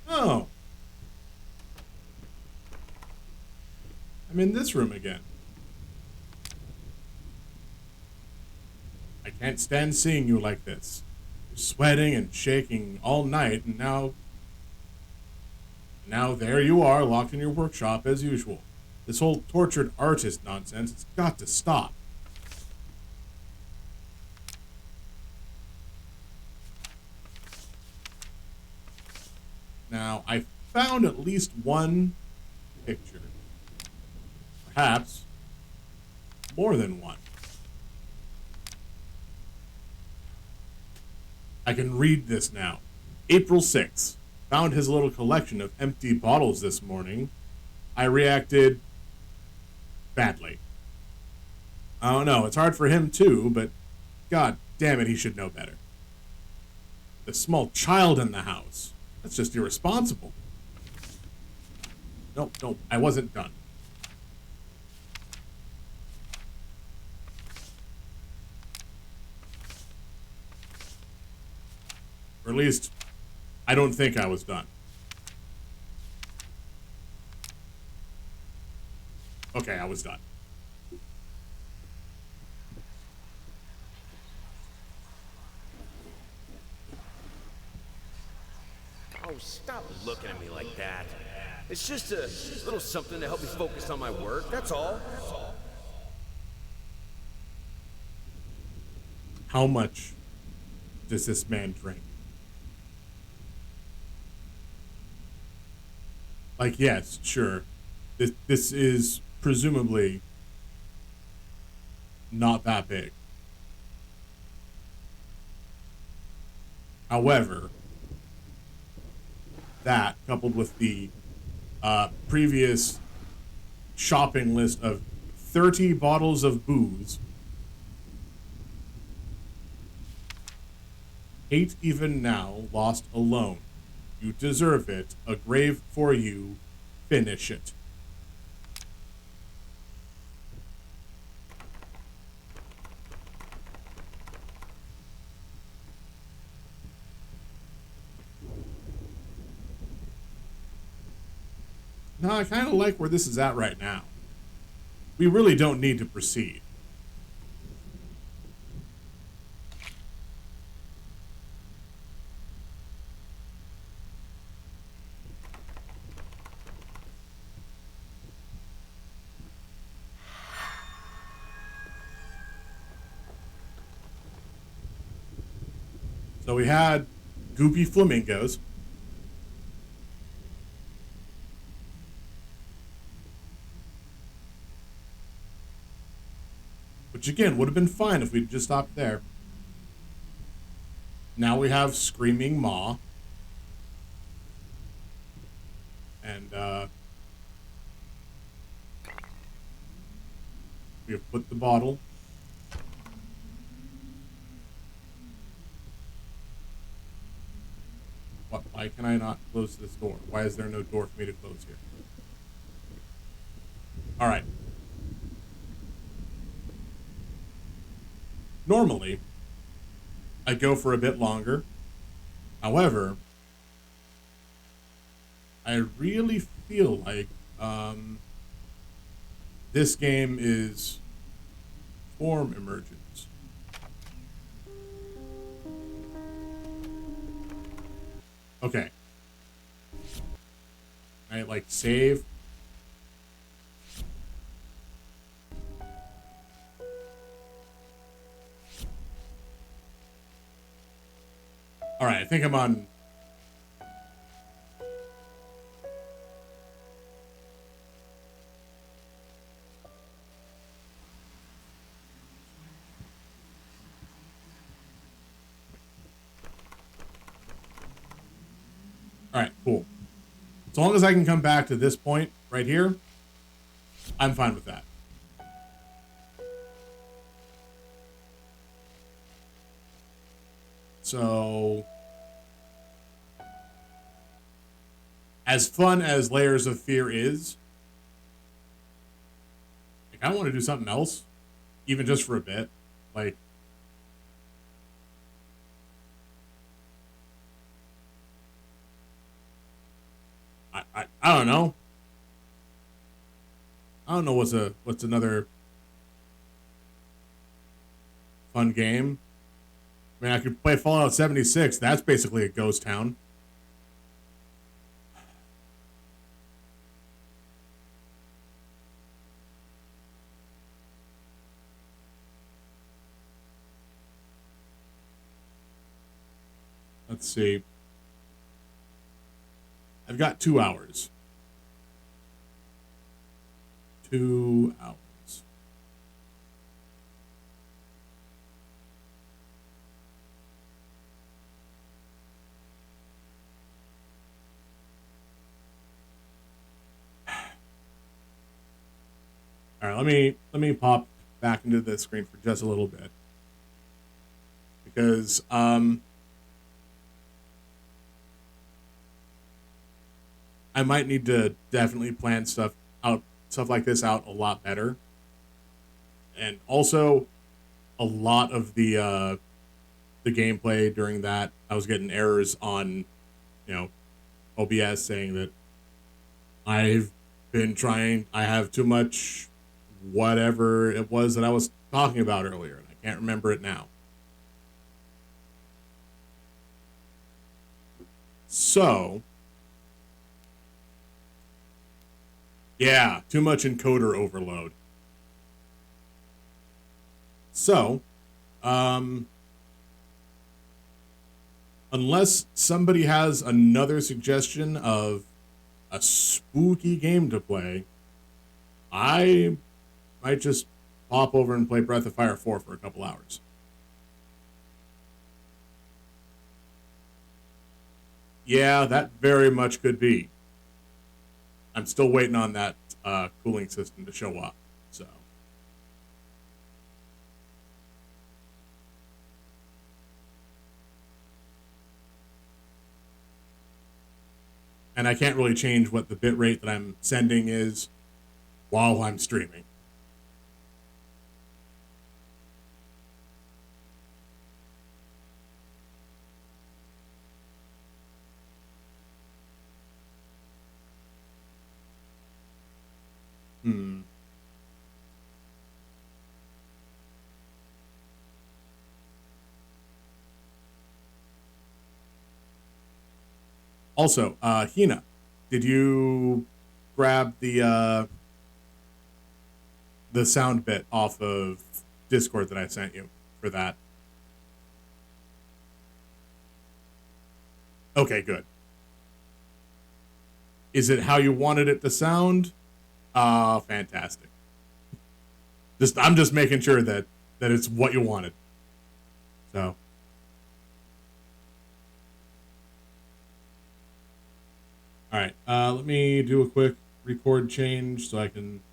Oh. I'm in this room again. I can't stand seeing you like this. You're sweating and shaking all night, and now there you are, locked in your workshop as usual. This whole tortured artist nonsense, it's got to stop. Now, I found at least one picture. Perhaps more than one. I can read this now. April 6th. Found his little collection of empty bottles this morning. I reacted badly. I don't know, it's hard for him too, but god damn it, he should know better. The small child in the house. That's just irresponsible. Nope, I wasn't done. Or at least, I don't think I was done. Okay, I was done. Oh, stop looking at me like that. It's just a little something to help me focus on my work, that's all. How much does this man drink? Like, yes, sure. This is presumably not that big. However, that, coupled with the previous shopping list of 30 bottles of booze, 8 even now, lost alone. You deserve it. A grave for you. Finish it. No, I kind of like where this is at right now. We really don't need to proceed. So we had goopy flamingos. Which again would have been fine if we'd just stopped there. Now we have Screaming Ma. And we have put the bottle. Why can I not close this door? Why is there no door for me to close here? Alright. Normally, I go for a bit longer. However, I really feel like this game is form emergence. Okay. I like save. All right, I think I'm on. All right, cool. As long as I can come back to this point right here, I'm fine with that. So, as fun as Layers of Fear is, like, I want to do something else, even just for a bit. Like, I don't know. I don't know what's another fun game. I mean, I could play Fallout 76. That's basically a ghost town. Let's see. I've got 2 hours. 2 hours. All right, let me pop back into the screen for just a little bit because I might need to definitely plan stuff like this out a lot better, and also a lot of the gameplay during that I was getting errors on, OBS saying that I've been trying. I have too much whatever it was that I was talking about earlier, and I can't remember it now. So, yeah, too much encoder overload. So, unless somebody has another suggestion of a spooky game to play, I might just pop over and play Breath of Fire 4 for a couple hours. Yeah, that very much could be. I'm still waiting on that cooling system to show up. So, and I can't really change what the bit rate that I'm sending is while I'm streaming. Hmm. Also, Hina, did you grab the sound bit off of Discord that I sent you for that? Okay, good. Is it how you wanted it to sound? Fantastic. I'm just making sure that it's what you wanted. So, all right. Let me do a quick record change so I can